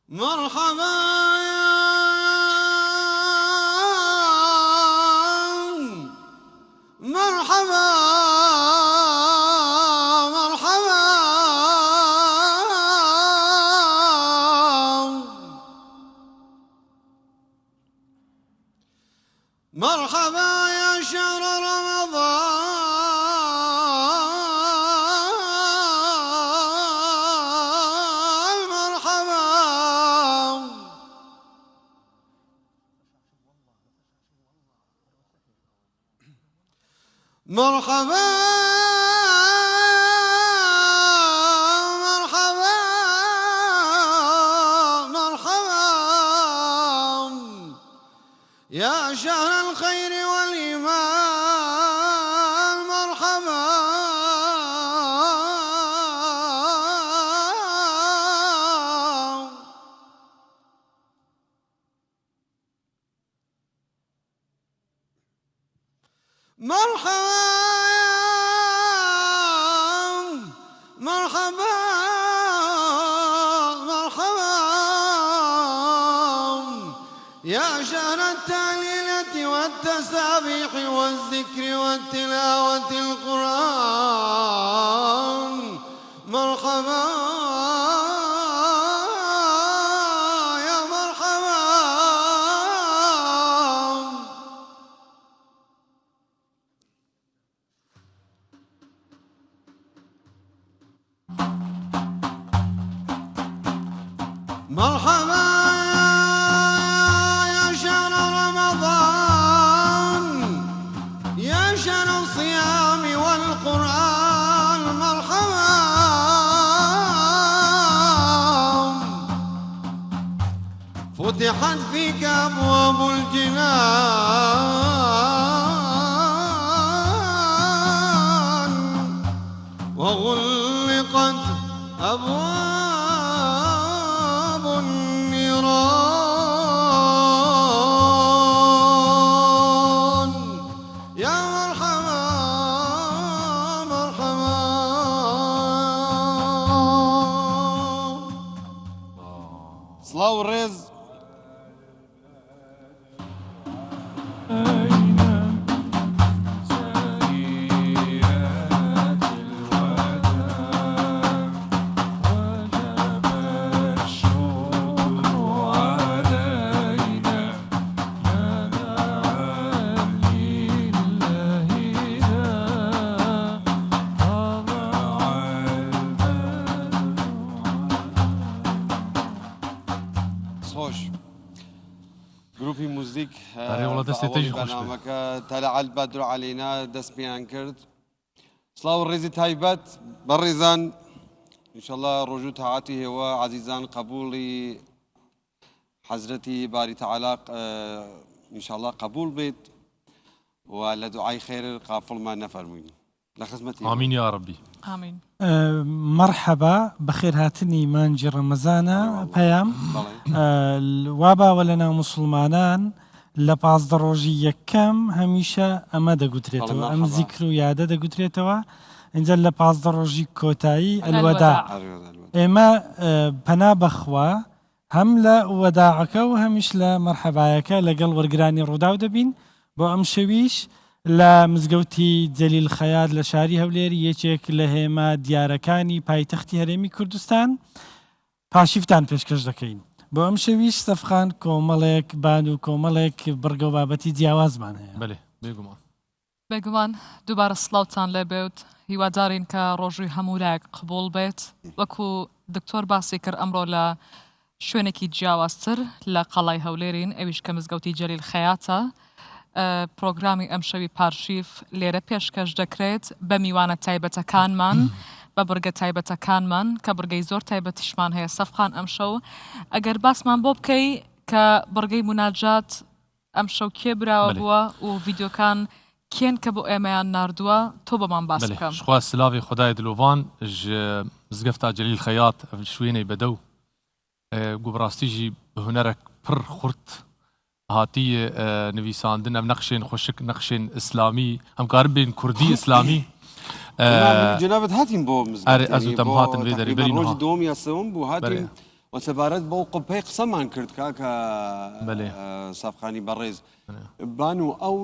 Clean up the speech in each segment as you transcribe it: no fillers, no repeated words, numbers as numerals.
مرحبا مرحبا مرحبا مرحبا يا شهر رمضان مرحبا مرحبا مرحبا يا شهر الخير والإيمان مرحبا مرحبا مرحبا مرحبا يا شهر التهليلة والتسابيح والذكر والتلاوة القرآن مرحبا يا مرحبا مرحبا يا شهر رمضان يا شهر الصيام والقرآن مرحبا فتحت فيك أبواب الجنان وغلقت أبواب النيران يا مرحبا مرحبا صلاة والرز خوش جروبی موزیک برنامه که طلع البدر علينا دست بیان کرد صلاة والرزي تایبت برزان ان شاء الله رجوع تعاتی هو عزيزان قبولي حضرتي باري تعالى ان شاء الله قبول بيت ولدعاء خير قافل ما نفرمين لخدمتي آمين يا ربي آمين. مرحبا بخير هاتني مانجي رمضان بيام وابا ولنا مسلمانان لباز دروجي يكم هميشه اما دقوتريتوا ام ذكرو ياده دقوتريتوا انزل لباز دروجي كوتاي الوداع اما بنا بخوا هم لا وداعك وهمش لا مرحبايك لقل ورقراني روداو دبين بو ام شويش لا مزگەوتی جەلیل خەیات لە شاری هەولێر یەکێک لە هێمە دیارەکانی پایتەختی هەرێمی کوردستان پاشیفتان پێشکەش دەکەین بۆ ئەم شەویش سەفخان کۆمەڵێک بان و کۆمەڵێک بڕگە و بابەتی جیاوازمان هەیە بەێ بێگومان بێگومان دووبارە سڵاوتان لێبێت هیوادارین کە ڕۆژووی هەموولایەک قبول بێت وەکو دکتۆر باسی کرد ئەمڕۆ لە شوێنێکی جیاوازتر لە قەڵای هەولێرین ئەویش کە مزگەوتی جەلیل خەیاتە پرۆگرامی ئەم شەوی پارشیف لێرە پێشکەش دەکرێت بە میوانە تایبەتەکانمان بە بڕگە تایبەتەکانمان کە بڕگەی زۆر تایبەتیشمان هەیە سەفخان ئەم شەو ئەگەر باسمان بۆ بکەی کە بڕگەی مناجات ئەم شەو کێ براوە بووە و ڤیدیۆکان کێن کە بۆ ئێمەیان ناردووە تۆ بەمان باس بکەم خوا سلاوی خدای دلۆڤان مزگەفتا جەلیل خەیات شوێنەی بەدە و گوبڕاستیژی بهونەرێک پڕ خورت هاتی نویساندن ام نقشین خوشک نقشین اسلامی هم کار بین کردی اسلامی جنابت هاتین بو مزگەوت اره ازو تم هاتن وی داری برین روز دوم یا سوم بو هاتین وسەبارەت بەو قوپەی قسەمان کرد کاکە سافخانی بەڕێز بان و ئەو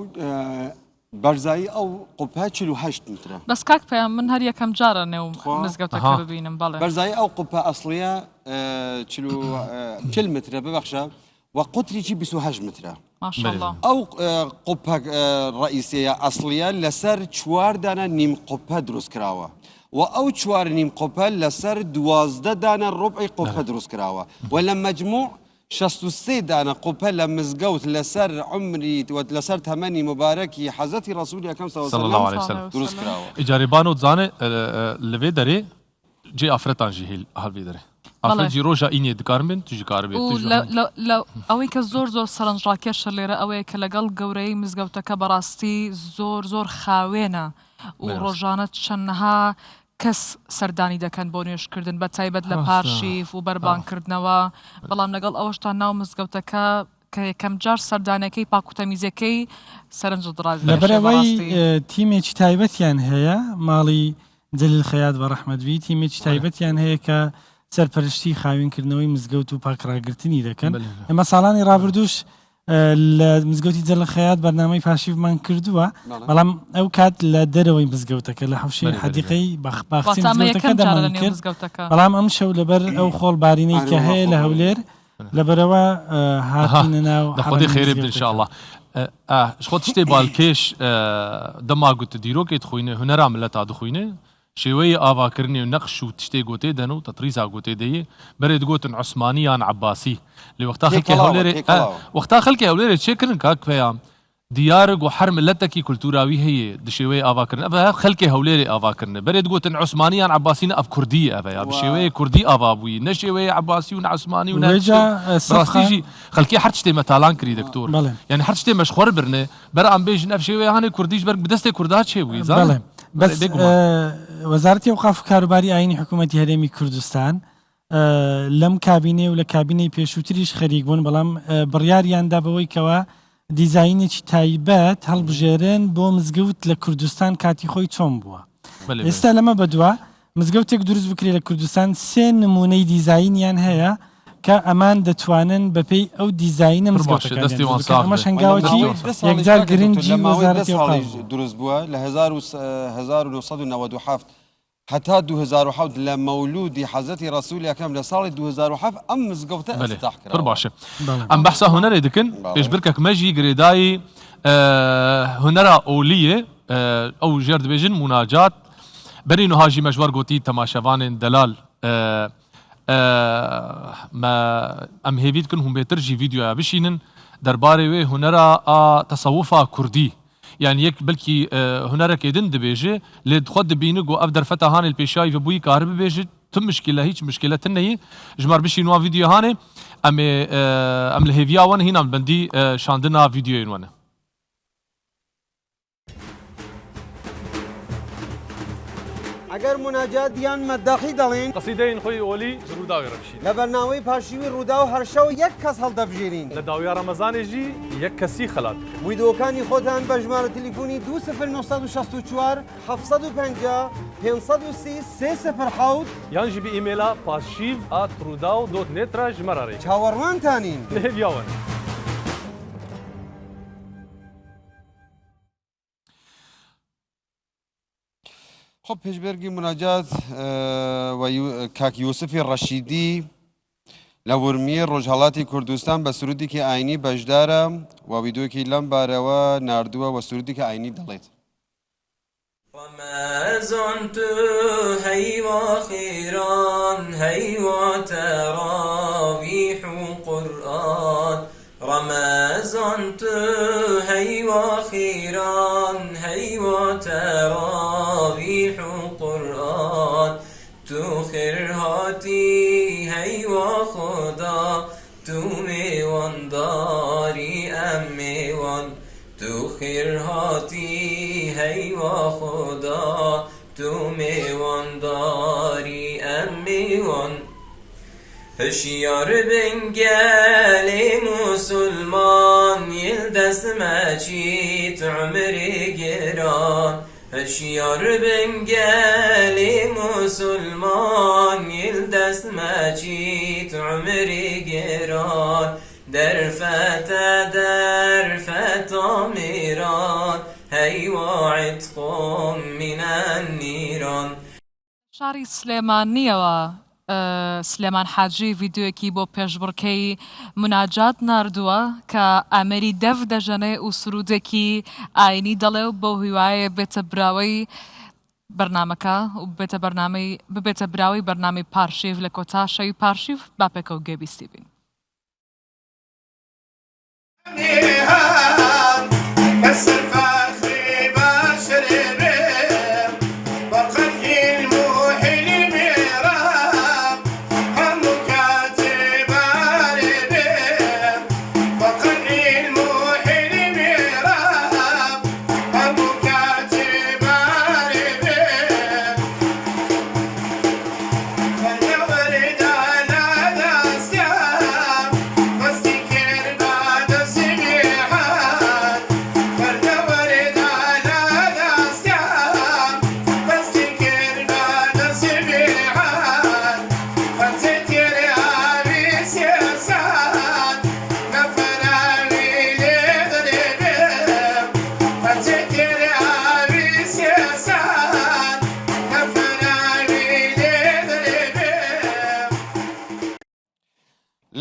بەرزایی ئەو قوپە 48 مترە بەس کاک پێیان من هەر یەکەم جارە نێو مزگەوتەکە ببینم بەڵێ بەرزایی ئەو قوپە ئەسڵیە 40 مترە ببەخشە و قوتریی 28 مترە ماشاءالله ئەو قوپە ڕئیسەیە ئەسڵیە لەسەر 4 دانە نیم قوپە دروست کراوە و ئەو 4 نیم قوپە لەسەر 12 دانە ڕۆبعی قوپە دروست کراوە و لە مەجموع 63 دانە قوپە لە مزگەوت لەسەر عمری لەسەر تەمەنی مبارەکی حەزەتی ڕەسوولی ئەکەم صلی الله عليه وسلم دروست کراوە ئیجارێبان و زانێ لەوێ دەرێ جێ ئافرەتان ژی هەڵبێ دەرێ ئافرەتی ڕۆژە ئینێ دکارم بن توژی کار بێت ئەوەی کە زۆر سەرنجڕاکێشە لێرە ئەوەیە کە لەگەڵ گەورەی مزگەوتەکە بەڕاستی زۆر خاوێنە و ڕۆژانە چەندەها کەس سەردانی دەکەن بۆ نوێشکردن بە تایبەت لە پارشیف و بەربانکردنەوە بەڵام لەگەڵ ئەوەشتا ناو مزگەوتەکە کە یەکەم جار سەردانەکەی پاکوتەمیزەکەی سەرنج دڕاز لەبەرەوەی تیمێکی تایبەتیان هەیە ماڵی جەلیل خەیات بە ڕەحمەتوی تیمێکی تایبەتیان هەیە کە سەرپەرشتی خاوێنکردنەوەی مزگەوت و پاکڕاگررتنی دەکەن ئەمە ساڵانی ڕابردوش لە مزگەوتی جەلیل خەیات بەرنامەی پاشیفمان کردووە بەڵام ئەو کات لە دەرەوەی مزگەوتەکە لە حوشەی حەدیقەی باخچی مزگەوتەکە دەمان کرد بەڵام ئەم شەو لەبەر ئەو خۆڵبارینەی کە هەیە لە هەولێر لەبەرەوە هاتینە ناو خۆی خێرێ بدن انشاءالله خۆت شتێ بالکێش دەماگوتە دیرۆکێت خوینێ هونەرا ملەتا دخوینێ شێوەیە ئاواکردنی و نەخش و تشتێک گوتێ دەن و تەتریزا گوتێ دەیە بەرێت گوتن عوسمانی یان عباسی لێ وەختا خەڵکی هەولێرێ وەختا خەڵکی هەولێرێ چێکردن کاک پێیان دیارک و هەر ملەتێکی کولتوراوی هەیە دشێوەیە ئاواکردن ئەڤە خەڵکی هەولێرێ ئاواکردن بەرێت گوتن عوسمانی یان عباسینە ئەف کوردی ئەڤەیە بشێوەیە کوردی ئاوا بووی نەشێوەیە عباسی و عوسمانی و ڕاستیژی خەڵکی هەر شتێ مەتاڵان کردی دکتۆر یعنی هەر شتێ مەشخۆر برنێ بەرە ئەم بێژن ئەف شێوەیە هەنێ کوردیش بەر بدەستێ کوردها چێ بووی زانێ بس وەزارەتی ئەوقاف و کاروباری ئاینی حکوومەتی هەرێمی کوردستان لەم کابینێ و لە کابینەی پێشووتریش خەریک بوون بەڵام بڕیاریاندا بەوەی کەوە دیزاینێکی تایبەت هەڵبژێرن بۆ مزگەوت لە کوردستان کاتی خۆی چۆن بووە ئێستا لەمە بەدووە مزگەوتێک دروست بکرێت لە کوردستان 3 نمونەی دیزاینیان هەیە کە ئەمان دەتوانن بەپێی ئەو دیزاینە مزگەوتەکەمەش هەنگاوەکی یەکجار گرنگی وەزارەتی دروست بووە لە 1997 هەتا 2007 لە مەولودی حەزەتی ڕەسوولی ئەکەم لە ساڵی 2007 ئەم مزگەوتە ئەفتتاح کرا پڕ باشە ئەم بەحسا هونەرێ دکن پێشبرکەک مەژی گرێدایی هونەرا ئۆلیە ئەو ژێر دەبێژن موناجات بەرین و هاژی مەژوار گوتی تەماشەوانên دەلال ئەم هێویت کن هەم بێترژی ڤیدیۆیا بشینن دەربارەی وێ هونەرا تەسەووفا کوردی يعني يك بلكي هنرك يدن دبيجي لدخد دبينك وأف درفتا هاني البيشاي فبوي كارب بيجي تم مشكلة هيك مشكلة تنهي جمار بشي نوا فيديو هاني أم الهيفيا وانا هنا بندي شاندنا فيديوين وانا ئەگەر مناجات دیان مەداخی دەڵێن قەسیدەین خۆی ئۆلی ڕووداوی ڕەبشین لە بەرنامەی پاشیوی ڕوودا و هەرشەو یەک کەس هەڵدەبژێرین لە داویا ڕەمەزانێژی یەک کەسی خەلات ویدۆکانی خۆتان بە ژمارە تەلیفۆنی 2964 750 530 307 یانژی بە ئیمێلا pashiv@rudaw.net ژمارەڕێ چاوەڕوانتانین لە هێویاوە خب پێشبێرگی مناجات کاک یوسفی ڕەشیدی لە ورمیە ڕۆژهەڵاتی کوردستان بە سرودێکی ئاینی بەشدارە و ویدۆکی لەم بارەوە ناردووە و سرودێکی ئاینی دەڵێت رمضان تو هيوا خيران هيوا تراويح قرآن رمضان تو هيوا خيران هيوا تراويح قرآن تو خيرهاتي هيوا خدا تو ميوان داري أميوان تو خيرهاتي هيوا خدا تو ميوان داري أميوان هشيار بنقالي مسلمان يلدس ما جيت عمري قران هشيار بنقالي مسلمان يلدس ماجيت عمري قران درفة ميران هي وعدكم من النيران. شاری سلێمانیەوە سلێمان حاجی ڤیددیوەکی بۆ پێشبڕکەی مناجات ناردووە کە ئامەری دەف دەژەنێ و سرودێکی ئاینی دەڵێ و بۆ هیوایە بێتە براوەی بەرنامەکە و ببێتە براوی بەرنامی پارشیف لە کۆتا شەوی پارشیف باپێکە و گەبیستی بین.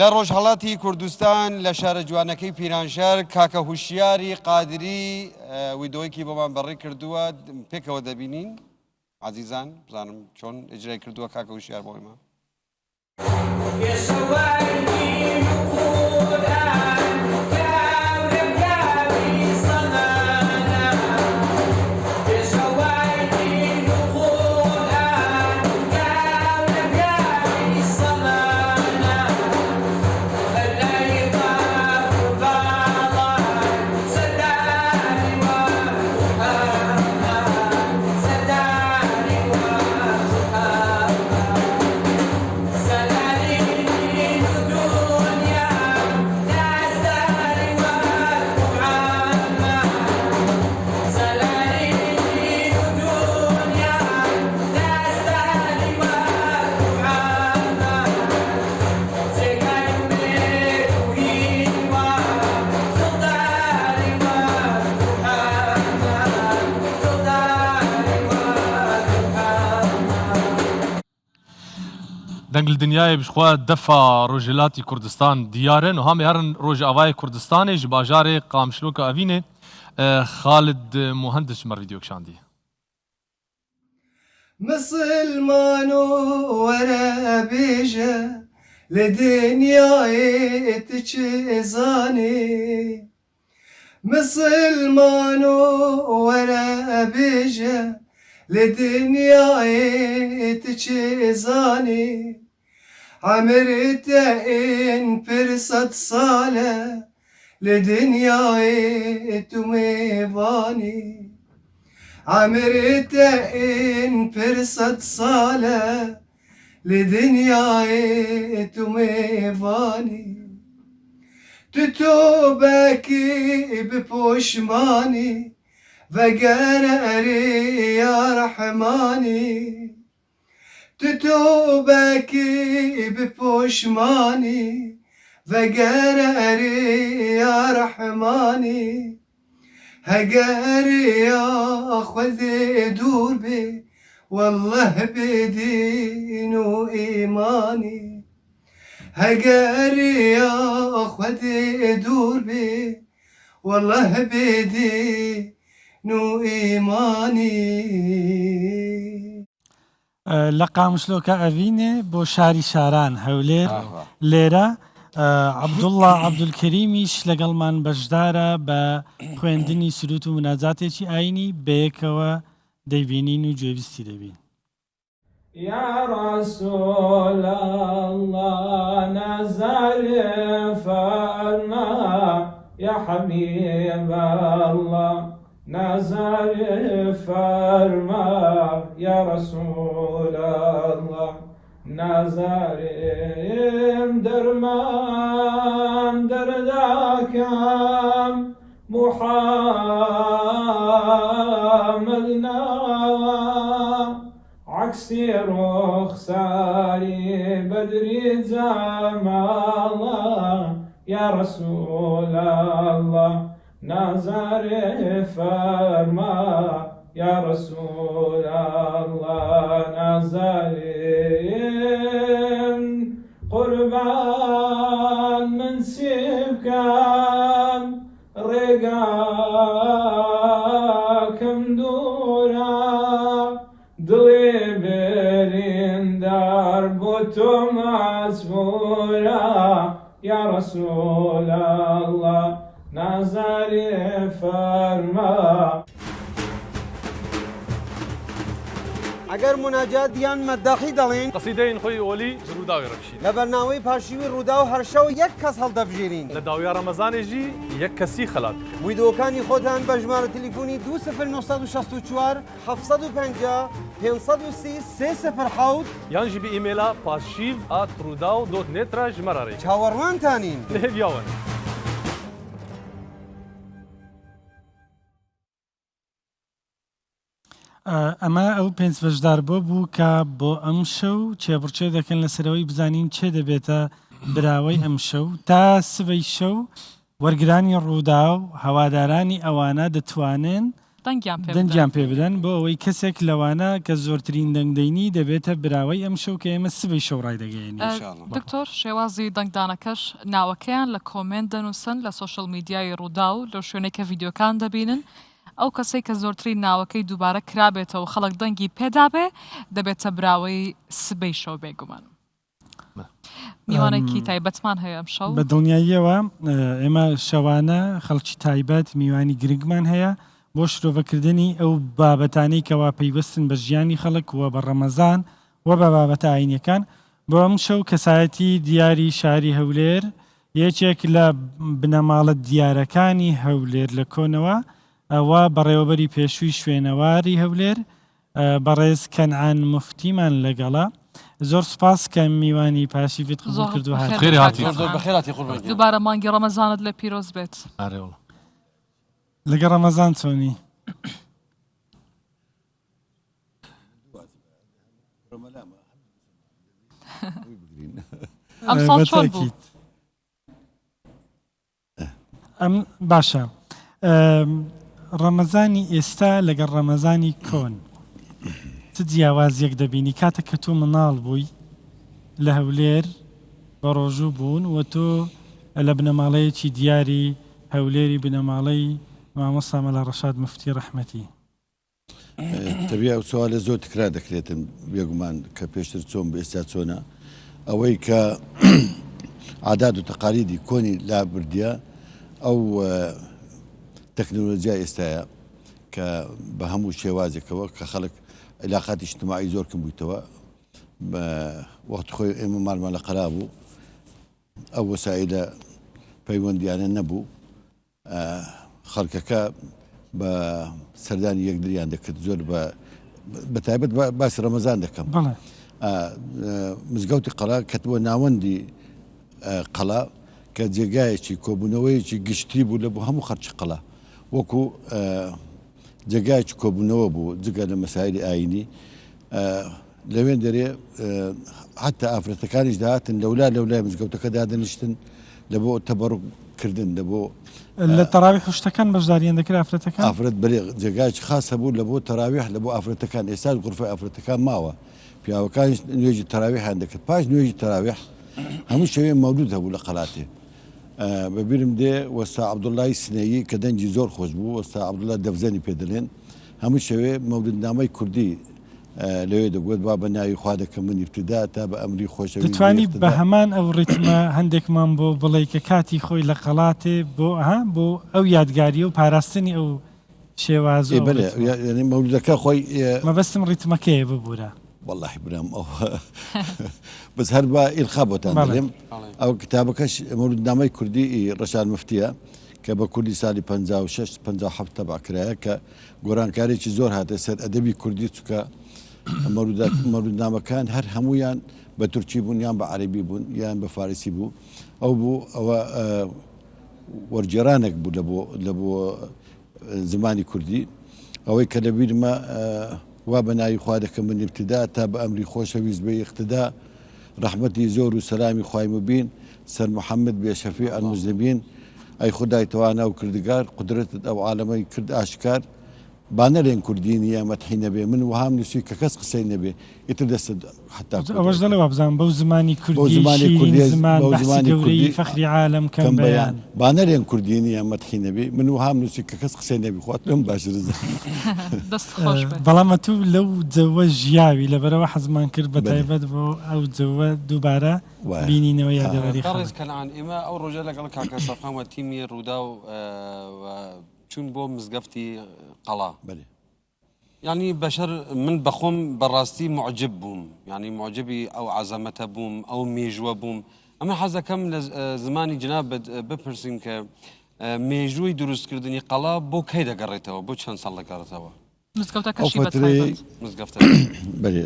لە ڕۆژهەڵاتی کوردستان لە شارە جوانەکەی پیرانشار کاکە هوشیاری قادری ویدۆیەکی بۆمان بەڕێ کردووە پێکەوە دەبینین عزیزان بزانم چۆن ئجرای کردووە کاکە هوشیار بۆ ئێمە. دەنگل دنیای بشخوا دەفا ڕۆژهێلاتی کوردستان دیارن و هەمێ هەرن ڕۆژئاوای کوردستانê ji bajarê Qamişloka Evînê Xalid Muhendis mer vîdyoşandî. مسلمانو وەرە بێژە لە دنیایê تچ زانێ مسلمانو وەرە بێژە لە دنیایê تچ زانێ عمرتە ئین پر سەد ساڵە لە دنیایê تو mêvanî عمرتە ئین پر سەد ساڵە لە دنیایê تو mêvanî tu tۆبەکی بپۆشمانی وەگەرە یا ڕەحمانی tu tۆبەکی بپۆشمانی وەگەرە یا ڕەحمانی هەگەر یا خودێ دوور بێ والله بێدین و ئیمانی هەگەر یا خودێ دوور بێ والله بێدین و ئیمانی. لە قامشلۆکە ئەڤینێ بۆ شاری شاران هەولێر لێرە عەبدوڵڵا عەبدولکەریمیش لەگەڵمان بەشدارە بە خوێندنی سروود و مناجاتێکی ئاینی بەیەکەوە دەیبینین و گوێبیستی دەبین. يا رسول الله نزل فرنا يا حبيب الله نزل فرما يا رسول الله نزارم درمان درداكم محمد عكسي رخساري بدري جمالا يا رسول الله نظر فرما يا رسول الله نظرين قربان من سيبكم رقاكم دورا دلي برين دربتم عزبورا يا رسول الله نظر فرما ئەگەر مناجات یان مەداخی دەڵێن قەسیدەین خۆی ئۆلی ڕووداوی ڕەبشین لە بەرنامەی پاشیوی ڕوودا و هەرشەو یەک کەس هەڵدەبژێرین لە داویا ڕەمەزانێژی یەک کەسی خەلات ویدۆکانی خۆتان بە ژمارە تەلیفۆنی 2964 750 530 307 یانژی بە ئیمێلا pashiv@rudaw.net ژمارەڕێ چاوەڕوانتانین لێبیاون. ئەمە ئەو پێنج بەشدار بوو کە بۆ ئەم شەو چێبڕچێ دەکەن لەسەرەوەی بزانین چێ دەبێتە براوەی ئەم شەو تا سبەی شەو وەرگرانی ڕوودا و هەوادارانی ئەوانە دەتوانن دەنگیان پێ بدەن بۆ ئەوەی کەسێک لەوانە کە زۆرترین دەنگدەینی دەبێتە براوەی ئەم شەو کە ئێمە سبەی شەو ڕایدەگەێنی. دکتۆر شێوازی دەنگدانەکەش ناوەکەیان لە کۆمنت دەنووسن لە سوشل میدیای ڕوودا و لەو شوێنێک کە ڤیددیۆکان دەبینن ئەو کەسەی کە زۆرترین ناوەکەی دووبارە کرابێتەوە خەڵک دەنگی پێدابێ دەبێتە براوەی سبەی شەو بێگومان. میوانێکی تایبەتمان هەیە ئەم شەو بە دڵنیاییەوە ئێمە شەوانە خەڵکی تایبەت میوانی گرنگمان هەیە بۆ شرۆڤەکردنی ئەو بابەتانەی کەوا پەیوەستن بە ژیانی خەڵک وە بە ڕەمەزان وە بە بابەتە ئاینیەکان بۆ ئەم شەو کەسایەتی دیاری شاری هەولێر یەکێک لە بنەماڵە دیارەکانی هەولێر لە کۆنەوە ئەوە بەڕێوەبەری پێشووی شوێنەواری هەولێر بەڕێز کەنعان مفتیمان لەگەڵا زۆر سپاس کە میوانی پاشیویت قبول کردو دووبارە مانگی ڕەمەزانت لە پیرۆز بێت لەگە ڕەمەزان چۆنی ئەم ساڵ چۆن بوو؟ ئەم باشە ڕەمەزانی ئێستا لەگەڵ ڕەمەزانی کۆن چ جیاوازیەک دەبینی کاتێک کە تۆ مناڵ بووی لە هەولێر بە ڕۆژوو بوون و تۆ لە بنەماڵەیەکی دیاری هەولێری بنەماڵەی مامۆستا مەلا ڕەشاد مفتی ڕەحمەتی. تەبیە ئەو سوالە زۆر تکرار دەکرێتن بێگومان کە پێشتر چۆن بە ئێستا چۆنە ئەوەی کە عادات و تەقالیدی کۆنی لا بردیە ئەو تەکنۆلۆژیا ئێستاە کە بە هەموو شێوازێکەوە کە خەڵک علاقاتی اجتماعی زۆر کەم بوویتەوە وەخت خۆی ئێمە ماڵمان لە قەلا بوو ئەو وەسایلە پەیوەندیانە نەبوو خەڵکەکە بە سەردانی یەکدریان دەکرد زۆر بەتایبەت باسی ڕەمەزان دەکەم مزگەوتی قەڵا کەتبووە ناوەندی قەڵا کە جێگایەکی کۆبوونەوەیەکی گشتی بوو لە بوو هەموو خەرچی قەڵا وەکو جێگایکی کۆبوونەوە بوو جگە لە مەسایلی ئاینی لەوێن دەرێ حتا ئافرەتەکانیش داهاتن لەولای مزگەوتەکە دادەنیشتن لە بۆ تەبەڕوکردن لە بۆ لە تەراویح شتەکان بەشداریان دەکرد ئافرەتەکان ئافرەت بەرێ جێگایکی خاصە بوو لە بۆ تەراویح لە بۆ ئافرەتەکان ئێستا غورفەی ئافرەتەکان ماوە پیاوەکانی نوێژی تەراویحیان دەکرد پاش نوێژی تەراویح هەموو شەوێ مەولود هەبوو لە قەڵاتێ بەبیرم دێ وەستا عەبدوڵڵای سنەیی کە دەنگی زۆر خۆش بوو وەستا عەبدوڵڵا دەفزەنی پێ دەڵێن هەموو شەوێ مەولودنامەی کوردی لەوێ دەگوت با بە ناوی خوا دەکەم من ئیبتیدا تا بە ئەمری خۆشەویستی دەتوانی بە هەمان ئەو ڕیتمە هەندێکمان بۆ بڵێ کە کاتی خۆی لە قەڵاتێ بۆ ئەو یادگاری و پاراستنی ئەو شێوازە مەولودەکە خۆی مەبەستم ڕیتمەکەیە ببوورە والله برام ئەو بەس هەر بە ئیلخا بۆتان دەڵێم ئەو کتابەکەش مەولودنامەی کوردی ڕەشاد مفتیە کە بە کوردی ساڵی 56 57 تەباکرایە کە گۆرانکارێکی زۆر هاتە سەر ئەدەبی کوردی چکە مەولودنامەکان هەر هەمویان بە تورکی بوون یان بە عەرەبی بوون یان بە فارسی بوو ئەو بوو ئەوە وەرجێرانێک بوو لە بۆ زمانی کوردی ئەوەی کە لە بیرمە وا بەناوی خوا دەکەم من ابتدا تا بە ئەمری خۆشەویست بە اقتدا ڕەحمەتی زۆر و سەلامی خوای مبین سەر محەممەد بێ شەفیع المزنبین ئەی خدای تەوانا و کردگار قدرتت ئەو عالەمەی کرد ئاشکار با نەڵێن کوردی نیە مەدحی نەبێ من وهام نووسی کە کەس قسەی نەبێ ئیتر دەستت حتا ئەوەش دەڵێ وابزان بەو زمانی کوردی زمان بەحسی گەورەی فەخری عالەم کەم بەیان با نەڵێن کوردی نیە مەدحی نەبێ من وهام نووسی کە کەس قسەی نەبی خوات لەم باشتر بەڵام تو لەو جەوە ژیاوی لەبەرەوە حەزمان کرد بە تایبەت بۆ ئەو جەوە دووبارە بینینەوە یادەوەری خەڵک کەنعان ئێمە ئەو ڕۆژە لەگەڵ کاکە سەفخان و تیمی ڕوودا و چون بۆ مزگەفتی قەڵا يعني بشر من بخوم براستي معجب بوم يعني معجبي او عزمته بوم او ميجوا بوم اما حزا كم زماني جناب بپرسين ك ميجوي دروست كردني قلا بو كيدا قريتها بو چند سال قريتها مزگەوتە کەشی بەتایبەت مزگەوتە بەێ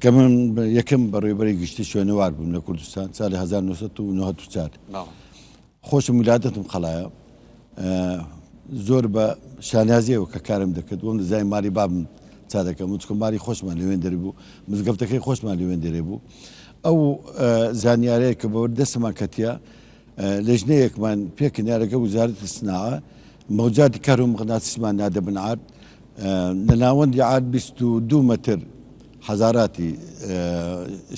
كمان يكم بەڕێوەبەری گشتی شوێنەوار بووم لە کوردستان ساڵی 1994 خۆشم ولادەتم قەڵایە زۆر بە شانازیەوە کە کارم دەکرد وم دەزای ماڵی بابم چا دەکەم چکە ماڵی خۆشمان لەوێن دەری بوو مزگەفتەکەی خۆشمان لەوێن دەرێ بوو ئەو زانیارەیە کە بەوە دەستمان کەتیە لەژنەیەکمان پێکنارەکە وزارەتی سناعە مەوجاتی کار و مغناطیسمان نادەبن عاد لە ناوەندی عاد 22 مەتر حەزاراتی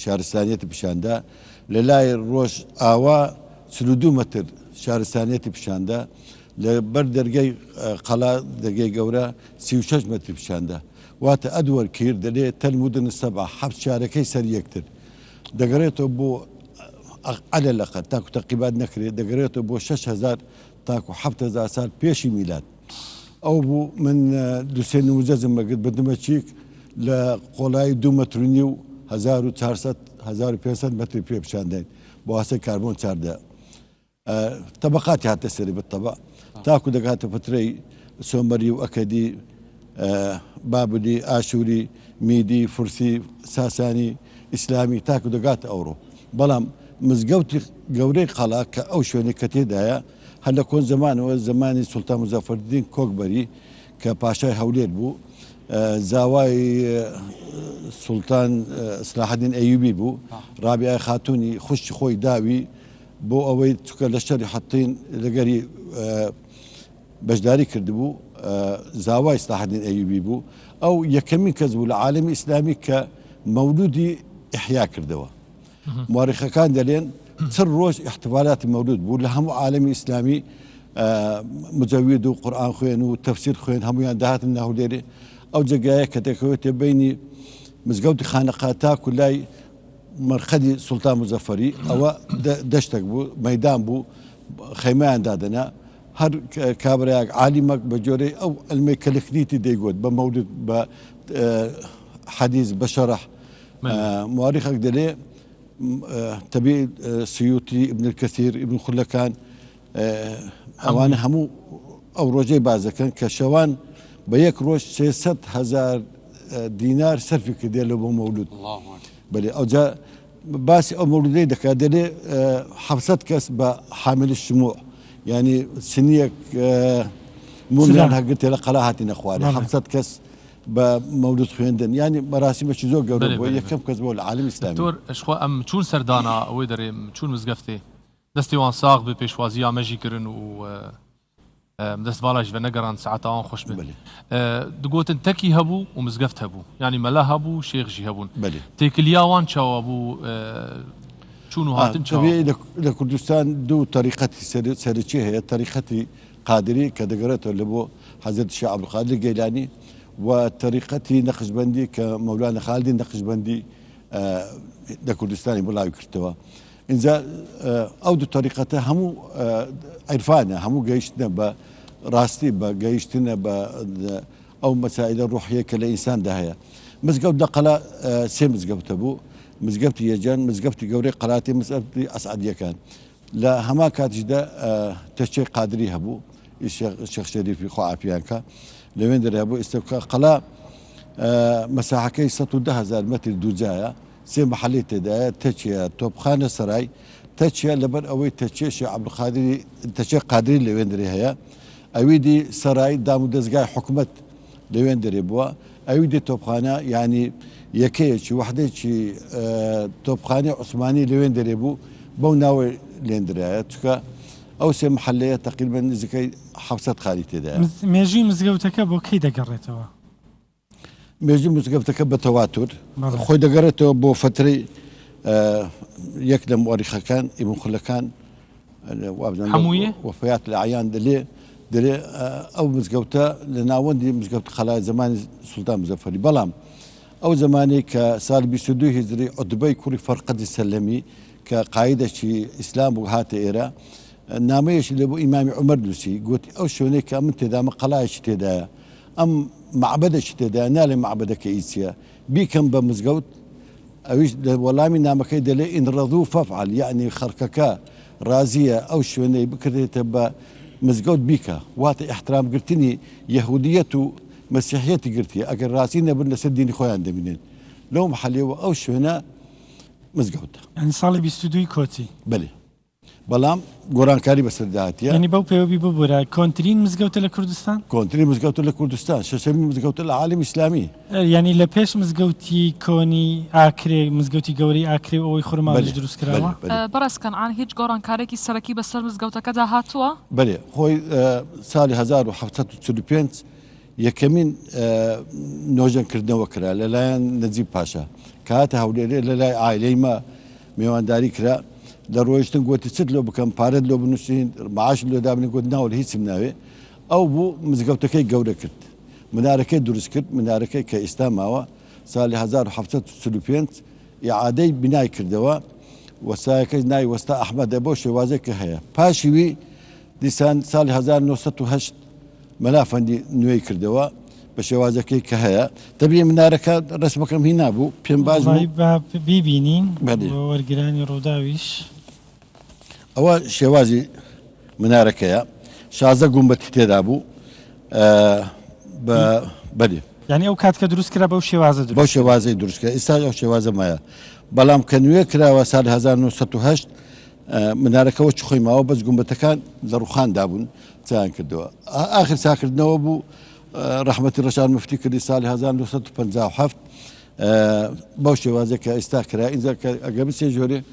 شارستانیەتی پیشاندا لە لای ڕۆژ ئاوا 32 مەتر شارستانیەتی پیشاندا لە بەر دەرگای قەڵا دەرگای گەورە 36 مەتر پیشاندا واتە ئەدوەر کرد دەلێ تەلمودن سەبع حەفت شارەکەی سەر یەکتر دەگەڕێتەوە بۆ على الأقل تاكو تقريبات نكري دقريته بو 6000 تاكو 7000 سال بيشي ميلاد او بو من دوسين وزازم ما قد بدنا تشيك لقولاي 2 متر نيو 1400 1500 متر بي بشاندين بو هسه كربون سارده طبقات حتى سري بالطبع تاكو دقات فتري سومري واكدي بابلي اشوري ميدي فرسي ساساني اسلامي تاكو دقات اورو بلام مزگەوتی گەورەی قەڵا کە ئەو شوێنی کە تێدایە هەر لە کۆن زمانەوە زمانی سوڵتان مزەفەردین کۆکبەری کە پاشای هەولێر بوو زاوای سوڵتان سلاحەدین ئەیوبی بوو ڕابعە خاتوونی خوشتی خۆی داوی بۆ ئەوەی چکە لە شەری حەتین لەگەری بەشداری کردبوو زاوای سلاحەدین ئەیوبی بوو ئەو یەکەمین کەس بوو لە عالەمی ئیسلامی کە مەولودی ئیحیا کردەوە مؤرخەکان دەڵێن چەند ڕۆژ احتفالاتی مەولود بوو لە هەموو عالەمی ئیسلامی مجەوید و قورئان خوێن و تەفسیر خوێن هەمویان داهاتن ناهولێرێ ئەو جێگایە کە دەکەوێتە بینی مزگەوتی خانەقا تاکو لای مەرخەدی سوڵتان مزەفەری ئەوە دەشتێک بوو مەیدان بوو خەیمەیان دادەنا هەر کابرایەک عالیمەک بە جۆرەی ئەو ئەلمەی کەلکریتی دەیگوت بە مەولود بە حەدیث بە شەرح مؤرخێک دەڵێ تبي سيوطي ابن الكثير ابن خلكان اوان همو او روجي بازكن كشوان بيك روج 600,000 دينار صرف كده له مولود الله اكبر بلي او جا بس او مولودي دكادلي حفصت كسب حامل الشموع يعني سنيك مولان حقت لقلاهاتنا اخواني حفصت كس بمولود خوێندن يعني مراسمێکی زۆر گەورە بووە یەکەم کەس بۆ لە عالەمی ئیسلامی دکتۆر ئەشخوا ئەم چوون سەردانە ئەوەی دەرێم چوون مزگەفتێ دەستی وان ساغ بە پێشوازی ئامەژی کردن و دەست باڵاش بە نەگەڕان سەعاتەوان خۆش بن دگوتن تەکی هەبوو و مزگەفت هەبوو ینی مەلا هەبوو شێخژی هەبوون تێکلیاوان چاوە بوو چوون و هاتن چاوە لە کوردستان دوو تەریقەتی سەرچی هەیە تەریقەتی قادری کە دەگەڕێتەوە لە بۆ حەزرەت شێخ عەبدولقادر گەیلانی وطريقتي نقشبندي كمولانا خالدي نقشبندي دا كردستاني بلاوي كرتوا انزا او دو طريقته همو عرفانه همو جايشتنا براستي جايشتنا او مسائل الروحيه كالانسان ده هي مزقب دقلا سي مزقب تبو مزقبتي يجان مزقبتي قوري قراتي مزقبتي اسعد يكان لا هما كاتجدا تشي قادري هبو الشيخ شريف خو عافيانكا لوين دري ابو استوكا قلا مساحه 110,000 متر دوجايا سي محلي تدا تشيا توبخانه سراي تشيا لبن اوي تشيا شيخ عبد القادر تشيا قادري لوين دري هيا اويدي سراي دام دزغاي حكومه لوين دري بوا ئەوی دێت تۆپخانە ینی یەکەیەکی وحدێکی تۆپخانەی عوسمانی لەوێن دەرێ بوو بەو ناوە لێندرایە چکە ئەو سێ محلەیە تقریبا نزیکەی 700 خانی تێدایە. مێژووی مزگەوتەکە بۆ کەی دەگەڕێتەوە؟ مێژووی مزگەوتەکە بە تەواتر خۆی دەگەڕێتەوە بۆ فترەی یەک لە مؤریخەکان ئیبنخولەکان وفيات الأعيان دلي أو مزقوتا لناوندي مزقوت خلايا زمان سلطان مزفري بلام أو زماني كسال بيسدوه هجري أدبي كوري فرقد السلمي كقاعدة شي إسلام وهات إيرا ناميش اللي أبو إمام عمر لوسي قلت أو شوني كأمن تدا مقلايش تدا أم معبدش تدا نالي معبدك إيسيا بيكم بمزقوت أويش والله من نامكي دلي إن رضوا فافعل يعني خرككا رازية أو شوني بكرتي تبا مزقود بيكا وات احترام قلتني يهوديته مسيحيتي قلتي أجر راسينا بدنا سديني خويا منين لو محلي أو شونا مزقود يعني صالي بيستوديو كوتي بلي بلام قران كاري بس دهاتيا يعني بو بيوبي بوبورا كونترين مزقوت لكردستان كونترين مزقوت لكردستان شسمي مزقوت العالم الإسلامي يعني لبيش مزقوتي كوني آكري مزقوتي قوري آكري أو يخرما دروس كراوا برس كان عن هيج قران كاريكي سركي بسر مزقوتا كذا هاتوا بلي خوي سالي 1735 يكمين نوجن كردنا وكرا للاين نزيب باشا كاتها ولي للاي عائلي ما ميوان داري كرا درويشتن قوتي ست لو بكم بارد لو بنوسين معاش لو دابني قلت ناول هي سمناوي او بو مزقوتكي قوله كرت مناركي دروس كرت مناركي كاستام ماوا سالي 1735 اعاده بناء كردوا وسايكي ناي وستا احمد ابو شوازك هيا باشوي ديسان سالي 1908 ملافندي نوي كردوا بشوازكي كهيا تبي منارك رسمك هنا بو بين باجو والله بيبينين ورقراني روداويش أول شوازي مناركيا شازا قنبت تدابو بدي يعني أو كات كدروس كرا بو شوازة دروس بو شوازي دروس كرا إستاج أو شوازة مايا بلام كانوية كرا وسال 1908 مناركة وش خيمة أو بس قنبت كان لروخان دابون تان كدوا آخر ساكر نوبو رحمة الرشاد مفتي كري سالي 1957 بو شوازة كاستاكرا إذا قبل سيجوري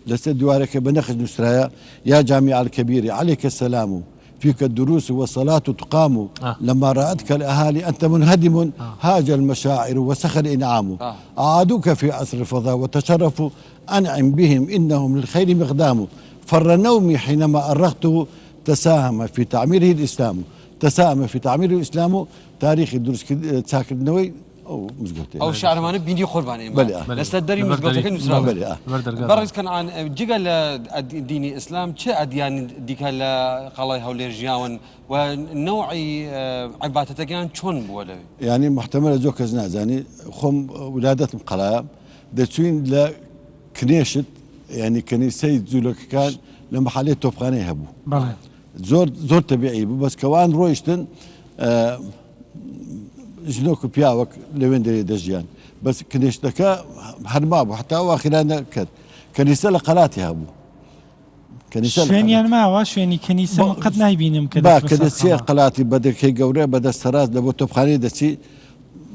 لست دوارك بنخج نسرايا يا جامع الكبير عليك السلام فيك الدروس والصلاة تقام لما رأتك الأهالي أنت منهدم هاج المشاعر وسخر إنعام أعادوك في عصر الفضاء وتشرفوا أنعم بهم إنهم للخير مقدام فر نومي حينما أرغته تساهم في تعميره الإسلام تساهم في تعميره الإسلام تاريخ الدروس ساكر النووي أو مزقوتي أو شعر ما بيني قرباني بلي لستدري مزقوتك نسرا بلي برز كان عن جيجل ديني إسلام شيء أديان ديك هلا قلاي هولي رجاون ونوعي عبادتك يعني شون بولا يعني محتمل زوك زنازاني خم ولادة قلايا دتوين لا كنيشت يعني كنيسة زولك كان لما حالية توفقاني هبو بلى زور طبيعي بس كوان رويشتن جنوك بياوك لوين دري دجيان بس كنيشتكا هرمابو حتى واخرانا كد كنيسة لقلاتي هابو كنيسة شوينيان ما شويني كنيسة قد نايبينم كده با كنيسة قلاتي بدك هي قوري بدا سراز لبو توبخاني دسي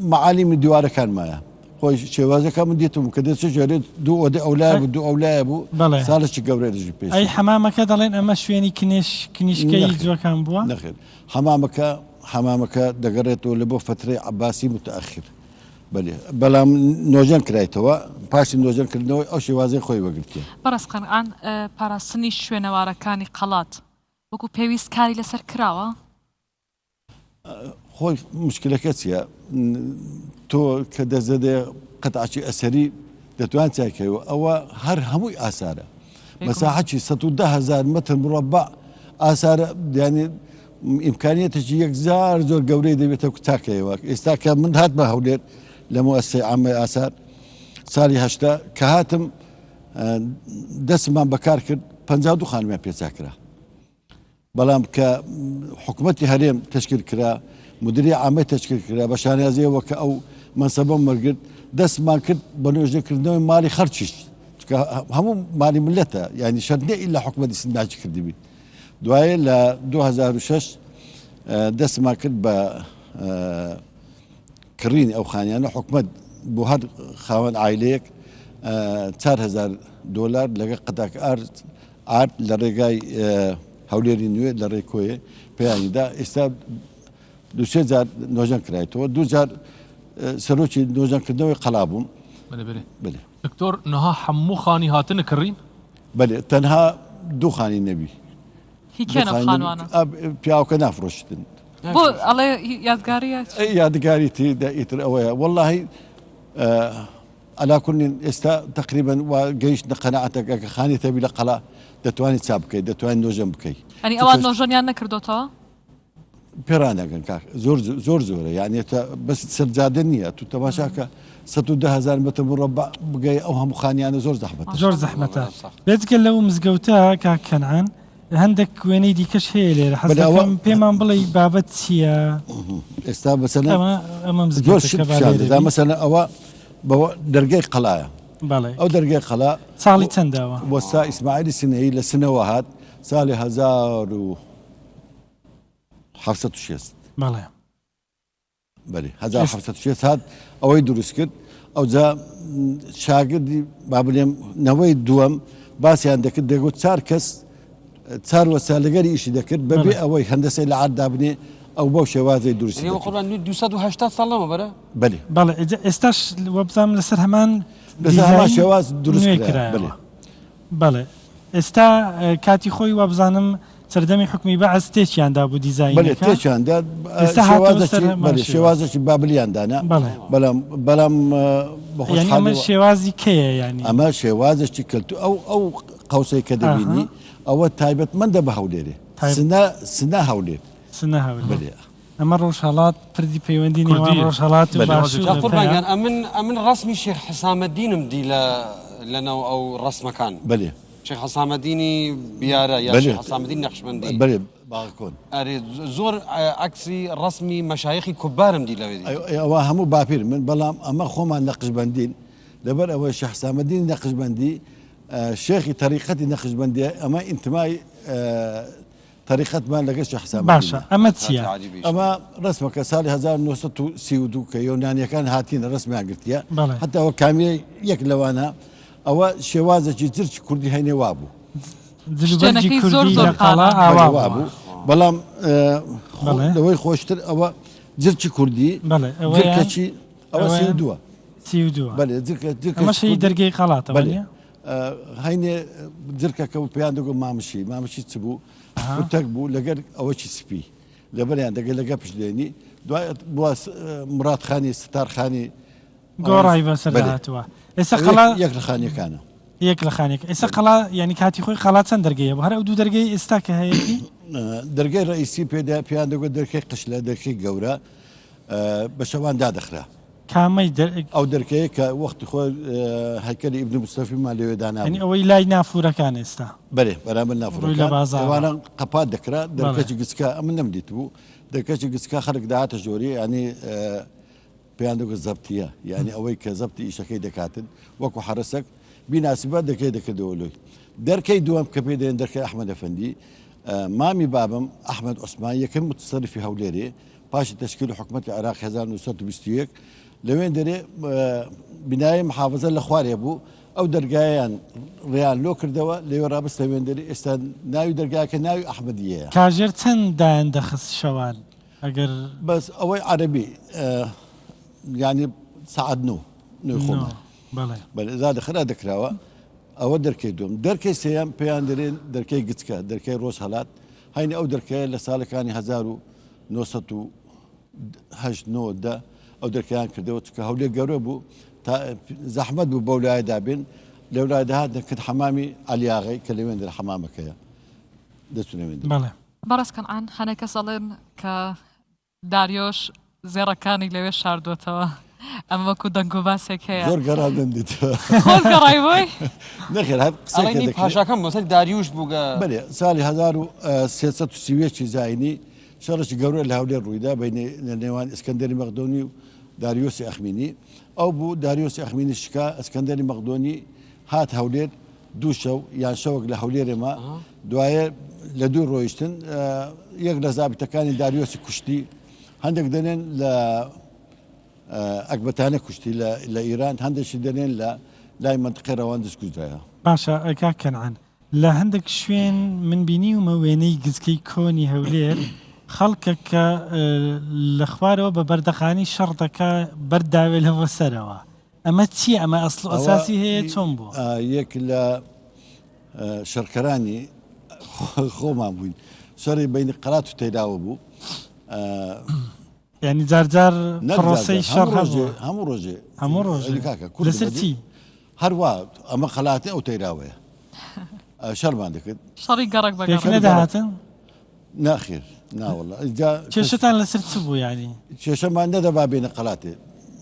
معالم الدوار كان معايا خوي شوازة كان مديتهم كنيسة جوري دو ودي أولاد ودو أولاد سالش قوري رجي بيش أي حمامك دالين أما شويني كنيش كيزوا كان بوا نخير حمامك دقريتو لبو فترة عباسي متأخر بلا نوجان كرايتوا باش نوجان كرنوي أو شوازي خوي وقلتي برس كان عن باراسني شوينوارا كاني قلات وكو بيويست كاري لسر كراوا خوي مشكلة كاتيا تو كدا زاد قطعة أثري دتوان تاكيو أو هر هموي آثار مساحة 110,000 متر مربع آثار يعني إمكانية تجيك زار زور قوري دي بيتوك تاكيو استاكا من هات ما هولير لمؤسسة عامة آثار سالي هشتا كهاتم دسما بكار كرد 52 خانمة بيتذاكرة بلام كحكومتي هريم تشكيل كرا مديرية عامة تشكيل كرا بشاني زي وك أو منصبهم مرقد دسما كرد بنوجد كردنوي مالي خرشش همو مالي ملتا يعني شرني إلا حكومة سناج كردبي دواي ل 2006 دسما كرد ب ك کڕینی ئەو خانیانە حکومت بۆ هەر خاوەن عایلەیەک 4,000 دۆلار لەگە قەتاک ئارد لە ڕێگای هەولێری نوێ لە ڕێ کۆیە پێیانیدا ئێستا 2,000 نۆژەن کرایەوە 2,000 سەرۆکی نۆژەنکردنەوەی قەڵا بووم. بەێ دکتۆر نەها هەموو خانی هاتنە کڕین؟ بەێ تەنها دوو خانی نەبی هیکێنە خانوانە پیاوکە نافرۆشتن بۆ ئەڵێ یادگاریە یادگاریتی دائیتر ئەوەیە واللهی ئەلاکردین ئێستا تقریبن گەیشتە قەنەعەتەکە خانی تەبی لە قەڵا دەتوانیت چاپ بکەیت دەتوانین نۆژەم بکەیت ئەنی ئەوان نۆژەنیان نەکردوتەوە پێرانەگەن کاک زۆر زۆرە یعنی بەس سەرجادە نییە تو تەماشاکە 110,000 متر مربع بگەی ئەو هەموو خانیانە زۆر زەحمەتە زۆر زەحمەتە بێتگە لەو مزگەوتە کاک کەنعان هەندێک وێنەی دیکەش هەیە لێرە حەزەکەم پێمان بڵێ بابەت چییە ئێستا بەسەنە زۆر شتدا مەسەنە ئەوە دەرگای قەڵایە ئەو دەرگای قەڵا ساڵی چەندەوە وەستا ئیسماعیلی سنەیی لە سنەوە هات ساڵی 1760 بەڵێ بەێ 1760 هات ئەوەی دروست کرد ئەو جا شاگردی با بڵێم نەوەی دووەم باسییان دەکرد دەگوت 4 کەس 4 وەسا لەگەری ئیشی دەکرد بەبێ ئەوەی هەندەسەی لە عاددا بنێ ئەو بەو شێوازەی دروست 280 ساڵەوە بەرە بەێ ئێستاش وەبزانام لەسەر هەمان شێواز دروست بەڵێ ئێستا کاتی خۆی وابزانم سەردەمی حکمی بەعەز تێکیاندا بوو دیزاینتێکیاندا شێوازێکی بابلیاندانا بەڵام ئەمە شێوازی کەیە ینی ئەمە شێوازێکی کەلتو ئەو قوسەی کە دەبینی ئەوە تایبەتمەندە بە هەولێرێ سنا هەولێر سنە هەولێر ئەمە ڕۆژهەڵات پردی پەیوەندی نێوان ڕۆژهەڵات و قوربانیان ئەمن ڕسمی شێخ حسامەدینم دی لەناو ئەو ڕسمەکان بەێ شێخ حسامەدینی بیارە یا حسامەدین نەخشبەندی بەێ باکۆن زۆر عکسی ڕسمی مەشایخی کوبارم دی لەوێ ئەوە هەموو باپیر من بەڵام ئەمە خۆمان نەقشبەندین لەبەر ئەوەی شێخ حسامەدین نەقشبەندی شێخی تەریقەتی نەخشبەندی ئەمە ئینتمای تەریقەتمان لەگەڵ شێخ حسامەدین باشە ئەمە چییە؟ ئەمە ڕسمەکە ساڵی 1932 کە یۆنانیەکان هاتینە ڕسمیان گرتیە حتا ئەوە کامیە یەک لەوانە ئەوە شێوازێکی جرچی کوردی هەینێ وابوو بوو بەڵام لەوەی خۆشتر ئەوە جرچی کوردی جرکەچی ئەوە ئەمەشی دەرگەی خەڵاتە هەینێ جرکەکە و پێیان دەگو مامشی چ بوو تەک بوو لەگەر ئەوەی سپی لەبەریان دەگەل لەگە پشتێنی دوای مرادخانی ستارخانی گۆڕای بەسەر هاتووە ئێستا قەڵا یەک لە خانیەکانە یەک لە خانێک ئێستا قەڵا ینی کاتی خۆی خەڵات چەند دەرگەیە بۆ هەر ئەو دوو دەرگەی ئێستا کە هەیەی دەرگای ڕئیسی پێدا پێیان دەگوت دەرکەی قشلە دەرکەی گەورە بە شەوان دادەخرا کامەی ئەو دەرکەیە کە وەختی خۆ هەیکەلی ئیبن موستەفیمان لەوێ داناوی ئەوەی لای نافورەکان ئێستا بەێ بەرامبەر نافورەکانوانە قەپات دەکرا دەرکەی گچکە ئەمە نەمدیت بوو دەرکەی گچکە خەرک داهاتە ژۆری ینی پێیان دەگوت زەبتیە یعنی ئەوەی کە زەبتی ئیشەکەی دەکاتن وەکو حرەسەک بیناسیبە دەکەی دەکردەوە لۆی دەرکەی دووەم کە پێ دێن دەرکەی ئەحمەد ئەفەندی مامی بابم ئەحمەد عوسمان یەکەم متصەرفی هەولێرێ پاشی تشکیل حکوومەتی عێراق 1920 لەوێن دەرێ بینایی محافظە لە خوارێ بوو ئەو دەرگایان ڕیان لۆ کردەوە لەوێ ڕابست لەوێن دەری ئێستا ناوی دەرگاکە ناوی ئەحمەدیەیە کاژێر چەند دایان دەخست شەوان ئەگەر بەس ئەوەی عەربی ینی سعات نوێی خۆمان بەێزا دەخرا دەکراوە ئەوە دەرکەی دوم دەرکەی سێیان پێیان دەرێن دەرکەی گچکە دەرکەی ڕۆژ هەڵات هەینە ئەو دەرکەیە لە ساڵەکانی 1970 ئەو دەرکیان کردەوە چکە هەولێر گەورە بوو تا زەحمەت بوو بەو لایەدا بێن لەو لای داهات دەکرد حەمامی عەلیاغی کە لەوێن دەر حەمامەکەیە دەچونەوێن بەڕستکەن ئان هەنێکە سەڵێن کە داریۆش زێڕەکانی لەوێ شاردوێتەوە ئەمە وەکو دەنگ و باسێک هەیە زۆر گەڕاندن دیتەوە گەڕای بۆی نەخێر پاشاکەم بۆسەر داریوش بووگە بەێ ساڵی 1330 زاینی شەڕێکی گەورە لە هەولێر ڕوویدا بین لە نێوان ئەسکەندەری مەقدۆنی و داریۆسی ئەخمینی ئەو بوو داریۆسی ئەخمینی شکا ئەسکەندەری مەقدۆنی هات هەولێر دوو شەو یان شەوەک لە هەولێرێمە دوایە لە دوو ڕۆیشتن یەک لە زابتەکانی داریۆسی کوشتی هەندێک دەنێن لە ئەکبەتانە کوشتی لە ئیران هەندێکی دەنێن لە لای منطقەی ڕەوان دەستگوزایە. باشە کاکەنعان لە هەندێک شوێن من بینی ومە وێنەی گزکەی کۆنی هەولێر خەڵکە کە لە خوارەوە بە بەردەخانی شەڕ دەکا بەرداوێت لەوە سەرەوە ئەمە چییە؟ ئەمە ئەسڵ ئەساسی هەیە چۆن بووە؟ یەک لە شەڕکەرانی خۆمان بووین شەڕی بینی قەلات و تەیراوە بوو ینی جارجار پرۆسەی شەڕ هەموو ڕۆژێ لەسەر چی؟ هەروە ئەمە خەلاتی ئەو تەیراوەیە شەرمان دەکرد شەڕی گەڕک پێک نەداهاتن؟ ناخیر ناوەڵە کێشتان لەسەر چ بوو ینی؟ کێشەمان نەدەبا بێنە قەلاتێ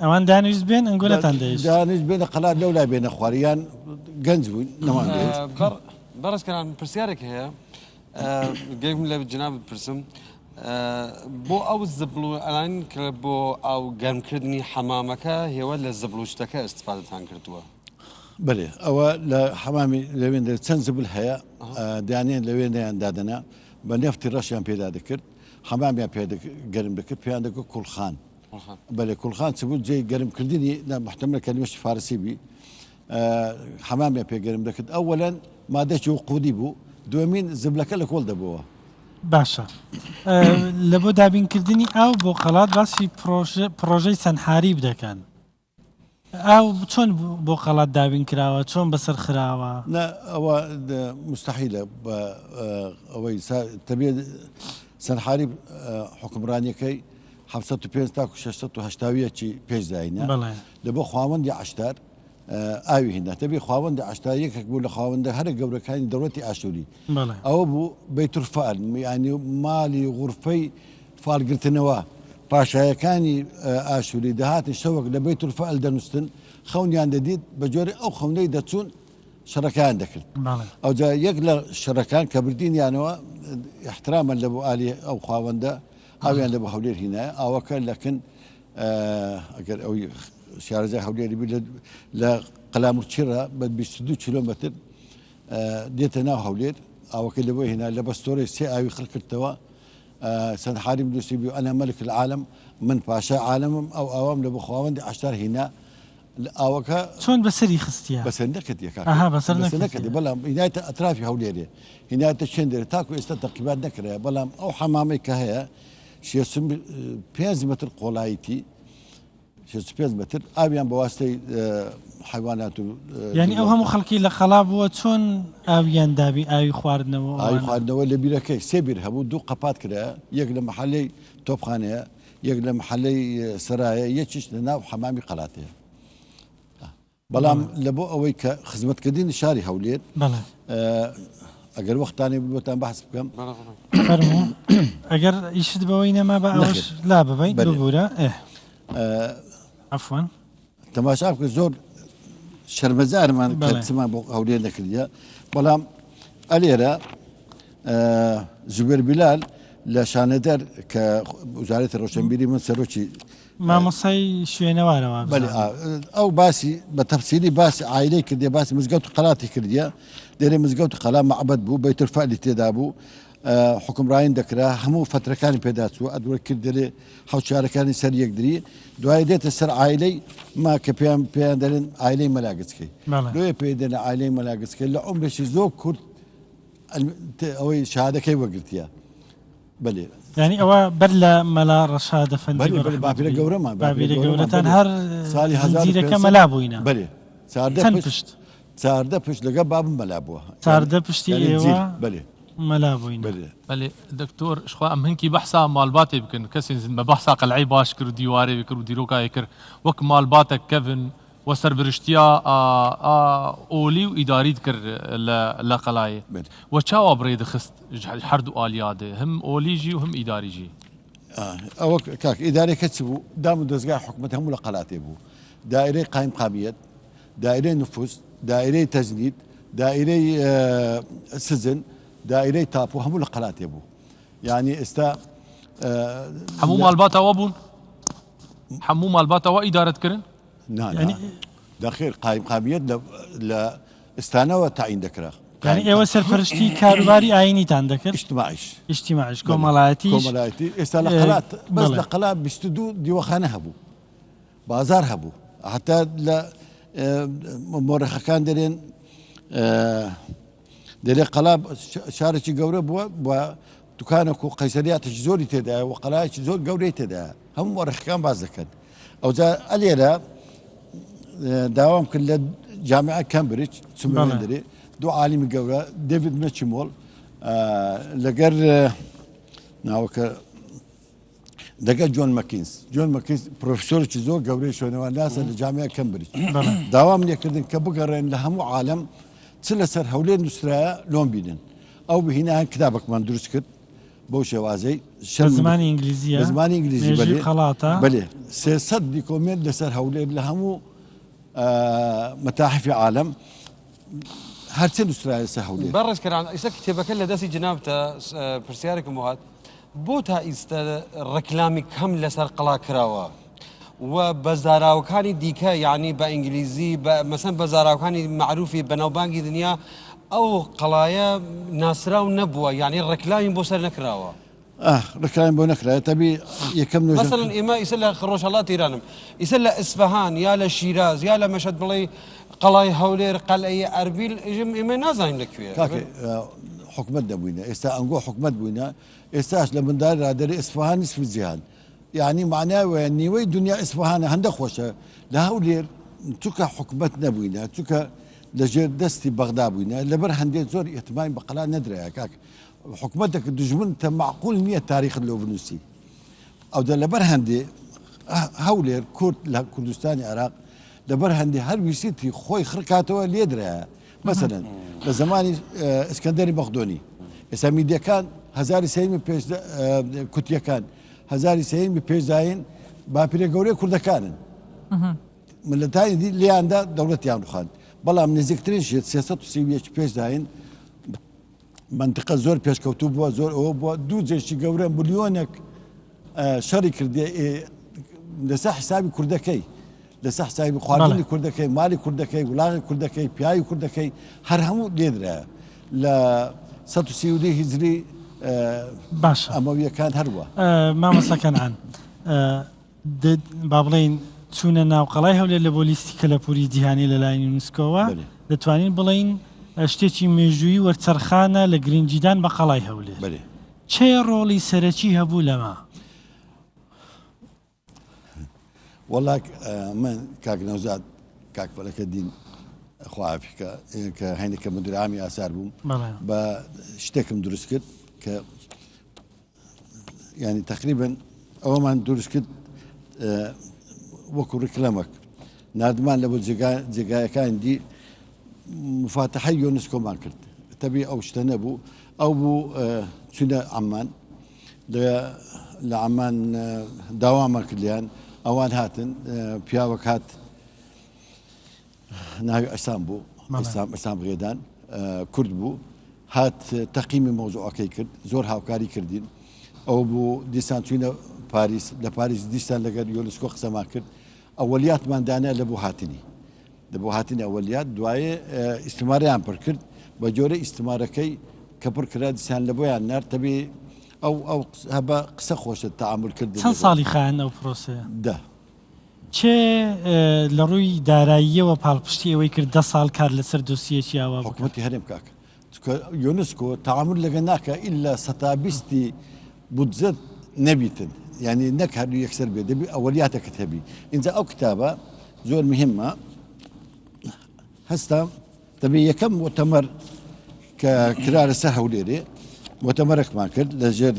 ئەوان دانویست بێن ئەنگولەتان دەیشت دانویست بێنە قەلات لەو لای بێنە خواریان گەنج بووین نەمان دەیشت. بەڕێزکەران پرسیارێک هەیە گەیم لە جناب بپرسم بۆ ئەو زبڵ ئەلان کە بۆ ئەو گەرمکردنی حەمامەکە هێوە لە زبڵوشتەکە ئستفادەتان کردووە؟ بەێ ئەوە لە حەمامی لەوێن چەند زبل هەیە دانێن لەوێنیان دادەنا بە نێفتی ڕەشیان پێدا دەکرد حەمامیان پێ گەرم دەکرد پێیان دەگوت کوڵخان بەێ کوڵخان چ بوو جێ گەرمکردنی محتەمە کەلیمەشی فارسی بی حەمامیان پێ گەرم دەکرد ئەوەلەن مادەکی و قودی بوو دومین زبلەکە لە کۆڵ دەبەوە. باشە لە بۆ دابینکردنی ئاو بۆ قەڵات باسی پرۆژەی سەنحاری بدەکەن ئاو چۆن بۆ قەڵات دابین کراوە چۆن بەسەر خراوە؟ ئەوە مستحیلە ئەوەی تەبێت سەنحاری حکمڕانیەکەی 705 تاکو 680 پێشداینە لە بۆ خاوەندی عشتار ئاوی هێنا تەبێ خاوەندی عشتار یەکێک بوو لە خاوەندە هەرە گەورەکانی دەوڵەتی ئاشووری ئەوە بوو بەیتولفەعل ینی مالی غورفەی فالگرتنەوە پاشایەکانی ئاشووری دەهاتن شەوەک لە بەیتولفەعل دەنووسن خەونیان دەدیت بە جۆری ئەو خەونەی دەچوون شەڕەکان دەکرد ئەوجا یەک لە شەڕەکان کە بردینیانەوە احترامە لە بۆ ئالی ئەو خاوەندە ئاویان لە بۆ هەولێر هینایە ئاوەکە لەکن ئەگەر ئەوی شارەزای هەولێری بی لە قەلامورچیڕە بە 22 کیلۆمەتر دێتە ناو هەولێر ئاوەکە لەبۆ هێنا لە بەستۆرەی سێ ئاوی خەڵکردەوە سەنحاری دروستی بی ئەنا مەلک العالم من پاشا عالمم ئەو ئاوام لە بۆ خاوەندی عشتار هێنا ئاوەکە چۆن بەسەری خستیە بەسەر نەکردیەکە بەسەر نەکردی بەڵام هینایەتە ئەطرافی هەولێرێ هینایەتە چێندێرە تاکو ئێستا تەقیبات نەکرێ بەڵام ئەو حەمامەی کە هەیە 5 متر قۆڵایەتی 5 متر ئاویان بە واستەی حیوانات و ینی ئەو هەموو خەڵکی لە خەڵا بووە چۆن ئاویان دابی ئاوی خواردنەوە ئاوی خواردنەوە لە بیرەکەی سێ بیر هەبوو دوو قەپات کرا یەک لە محلەی تۆپخانەیە یەک لە محلەی سەرایە یەکیش لە ناو حەمامی قەلاتەیە بەڵام لە بۆ ئەوەی کە خزمەتکردنی شاری هەولێر ئەگەر وەختانی بۆتان بەحس بکەم ئەگەر ئیشت بەوەی نەما بە ئەوش لا ببین ببوورە عفوان تەماشا بکە زۆر شەرمەزارمان کەسمان بۆ هەولێر نەکردیە بەڵام ئەلێرە زوبێر بیلال لە شانەدەر کە وزارەتی ڕۆشنبیری من سەرۆکی مامۆسای شوێنەوارەوە ئەو باسی بە تەفسیری باسی عایلەی کردی باسی مزگەوت و قەڵاتی کردیە دەرێ مزگەوت و قەڵا مەعبەد بوو بەیتولفەعلی تێدا بوو حکمڕاین دەکرا هەموو فترەکانی پێداچووە ئەدوە کرد دەرێ حوچارەکانی سەر یەکدری دوای دێتە سەر عایلەی ما کە پێیان دەرێن عایلەی مەلاگچکەی دوێ پێ دێنە عایلەی مەلاگچکەی لە عمرێکی زۆر کورد ئەوەی شهادەکەی وەگرتیە بەلێ ینی ئەوە بەر لە مەلا ڕەشادە فەندی باپیرە گەورەمان باپیرە گەورەتان هەر ساڵی زنجیرەکە مەلا بووینە بەلێ چاردە پشت لەگە بابم مەلا بووە چاردە پشتی ئێوە بەلێ مەلا بووین بەێ دکتۆر شخوا ئەم هەنکی بەحسا ماڵباتێ بکەن کەسی بە بەحسا قەلعی باش کرد و دیوارێ کرد و دیرۆکای کرد وەک ماڵباتە کەڤن وە سەربرشتیا ئۆلی و ئیداریت کرد لە قەلایە وە چاوا بڕێ دەخست هەردوو ئالیادێ هەم ئۆلیژی و هەم ئیداریژی ئەوە کاک ئیدارێکە چ بوو دام و دەستگای حکومەت هەموو لە قەلاتێ بوو دائرەی قایم قامیەت دائرەی نفوس دائرەی تەجنید دائرەی سزن دائرەی تاپۆ هەموو لە قەلاتێ بوو یعنی ئێستا هەموو ماڵباتەوە بوون هەموو ماڵباتەوە ئیدارەتکردن داخێر قایم قامیەت لە ئێستانەوە تعین دەکرا ینی ئێوە سەرپەرشتی کاروباری ئاینیتان دەکرد ئیجتیماعیش کۆمەڵایەتی ئێستا لە قەلات بەس لە قەلات 22 دیوەخانە هەبوو بازار هەبوو حتا لە مۆرەخەکان دەرێن دەرێ قەلا شارێکی گەورە بووە بە دوکانێک و قەیسەریاتێکی زۆری تێدایە و قەلایەکی زۆر گەورەی تێدایە هەموو مۆرەخەکان باز دەکەن ئەوجا ئەلێرە داوام کرد لە جامعە کەمبریج چمەوێن دەرێ دوو عالیمی گەورە دەڤید مەچمۆڵ لەگەر ناوەکە دەگەر جۆن مەکینز پرۆفسۆرێکی زۆر گەورەی شوێنەوە ناسە لە جامعە کەمبریج داوام لێکردن کە بگەڕێن لە هەموو عالەم چ لەسەر هەولێر نووسرایە لۆم بینن ئەو بهینایان کتابێکمان دروست کرد بەو شێوازەی زمانی ئینگلیزیە زمانی ئینگلیزی خەڵاتە بەێ 300 دیکۆمنت لەسەر هەولێر لە هەموو مەتاحفی عالەم هەرچە نووسرایە سە هەولێر بەڕێزکەران ئیستا کتێبەکە لە دەستی جنابتە پرسیارێکم وهات بۆ تا ئیستا ڕەکلامی کەم لەسەر قەڵا کراوە و بە زاراوەکانی دیکە یعنی بە ئینگلیزی مەسەن بە زاراوەکانی معروفی بەناوبانگی دنیا ئەو قەڵایە ناسراو نەبووە یعنی ڕەکلامی بۆ سەر نەکراوە ڕکلایم بۆ نەکرایە تەبی یەکەم مثلن ئێمە ئیسە لە ڕۆژهەڵاتی ایرانم ئیسە لە ئیسفەهان یا لە شیراز یا لە مەشهد بڵێ قەڵای هەولێر قەلعەی ئەربیل ئێمە نازانین لەکوێ حکومت دەبووینە ئێستا ئەنگۆ حکومت بووینە ئێستاش لە مندار رادەری ئیسفەهان نصف جیهان یعنی معناوە نیوەی دنیا ئیسفەهانە هەندە خۆشە لە هەولێر چونکە حکومت نەبووینە چونکە لەژێر دەستی بەغدا بووینە لەبەر هەندێک زۆر ئێتمای بە قەڵا نەدرایە کاک حکومتێک دژمن تە معقول نییە تاریخ لۆ بنووسی ئەو دە لەبەر هەندێ هەولێر کورد لە کوردستانی عێراق لەبەر هەندێ هەر ویسیتی خۆی خڕکاتەوە لێ درایە مەسەلەن لە زمانی ئەسکەندەری مەقدۆنی ئێستا میدیەکان هەزاری سەیمی پێش کوتیەکان هەزاری سەیمی پێشداین باپیرە گەورەی کوردەکانن ملەتانی دی لیاندا دەوڵەتیان ڕوخاند بەڵام نزیکترین شێت 330 پێشداین منطقە زۆر پێشکەوتوو بووە زۆر ئەوە بووە دوو جێشتی گەورە ملیۆنێک شەڕی کردێ لەسەر حسابی کوردەکەی لەسەر حسابی خواردنی کوردەکەی مالی کوردەکەی وڵاغی کوردەکەی پیاوی کوردەکەی هەر هەموو لێدرایە لە 130 هیجری باش ئەمەویەکان هەروە مامەسەکەنان با بڵێن چوونە ناو قەڵای هەولێر لە بۆ لیستی کەلەپوری جیهانی لەلایەن یونسکۆوە دەتوانین بڵین شتێکی مێژووی وەرچەرخانە لە گرنگجیدان بە قەڵای هەولێر چێ ڕۆڵی سەرەکی هەبوو لەما وەڵا من کاک نەوزاد کاکپەلەکە دین خوافیکە کە هەینێکە مدیرامی ئاسار بووم بە شتێکم دروست کرد کە ینی تقریبن ئەوەمان دروست کرد وەکو ڕکلەمەک نردمان لە بۆ جێگایەکان دی مفاتحەی یۆنسکۆمان کرد تەبی ئەو شتە نەبوو ئەو بوو چونە عەمان لە عەمان داوامان کردیان ئەوان هاتن پیاوەک هات ناوی ئەسام بوو ئەسام بغێدان کورد بوو هات تەقیمی مۆزوعەکەی کرد زۆر هاوکاری کردین ئەو بوو دیسان چوینە پاریس لە پاریس دیسان لەگەر یۆنسکۆ قسەمان کرد ئەوەلیاتماندانە لە بۆ هاتنی لە بۆ هاتنی ئەوەلیات دوایێ ئیستماریان پڕ کرد بە جۆرە ئیستمارەکەی کە پڕ کرا دیسان لە بۆیان نار تەبێ ئەو هەبە قسە خۆشە تەعامل کرد چەند ساڵی خایەن ئەو پرۆسەیە ده چێ لە ڕووی داراییەوە پاڵپشتی ئەوەی کرد 10 ساڵ کار لەسەر دۆسیەکی ئاوا حکومەتی هەرێم کاکە یۆنسکۆ تەعامل لەگە ناکە ئیلا سەتابیستی بودجەت نەبیتن یعنی نەک هەردوو یەکسەر بێ دەبی ئەوەلیاتەکەت هەبی اینجا ئەو کتابە زۆر مهمە هەستا دەبێ یەکەم مؤتەمەر کە کرا لەسەر هەولێرێ مؤتەمەرێکمان کرد لەژێر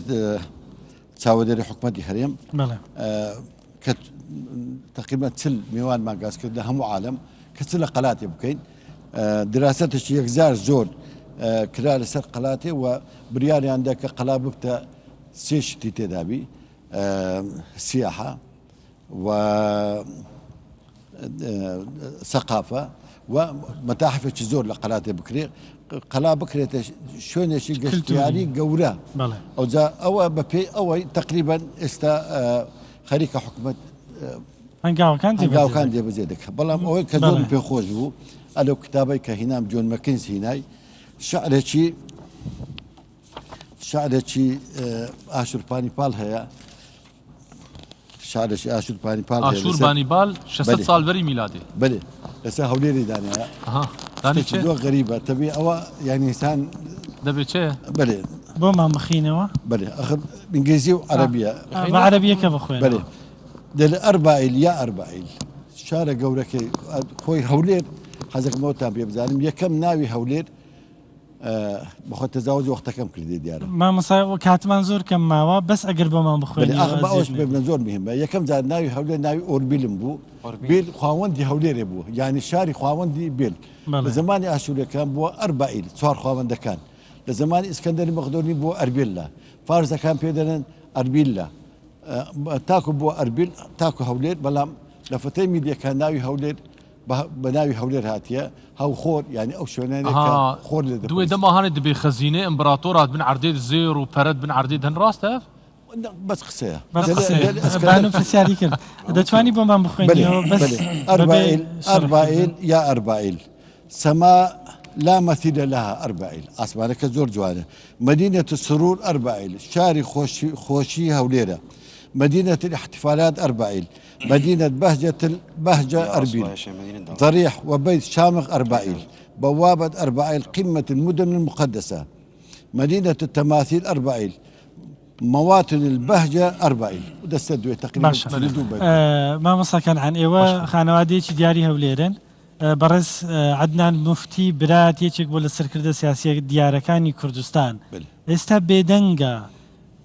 چاوەدەری حکومەتی هەرێم کە تقریبا 40 میوانمان گاز کرد لە هەموو عالەم کە چ لە قەلاتێ بکەین دراستێکی یەکجار زۆر کرا لەسەر قەلاتێ و بریاریاندا کە قەلا ببتە سێ شتی تێدابی سیاحە و سەقافە و مەتاحفێکی زۆر لە قەلاتێ بکرێ قەلا بکرێتە شوێنێکی گەشتیاری گەورە ئەوجا ئەوە بە پێی ئەوەی تقریبا ئێستا خەریکە حکومەت هەنگاوەکان دێبەجێ دەکە بەڵام ئەوەی کە زۆر پێخۆش بوو ئەلەو کتابەی کە هینام جۆن مەکینز هینای شعرێکی ئاشورپانی پاڵ هەیە شعرش ئاشور پانیپال ئاشور بانیبال 600 ساڵبەری میلادی بەێ لەسەر هەولێری دانیا دانی چێ زۆر غەریبە تەبێ ئەوە یعنی ئینسان دەبێت چێ بەێ بۆمان بخینەوە بەێ ئەخر ئینگلیزی و عەرەبیە بە عەرەبیەکە بخوێن بەێ دل ئەربائیل یا ئەربائیل شارە گەورەکەی خۆی هەولێر حەزەکەمەوەتان پێ بزانم یەکەم ناوی هەولێر بخۆ تەزاوز وەختەکەم کردی دیارە مامۆستا کاتمان زۆر کەم ماوە بەس ئەگەر بۆمان بخوێن ئەوش بێ زۆر مهمە یەکەم جار ناوی هەولێر ناوی ئۆربیلم بوو بیل خواوەندی هەولێرێ بوو یعنی شاری خواوەندی بیل لە زمانی ئاشوورەکان بووە ئەربائیل 4 خواوەندەکان لە زمانی ئیسکەندەری مەقدۆنی بووە ئەربیلە فارزەکان پێ دەنێن ئەربیلە تاکو بووە ئەربیل تاکو هەولێر بەڵام لە فتەی میدیەکان ناوی هەولێر بە ناوی هەولێر هاتیە هەوخۆر یعنی ئەو شوێنانێکە خۆر لێ دوێ دەماهانێت دەبێ خەزینێ ئەمبراتۆرات بن عردێت زێر و پەرەت بن عردێت هەن ڕاستە بەس قسەیە بانم پرسیاری کرد دەتوانی بۆمان بخوێنیەوە بەس ئەربائیل یا ئەربائیل سەما لا مثيل لها أربعيل أسمعك زور جوانة مدينة السرور أربعيل شاري خوشي هوليرة مدينة الاحتفالات أربعيل مدينة بهجة أربيل ضريح وبيت شامخ أربعيل بوابة أربعيل قمة المدن المقدسة مدينة التماثيل أربعيل مواطن البهجة أربعيل وده السدوية تقريبا ما مصا كان عن إيوة خانوادي دياري هوليرن بەڕێز عەدنان موفتی برات یەکێک بۆ لە سەرکردە سیاسی دیارەکانی کوردستان ئێستا بێدەنگە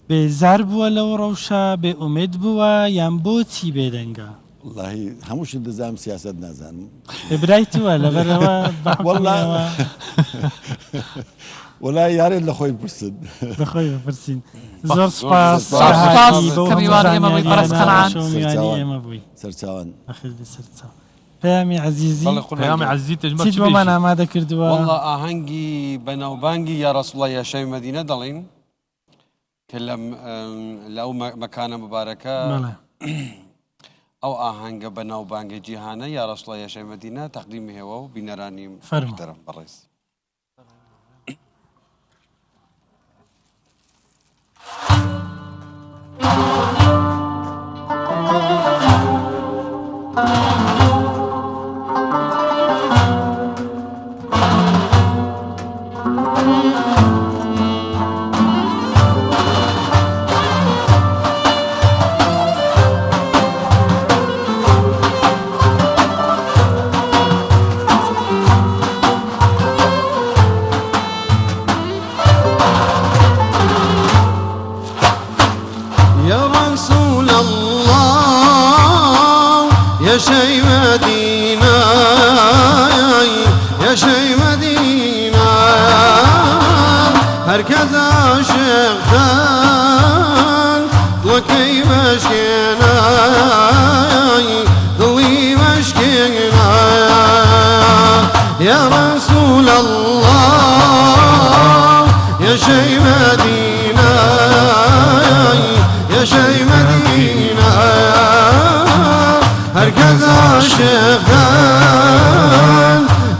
بێزار بووە لەو ڕەوشە بێ ئومێد بووە یان بۆچی بێدەنگە والله هەمووش دەزانم سیاست نازانم برایتوە لەبەرەوە وڵای یارێت لە خۆی پرسن بەخۆی بپرسین زۆر سپاس ئێمە بووی سەرچاوان سەرچاو پەیامی عەزیزی پەیامی عەزیزی چیت بۆمان ئامادە کردووە والله ئاهەنگی بەناوبانگی یا ڕەسوڵڵا یاشای مەدینە دەڵێن کە لەو مەکانە مبارەکە ئەو ئاهەنگە بەناوبانگی جیهانە یا ڕەسوڵڵا یاشای مەدینە تەقدیمی هێوە و بینەرانی محتەرەم بەڕێز يا شي مدينة يا شي مدينة هركز عاشقتان وكي مشكينا ضوي مشكينا يا رسول الله يا شي مدينة يا شي مدينة هركز عاشقان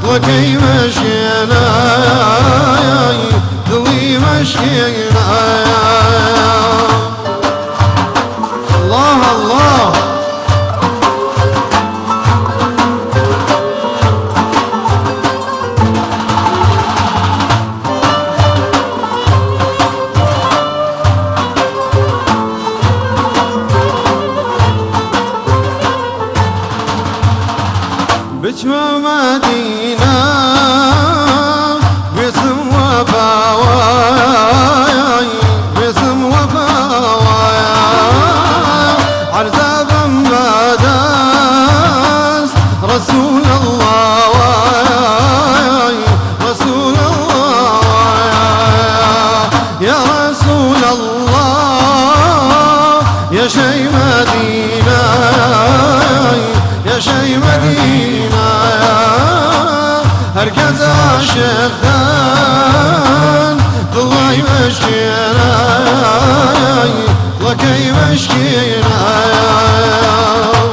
وكي مشينا ذوي مشينا الله الله بجمع مدينة باسم وفاواي باسم وفاواي عرزابا بداس رسول الله واي رسول الله يا رسول الله يا شي مدينة يا شي مدينة هركز عاشقان الله يمشينا وكي يمشينا الله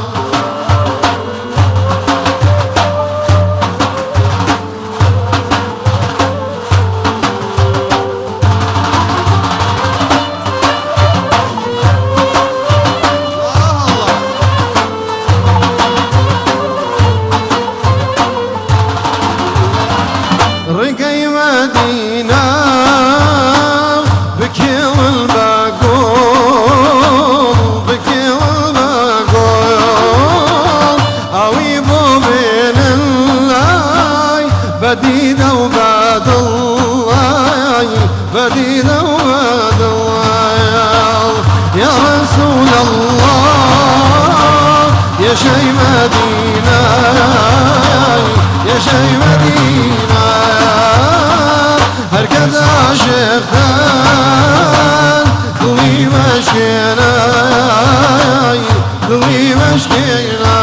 بدينا وبد الله يا رسول الله يا شي مدينة يا شي مدينة هركز عاشقان ضوي مشكينا ضوي مشكينا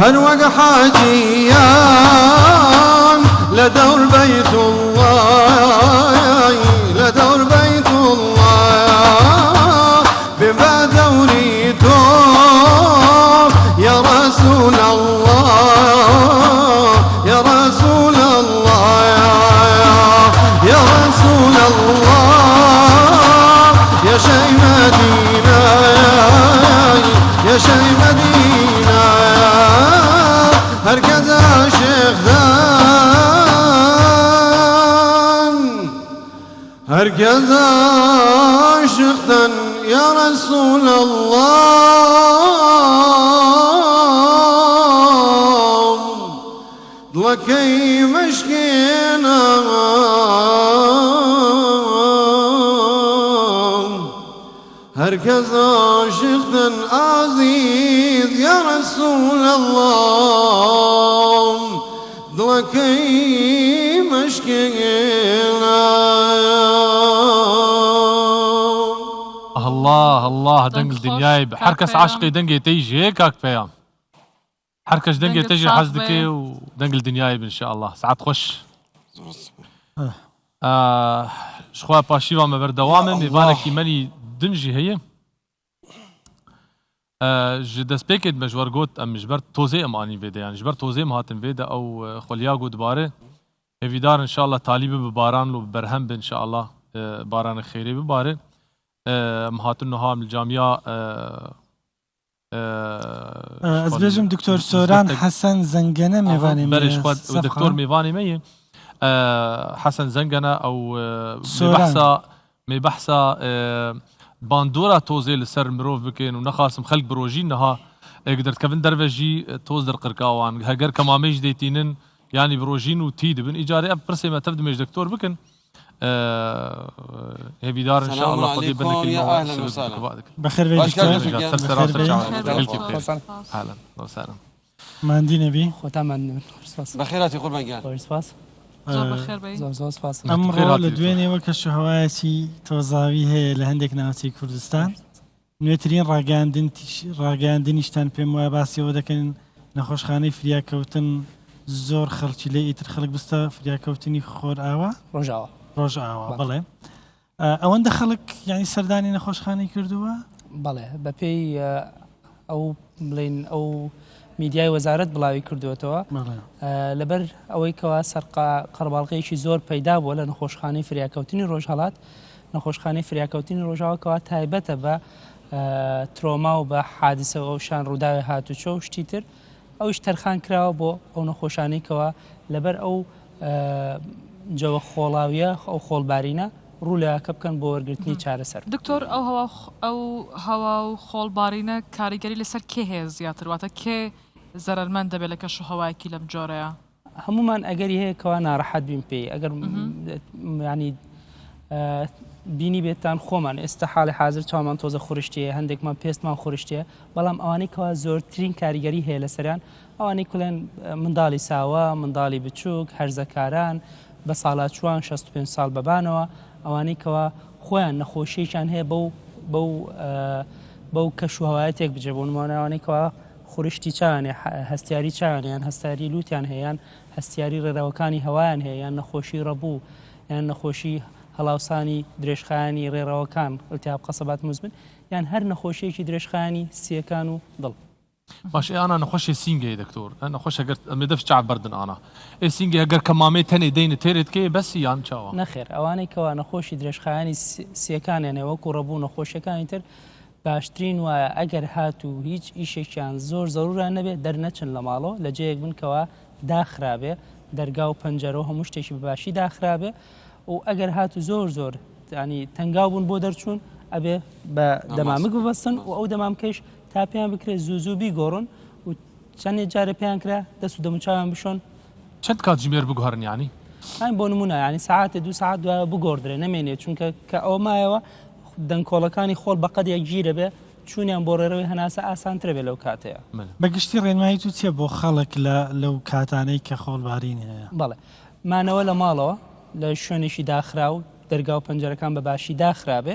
هنوق حاجيان لدور بيت الله لدور بيت الله بما دوريتو يا رسول الله يا رسول الله يا رسول الله يا شي مدينة يا شي مدينة هركز عاشق ذان هركز عاشق ذان يا رسول الله ضلكي مشكينا هركز عاشق ذان عزيز يا رسول الله ضلكي مشكينا الله دنگ الدنياي بحركس عشقي دنگي تيجي هيك هاك فيام حركش دنگي تيجي حزدكي ودنگ الدنياي ان شاء الله ساعات خوش شخوا باشيوا ما بردوامه ميفانا كيماني دنجي هي ji destpêkê me ji wer got em ji ber tozê em anî vêde yani ji ber tozê em hatin vêde ew xweliya got dibare hêvîdar inşallah talî bi baran û bi berhem bi inşallah baranê xêrê bibare em hatin niha li camiya ez bêjim Dr. Soran Hesen Zengene mêvanê me berê ji xwe doktor mêvanê me ye Hesen Zengene ew mêbehsa باندورا توزي لسر مروف بكين ونخاسم خلق بروجين نها قدرت كفن درفجي توز در قرقاوان هاجر كماميج ديتينن يعني بروجين وتيد بن ايجاري برسي ما تبدو ميج دكتور بكن هي دار ان شاء الله قضي بنك يا اهلا وسهلا بخير بيك اهلا وسهلا ما عندي نبي خوتامن بخيراتي قربان قال زۆر بەخێر بێ ئەمڕۆ لە دوێنێەوە کە شوهەوایەتی تۆزاوی هەیە لە هەندێک ناوچەی کوردستان نوێترین ڕاگەاندنیشتان پێم وایە باسیەوە دەکەن نەخۆشخانەی فریاکەوتن زۆر خەڵکی لێ ئیتر خەڵک بستە فریاکەوتنی خۆر ئاوە ڕۆژ ئاوە بڵێ ئەوەندە خەڵک یعنی سەردانی نەخۆشخانەی کردووە بەڵێ بەپێی ئەو بڵین ئەو میدیای وەزارەت بڵاوی کردوێتەوە لەبەر ئەوەی کەوا قەرباڵغەیەکی زۆر پەیدا بووە لە نەخۆشخانەی فریاکەوتنی ڕۆژهەڵات نەخۆشخانەی فریاکەوتنی ڕۆژاوەکەوە تایبەتە بە ترۆما و بە حادسە ئەو شان ڕووداوی هاتوچۆ و شتی تر ئەوش تەرخان کراوە بۆ ئەو نەخۆشانەیەکەوە لەبەر ئەو جەوە خۆڵاویە ئەو خۆڵبارینە ڕوو لەکە بکەن بۆ وەرگرتنی چارەسەر دکتۆر ئەو هەوا و خۆڵبارینە کاریگەری لەسەر کێ هەیە زیاتر واتە کێ زەرمەند دەبێت لە کەش و هەوایەکی لەم جۆرەیە هەمومان ئەگەری هەیە کەوا ناڕەحەت بین پێی ئەگەر ینی بینی بێتان خۆمان ئێستا حاڵی حاضر چاومان تۆزە خوشتیە هەندێکمان پێستمان خوشتیە بەڵام ئەوانەی کەوا زۆرترین کاریگەری هەیە لەسەریان ئەوانەی کوڵێن منداڵی ساوە منداڵی بچووک هەرزەکاران بە ساڵاتچوان 65 ساڵ بەبانەوە ئەوانەی کەوا خۆیان نەخۆشیشان هەیە بەو کەش و هەوایەتێک بجێ بۆ نمونەوانەی کەوا خوشتی چاوانێ هەستیاری چاوانیان هەستاری لوتیان هەیەیان هەستیاری ڕێراوەکانی هەوایان هەیە یان نەخۆشی ڕەبوو یان نەخۆشی هەڵاوسانی درێژخایانی ڕێراوەکان ئەلتیاب قەسەبات مزمن یان هەر نەخۆشیەکی درێژخایانی سیەکان و دڵ باش انا نخش سينجي دكتور انا نخش اگر مدف شعب بردن انا سينجي اگر كمامه تني دين تيرت كي بس يان چاوا نخير اواني كوا نخوشي درشخاني سيكان يعني وكو ربو نخوشكان تر باشترین وایە ئەگەر هات و هیچ ئیشێکیان زۆر زەڕوران نەبێت دەرنەچن لە ماڵەوە لە جەیەک بنکەوە داخرابێ دەرگا و پەنجەرە و هەموو شتێکی بەباشی داخرابێ و ئەگەر هات و زۆر ینی تەنگاو بوون بۆ دەرچوون ئەبێ بە دەمامک ببەستن و ئەو دەمامکەش تا پێیان بکرێت زوو بیگۆڕن و چەندێک جارە پێیان کرا دەست و دەموچاویان بشۆن چەند کات ژمێر بگوهرن ینی ئەین بۆ نمونە ینی ساعاتێ 2 ساعت دوایە بگۆڕدرێ نەمێنێت چونکە کە ئەو مایەوە دەنگکۆڵەکانی خۆڵ بە قەدێک گیرە بێ چوونیان بۆ ڕێڕەوەی هەناسە ئاسانترە بێ لەو کاتەیە بەگشتی ڕێنمایی تو چیە بۆ خەڵک لەو کاتانەی کە خۆڵبارین هەیە بەڵێ مانەوە لە ماڵەوە لە شوێنێکی داخرا و دەرگا و پەنجەرەکان بە باشی داخرابێ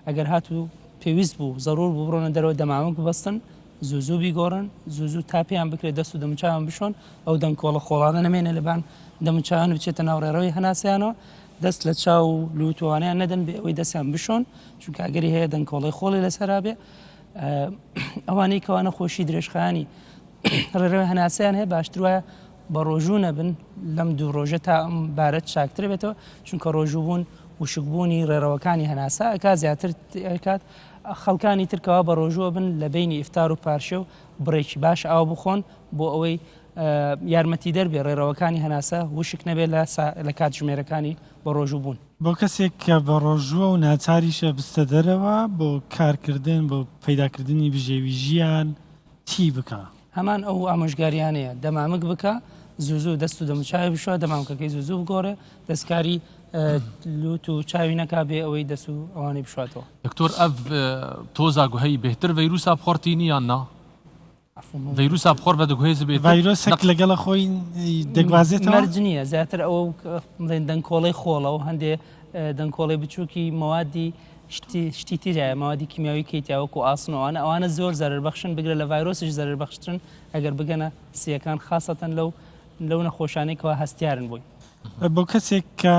ئەگەر هات و پێویست بوو زەڕور بوو بڕۆنە دەرەوە دەمامک ببەستن زوو بیگۆڕن زوو تا پێیان بکرێت دەست و دەموچاویان بشۆن ئەو دەنگکۆڵە خۆڵانە نەمێنێ لەبان دەموچاویان بچێتە ناو ڕێڕەوەی هەناسیانەوە دەست لە چاو و لوتوانیان نەدەن بێ ئەوەی دەستیان بشۆن چونکە ئەگەری هەیە دەنگکۆڵی خۆڵی لەسەرا بێ ئەوانەی کەوانە خۆشی درێژخایانی ڕێڕەوەی هەناسیان هەیە باشتر وایە بە ڕۆژوو نەبن لەم دوو ڕۆژە تا ئەم بارەت چاکتر بێتەوە چونکە ڕۆژوو بوون وشکبوونی ڕێڕەوەکانی هەناسا ئەکا زیاتر کات خەڵکانی ترکەوە بە ڕۆژوە بن لە بینی ئیفتار و پارشە و بڕێکی باش ئاو بخۆن بۆ ئەوەی یارمەتی دەربێ ڕێڕەوەکانی هەناسە وشک نەبێت لە کات ژمێرەکانی بە ڕۆژوو بوون بۆ کەسێک کە بە ڕۆژووە و ناچاریشە بستە دەرەوە بۆ کارکردن بۆ پەیداکردنی بژێوی ژیان چی بکە؟ هەمان ئەو ئامۆژگاریانەیە دەمامک بکە زوو دەست و دەموچاوی بشوە دەمامکەکەی زوو بگۆڕێ دەستکاری لوت و چاوی نەکا بێ ئەوەی دەست و ئەوانەی بشواتەوە دکتۆر ئەف تۆزا گوهەی بهتر ڤیروسا بخۆرتینی یان نا ڤیروسا بخۆر بە دەگوهێز بێت ڤایرۆسێک لەگەڵە خۆی دەگوازێتەوە مەرج نییە زیاتر ئەوە بڵێن دەنگکۆڵی خۆڵە و هەندێ دەنگکۆڵی بچووکی مەوادی شتی تیرایە ماوادی کیمیاوی کەیتیاوەکو ئاسنەوەوانە ئەوانە زۆر زەرر بەخشن بگرە لە ڤایرۆسش زەرر بەخشتن ئەگەر بگەنە سیەکان خاصەتەن لەو نەخۆشانێکەوە هەستیارن بووی بۆ کەسێک کە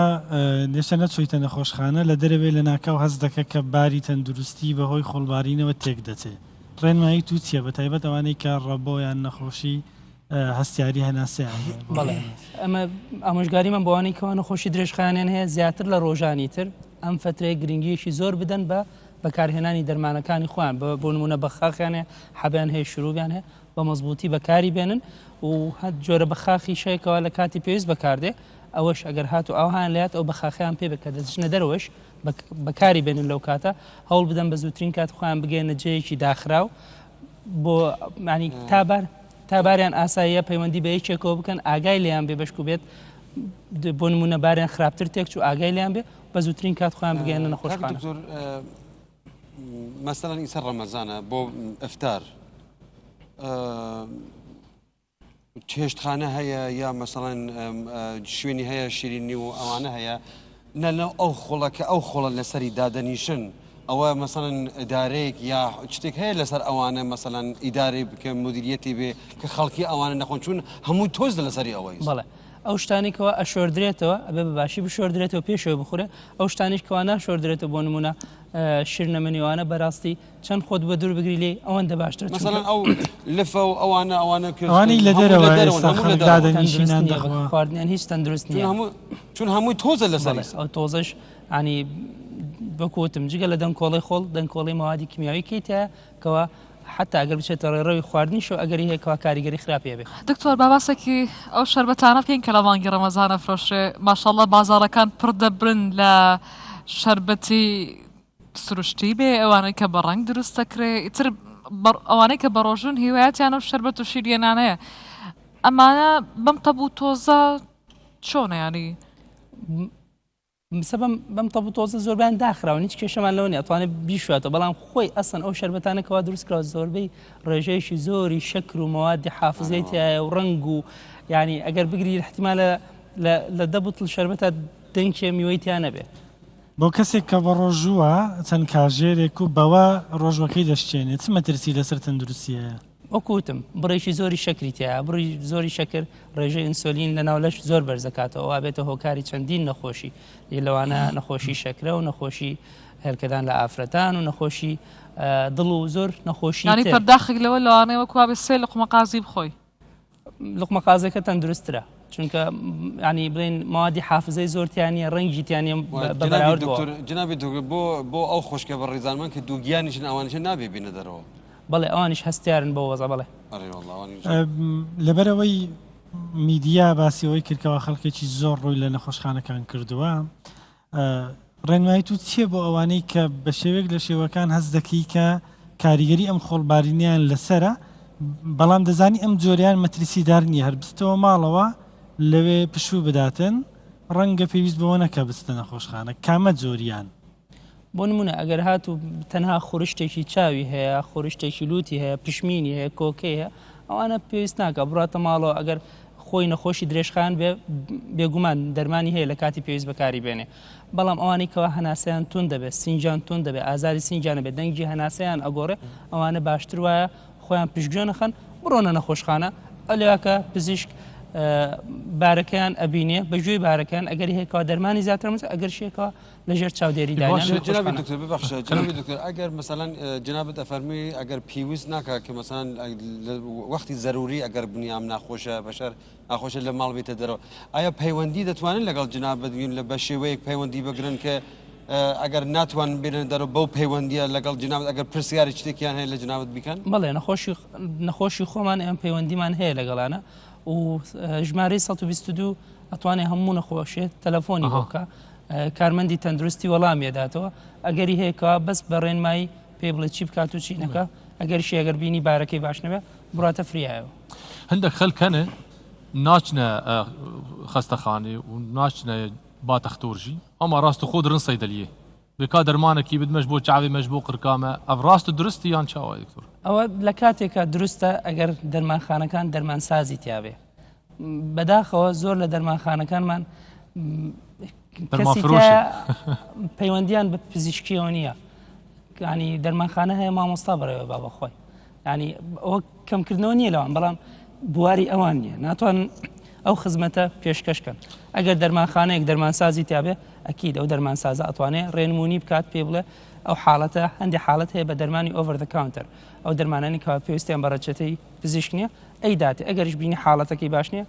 لێشە نەچۆیتە نەخۆشخانە لە دەرەوێ لە ناکاو هەست دەکە کە باری تەندروستی بەهۆی خۆڵبارینەوە تێک دەچێت ڕێنمایی تو چیە بە تایبەت ئەوانەی کە ڕەبۆیان نەخۆشی هەستیاری هەناسیان بەڵێ ئەمە ئامۆژگاریمان بۆوانەی کەوە نەخۆشی درێژخانیان هەیە زیاتر لە ڕۆژانی تر ئەم فترەیە گرنگیەکی زۆر بدەن بە بەکارهێنانی دەرمانەکانی خۆیان بۆ نمونە بەخاخیانێ حەبیان هەیە شروعیان هەیە بە مەزبوطی بەکاری بێنن و هەت جۆرە بەخاخی شەیەکەوە لە کاتی پێویست بەکاردێ ئەوەش ئەگەر هات و ئەوهان لات ئەو بەخاخیان پێ بکە دەچنە دەرەوەش بەکاری بێنن لەو کاتە هەوڵ بدەن بە زووترین کات خۆیان بگەێنە جەیەکی داخراو بۆ معنی تاباریان ئاساییە پەیوەندی بە یەکێکەوە بکەن ئاگای لیان بێ بەشکو بێت بۆ نمونە باریان خراپتر تێک چوو ئاگای لیان بێ بە زووترین کات خۆیان بگەێنە نەخۆشخانە مثلا ئیسەر ڕەمەزانە بۆ ئەفتار چێشتخانە هەیە یا مەسەڵەن شوێنی هەیە شیرینی و ئەوانە هەیە نەلەو ئەو خۆڵەکە ئەو خۆڵە لەسەری دادەنیشن ئەوە مەسەڵەن ئیدارەیەک یا شتێک هەیە لەسەر ئەوانە مەسەڵەن ئیدارەی بکە مدیریەتی بێ کە خەڵکی ئەوانە نەخۆن چوون هەموو تۆز لەسەری ئەوەی بەڵێ ئەو شتانێکەوە ئەشۆردرێتەوە ئەبێ بەباشی بشۆردرێتەوە پێشەوە بخورێ ئەو شتانیشکەوە ناشۆردرێتەوە بۆ نمونە شیر نەمەنیوانە بەڕاستی چەند خۆت بە دوور بگری لێ ئەوەندە باشتر مەسەڵەن ئەو لفە و ئەوانەی لە دەرەوەدانیشینان خواردنیان هیچ تەندروست نییە چون هەمووی تۆزە لەسەر ئەو تۆزش ینی بەکوتم جگە لە دەنگکۆڵی خۆڵ دەنگکۆڵی ماوادی کیمیاوی کەیتە کەەوە حتا ئەگەر بچێتە ڕێڕەوی خواردنیشەوە ئەگەری هەیەکەوە کاریگەری خراپێ بێ دکتۆر باباسێکی ئەو شەربەتانە بکەین کە لە مانگی ڕەمەزانە فرۆشێ ماشەڵڵە بازاڕەکان پڕ دەبرن لە شەربەتی سروشتی بێ ئەوانەی کە بە ڕنگ دروست دەکرێ ئیتر ئەوانەی کە بە ڕۆژون هیوایەتیان و شەربەت و شیرێنانەیە ئەمانە بەم تەبوو تۆزە چۆنە ینی بەم تەبوو تۆزە زۆربیان داخراون هیچ کێشەمان لەوە نیە ئەتوانێت بیشوێتە بەڵام خۆی ئەسەن ئەو شەربەتانەکەوا دروستکراوە زۆربەی ڕێژەیەکی زۆری شەکر و مەوادی حافزەیتایە و ڕنگ و ینی ئەگەر بگری احتیمالە لە دەبوتڵ شەربەتە دەنگێ میوەیتیان نەبێ بۆ کەسێک کە بە ڕۆژووە چەند کاژێرێک و بەوە ڕۆژوەکەی دەشتێنێت چ مەترسی لەسەر تەندروستیە وەکوتم بڕێکی زۆری شەکریتەیە بڕی زۆری شەکر ڕێژەی ئینسۆلین لە ناولەش زۆر بەرزەکاتەوە وابێتە هۆکاری چەندین نەخۆشی لەوانە نەخۆشی شەکرە و نەخۆشی هێرکەدان لە ئافرەتان و نەخۆشی دڵ و زۆر نەخۆشی ینی پەرداخێک لەوە لەوانەیە وەکوا بێ سێ لقمە قازی بخۆی لقمە قازەکە تەندروسترە چونکە ینی بڵێن مادی حافزەی زۆرتیانە ڕەنگیتیانە جنابی بۆ ئەو خۆشکە بە ڕێزانمان کە دووگیانیشن ئەوانیش نابێ بینە دەرەوە بەڵێ ئەوانیش هەستیارن بۆ وەزە بڵێ لەبەرەوەی میدیا باسیەوەی کردکەوە خەڵکێکی زۆر ڕووی لە نەخۆشخانەکان کردووە ڕێنمایی تو چییە بۆ ئەوانەی کە بە شێوێک لە شێوەکان هەست دەکەی کە کاریگەری ئەم خۆڵبارینیان لەسرە بەڵام دەزانی ئەم جۆریان مەترسیدار نییە هەر بستەوە ماڵەوە لەوێ پشوو بداتن ڕەنگە پێویست بەوە نەکە بستە نەخۆشخانە کامە جۆریان بۆ نمونە ئەگەر هات و تەنها خورشتێکی چاوی هەیە خورشتێکی لوتی هەیە پشمینی هەیە کۆکەی هەیە ئەوانە پێویست ناکە بڕاتە ماڵەوە ئەگەر خۆی نەخۆشی درێژخان بێگومان دەرمانی هەیە لە کاتی پێویست بەکاری بێنێ بەڵام ئەوانەی کەەوە هەناسەیان تون دەبێت سینجان تون دەبێت ئازاری سینجانە بێت دەنگی هەناسەیان ئەگۆڕێ ئەوانە باشتر وایە خۆیان پشتگوێ نەخەن بڕۆنە نەخۆشخانە ئەلێواکە پزیشک بارەکەیان ئەبینێ بەگوێی بارەکان ئەگەر هەیەکەوە دەرمانی زیاتر مەس ئەگەر شێکەوە لەژێر چاودێری ئەگەر مەسەلەن جنابەت ئەفەرمی ئەگەر پێویست ناکە کە مەسەلەن وەختی زەروری ئەگەر بنیام ناخۆشە بەشەر ناخۆشە لە ماڵ بێتە دەرەوە ئایا پەیوەندی دەتوانن لەگەڵ جنابەت بین لە بە شێوەیەک پەیوەندی بگرن کە ئەگەر ناتوان بێنن دەرەوە بەو پەیوەندیە لەگەڵ جنابەت ئەگەر پرسیاری شتێکیان هەیە لە جنابەت بیکەن بەڵێ نەخۆشی خۆمان ئەم پەیوەندیمان هەیە لەگەڵانە و ژمارەی 122 ئەتوانێت هەموو نەخۆشێت تەلەفۆنی بۆکە کارمەندی تەندروستی وەڵامیەداتەوە ئەگەری هەیەکەوە بەس بە ڕێنمایی پێ بڵێ چی بکات و چی نەکە ئەگەریشی ئەگەر بینی بارەکەی باش نەبێ بڕاتە فریایەوە هەندێک خەڵکەنە ناچنە خەستەخانێ و ناچنە باتەختۆرژی ئەمە ڕاست و خۆ درنسەی دەلیێ بێکا دەرمانێکی بدمەش بۆ چاوی مەش بۆ قرکامە ئەف ڕاست و درستی یان چاوە دکتۆر ئەوە لە کاتێکە دروستە ئەگەر دەرمانخانەکان دەرمانسازی تیاوێ بەداخەوە زۆر لە دەرمانخانەکانمان پەیوەندیان بە پزیشکیەوە نییە ینی دەرمانخانە هەیە مامۆستا بڕێوە با بەخۆی ینی ئەوە کەمکردنەوە نییە لەوان بەڵام بواری ئەوان نییە ناتوان ئەو خزمەتە پێشکەشکەن ئەگەر دەرمانخانەیەک دەرمانسازی تابێ ئەکید ئەو دەرمانسازە ئەتوانێت ڕێنمونی بکات پێ بڵێ ئەو حاڵەتە هەندی حاڵەت هەیە بە دەرمانی ئۆڤەر دە کاونتەر ئەو دەرمانانی کەوا پێویستیان بە ڕەچەتەی پزیشک نییە ئەی داتێ ئەگەریش بینی حاڵەتەکەی باش نییە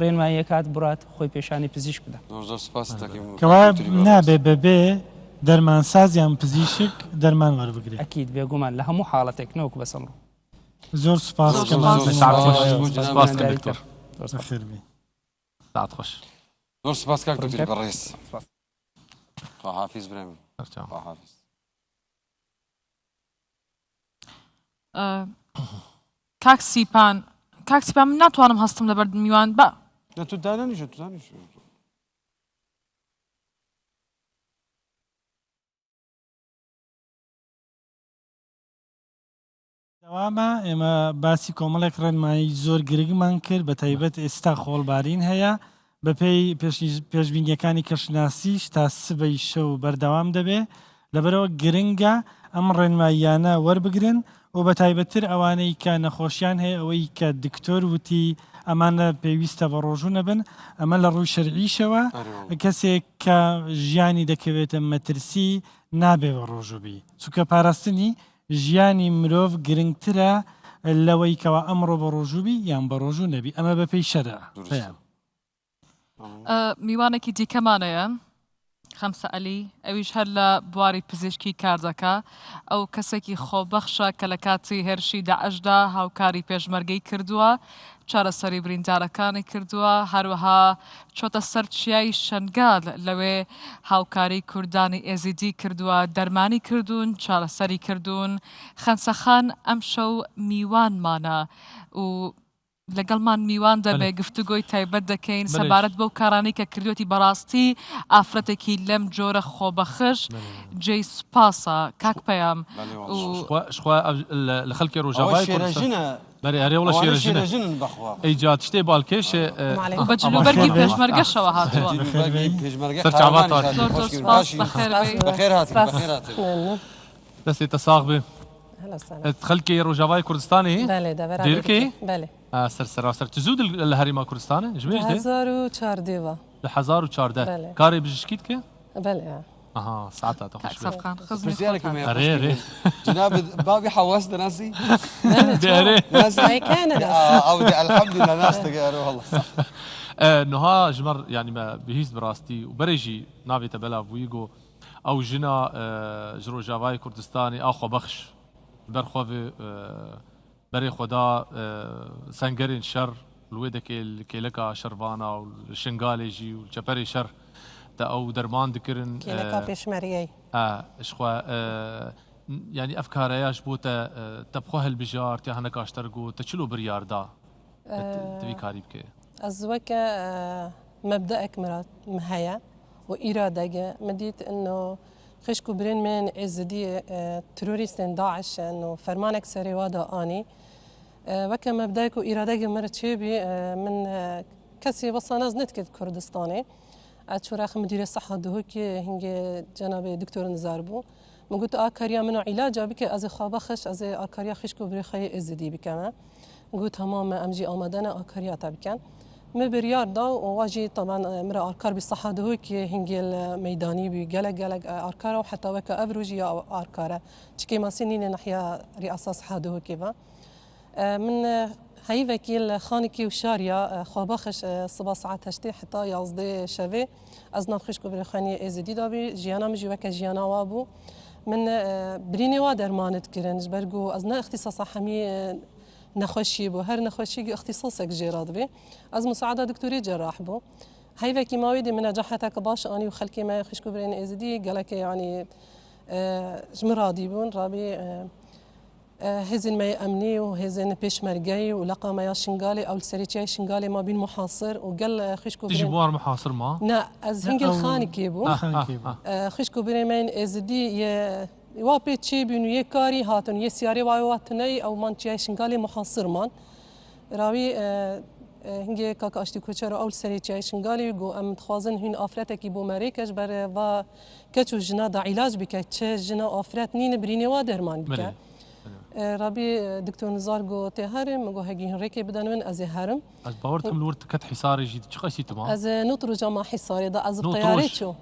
ڕێنماییە کات بڕات خۆی پێشانی پزیشک بدە کەوا نابێ بەبێ دەرمانسازیان پزیشک دەرمان وەربگرێت ئەکید بێگومان لە هەموو حاڵەتێک نەوەکو بەسەڵ زۆر سوپاس خوش زۆر سپاس کاک دکتۆر بەڕێز خواحافیز برێم خواحافیز کاک سیپان من ناتوانم هەستم لەبەر میوان بە تو دانیشە دەوامە ئێمە باسی کۆمەڵێک ڕێنمایی زۆر گرنگمان کرد بە تایبەت ئێستا خۆڵبارین هەیە بەپێی پێشبینیەکانی کەشناسیش تا سبەی شەو بەردەوام دەبێ لەبەرەوە گرنگە ئەم ڕێنماییانە وەربگرن و بە تایبەتتر ئەوانەی کە نەخۆشیان هەیە ئەوەی کە دکتۆر وتی ئەمانە پێویستە بە ڕۆژوو نەبن ئەمە لە ڕووی شەرعیشەوە کەسێک کە ژیانی دەکەوێتە مەترسی نابێ بە ڕۆژووبی چونکە پاراستنی ژیانی مرۆڤ گرنگترە لەوەی کەەوە ئەمڕۆ بە ڕۆژووبی یان بە ڕۆژوو نەبی ئەمە بەپێی شەرع میوانێکی دیکەمانەیە خەمسە ئەلی ئەویش هەر لە بواری پزیشکی کار دەکا ئەو کەسێکی خۆبەخشە کە لە کاتی هێرشی داعشدا هاوکاری پێشمەرگەی کردووە چارەسەری بریندارەکانی کردووە هەروەها چۆتە سەر چیای شەنگال لەوێ هاوکاری کوردانی ئێزیدی کردووە دەرمانی کردوون چارەسەری کردوون خەنسەخان ئەم شەو میوانمانە و لەگەڵمان میوان دەبێ گفتوگۆی تایبەت دەکەین سەبارەت بەو کارانی کە کردوەتی بەڕاستی ئافرەتێکی لەم جۆرە خۆبەخش جێی سوپاسە کاک پەیام لە خەڵکی ڕۆژاوای بەرێ هەرێوڵە شێرەژنن ئەیجات شتێ باڵکێشێ بەجلوبەرگی پێشمەرگەشەوە هاتووە دەستێتە ساغ بێ خەڵکی ڕۆژاوای کوردستانی دیرکی سەرسەراسەر چ زوو لە هەریما کوردستانە ژمێژ 1014 لە 1014 کاری بژشکیت کە اها ساعتها تاخذ شوي صفقان خزني بسيارك ما ري جناب بابي حوست ناسي ري ناسي هاي كانت او الحمد لله ناس تقارو والله نها جمر يعني ما بهيز براستي وبرجي نافي تبلا فويغو او جنا جرو جافاي كردستاني اخو بخش برخوفي بري خدا سنگرين شر الويدا كيلكا شربانا والشنغالي جي والجبري شر تا او درمان دكرن كيلكا بيشمريي اشخوا يعني افكارياش بوتا تبخوه البجار تي هناك اشترقو تشلو بريار دا تبي كاريب كي أزوكا مبدأك مرات مهيا وإرادة مديت إنه خشكو برين من إزدي تروريستين داعش إنه فرمانك سري وادا آني وكا مبدأك وإرادة مرت شيبي من كسي وصاناز نتكد كردستاني أتشوراخ مدير الصحة دهوكي هنجي جناب دكتور نزاربو مقلت آكاريا منو علاجة بك أزي خابخش أزي آكاريا خشكو بري خي إزدي بكما قلت تمام أمجي آمدنا آكاريا تبكن مبريار دا وواجي طبعا مرا أركار بالصحة دهوكي هنجي الميداني بجلق أركاره وحتى وكا أبروجي أركاره تشكي ما سنين ناحية رئاسة صحة دهوكي من هاي وكيل خانكي وشاريا خابخش صبا ساعة هشتي حتى يازدي شوي از نخشكو برخاني ازدي دابي جيانا مجي وكا جيانا وابو من بريني وادر مانت كرن جبرجو از نا اختصاص حمي نخشي بو هر نخشي اختصاصك جيراد بي از مساعدة دكتوري جراح بو هاي وكي ماويدي من نجاحتك باش اني وخلكي ما خشكو برين ازدي قالك يعني جمرادي بون رابي هزن ما أمني وهزن بيش مرجعي ولقى ما شنغالي أو السريتشي شنغالي ما بين محاصر وقال خشكو تجي بوار محاصر ما نا از هنجل خاني كيبو خشكو بريمين ازدي يوابي تشي بينو يكاري هاتون يسياري وايواتني أو مانتشي شنغالي محاصر مان راوي هنجي كاكا اشتي كوتشارو أو السريتشي شنغالي جو أم تخوازن هين آفرتك يبو مريكش بر و كتشو جنا دا علاج بك تشي جنا آفرت نين بريني وادرمان بك ربي دكتور نزار جو تهرم جو هجين ريكي بدن من از هرم از باورتم لورت كت حصاري جيت شقيسي تما از نطرو جما حصاري دا از طياريتشو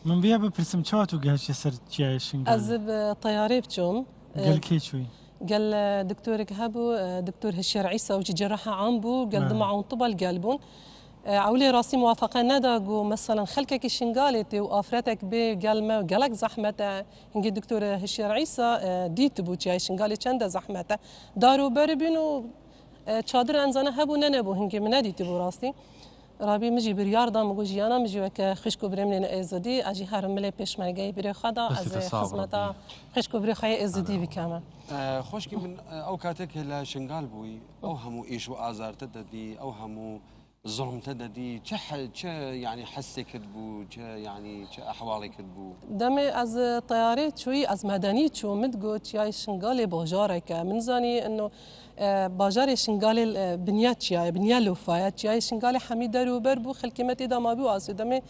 من بيا ببرسم تشاتو جاش يسر جايشين از طياري بتشوم قال كيشوي قال دكتورك هبو دكتور هشير عيسى وجي جراحة عام بو قال دمعون طبل قلبون عولي راسي موافقة نداقو مثلا خلكك شنغالتي وافرتك بقال ما قالك زحمته هنجي دكتور هشير عيسى ديت بو جاي شنغالي چنده زحمته دارو بربينو چادر انزانه هبو ننبو هنجي من ديت بو راسي رابي مجي بريار دا مگو جيانا مجي وك خشكو برملين ازدي اجي هرم ملي پیش مرگي بري خدا از خدمتا خشكو بري خي ازدي بكامل خوشكي من او كاتك لا شنغال بوي او همو ايش وازار تددي او همو ظلم تددي چه يعني حسي كتبو چه يعني چه احوالي كتبو دمي از طياري شوي از مدني شو مدگو چي شنغالي باجارك من زاني انه باجار شنغالي بنيات چي بنيا لوفايات چي شنغالي حميد درو بربو خلكمتي دا ما بو اس دمي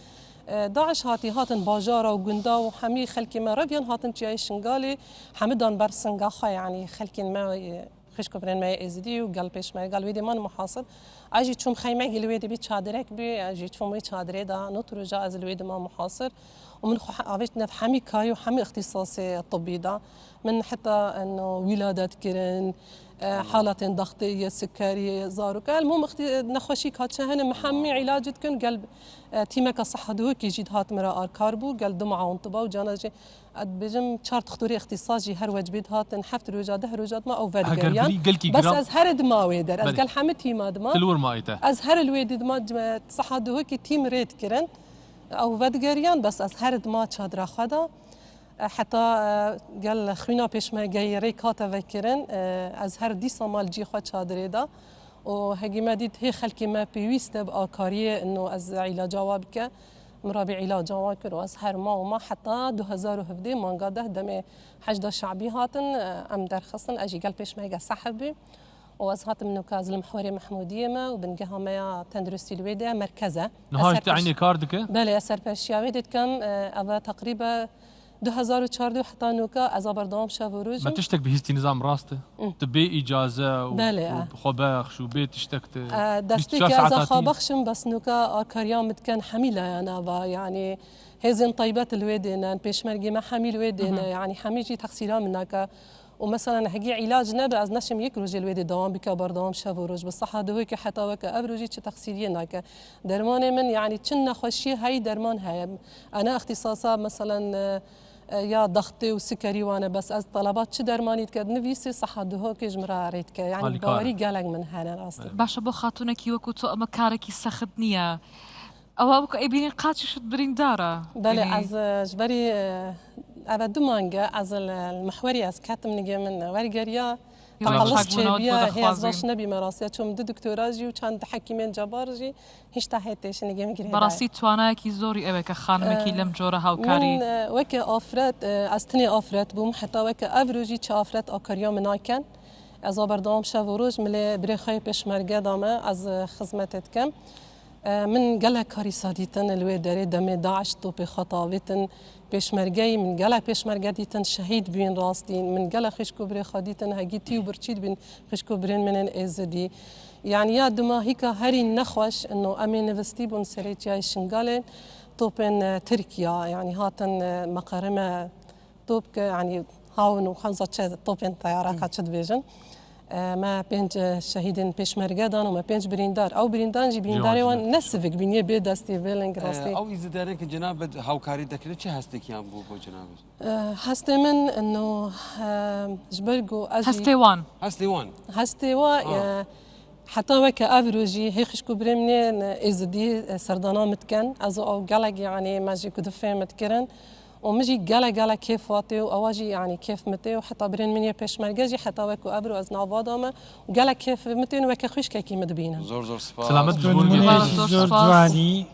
داعش هاتي هاتن باجارة وجندا وحمي خلكي ما ربيان هاتن چي شنغالي حمدان برسنگاخا يعني خلكي ما خشكو برين ما ازدي وقال بيش ما قال ويدي من محاصر اجي تشوم خيمه قلويدي بي تشادرك بي اجي تشوم وي تشادري دا نطر جا از الويد ما محاصر ومن عرفت نفحمي كاي وحمي اختصاصي الطبي دا من حتى انه ولادات كرن حالات ضغطيه سكريه زاروك المهم نخوشيك هات شهن محمي علاجتكن قلب تيمك الصحه دوك يجي هات مرا كاربو قال دمعه وانطبا وجانجي بجم شرط خطوري اختصاصي هر وجبت هات نحفت رجاد رجاد ما او فدغيان بس از هر دما ويدر از قال حمتي ما دما تلور ما ايته از هر الويد دما صحه دوك تيم ريت كرن او فدغيان بس از هر دما چادر خدا حتى قال خوينا بيش ما جاي ريكاتا فكرن از هر دي سمال جي خو چادر دا وهجي ما ديت هي خلكي ما بيويست باكاريه انه از علاج جوابك مرابي علاج واكر واز هر ما وما حتى 2017 ما قاده دمي حشد شعبي هاتن ام درخصن اجي قال بيش ما صاحبي واز هات من كاز المحوري محموديه ما وبنقها ما تندرسي الويدا مركزه نهار تعني كاردك بله اثر بشياوي ديت كان ابا تقريبا 2014 حتى نوكا از بردام شافوروج ما تشتك بهيستي نظام راسته تبي اجازه وخباخ شو بيت اشتكت دستك از خباخشم بس نوكا كاريام كان حميله انا يعني هێزن تایبەت لێ دێنن پێشمەرگێمە حەمی لێ دێنە یعنی هەمیژی تەقسیرا من ناکە ومثلا هەگی عیلاج نەبە ئەس نەشم یەک ڕۆژێ لێ دەوام بکە بەردەوام شەو و ڕۆژ بەسەحا دەهۆیکە حتاوەکە ئەو ڕۆژی چ تەقسیریە ناکە دەرمانێ من یعنی چن نەخۆشیە هەی دەرمان هەیە ئەنا اختصاصا مثلا یا دەختی و سکەری وانە بەس ئەس طلبات چ دەرمانیت کرد نویسی سەحا دهۆکێژ مراڕیتکە یعنی باوەری گەلێک من هەنە ڕاست باشە بۆ خاتونێکی وەکو تۆ ئەمە کارێکی سەخت نییە ئەوە بکە ئەیبینی قاچیشت بریندارە بەێ ئەز ژبەری ئەە دوو مانگە ئەز المەحوەری ئەس کاتم نگە من وەریگەریا باش نبی مەڕاستە چۆم دو دکتۆراژی و چند حەکیمێن جەبارژی هیچ تا هێتێش نگەمگرێ بەڕاستی توانایەکی زۆری ئەوێ کە خانمێکی لەم جۆرە هاوکاری وەکە ئافرەت ئەستنی ئافرەت بووم حتاوەکە ئەڤروژی چ ئافرەت ئاکاریا مناکەن ئەزا بەردەوام شەو و ڕۆژ ملێ برێخای پێشمەرگە دامە ئەز خزمەتت کەم من گەلە کاری سادیتن لێ دەرێ دەمێ داعش تۆپێ خەتاوێتن پێشمەرگەی من گەلە پێشمەرگە دیتن شەهید بوین ڕاستین من گەلە خشک و برێ خادیتن هەگیتی و برچیت بین خشک و برێن منن ئێزدی یعنی یا دماهیکە هەری نەخۆش ئەنۆ ئەمێ نوستی بوون سەرێتیای شنگالێن تۆپێن ترکیا یعنی هاتن مەقەرمە تۆپکە ینی هاون و خەنزە تۆپێن تەیارەکە چ دبێژن ما پێنج شەهیدن پێشمەرگەدان و مە پێنج بریندار ئەو بریندانجی برینداریوان نەسڤک بینیە بێ دەستی بێلنگ ڕاستی ئەو ئیزدارێن کە جنابەت هاوکاری دەکرێت چه هەستێکیان بوو بۆ جنابەت هەستێ من ئەنۆ ژبەرگ و هەستێوان هەستێوە حتاوەکە ئەڤروژی هەی خشک و برێمنێن ئێزدی سەردانا متکەن ئەز ئەو گەلێک یعنی ماژی کو دفێ متکردن ومجي قالا كيف فاتي واواجي يعني كيف متي وحتى برين مني بيشمرجي حتى وكو ابرو از نافادامه وقالا كيف متين وكا خوش كي مدبينا زور سپاس سلامت زۆر جوانی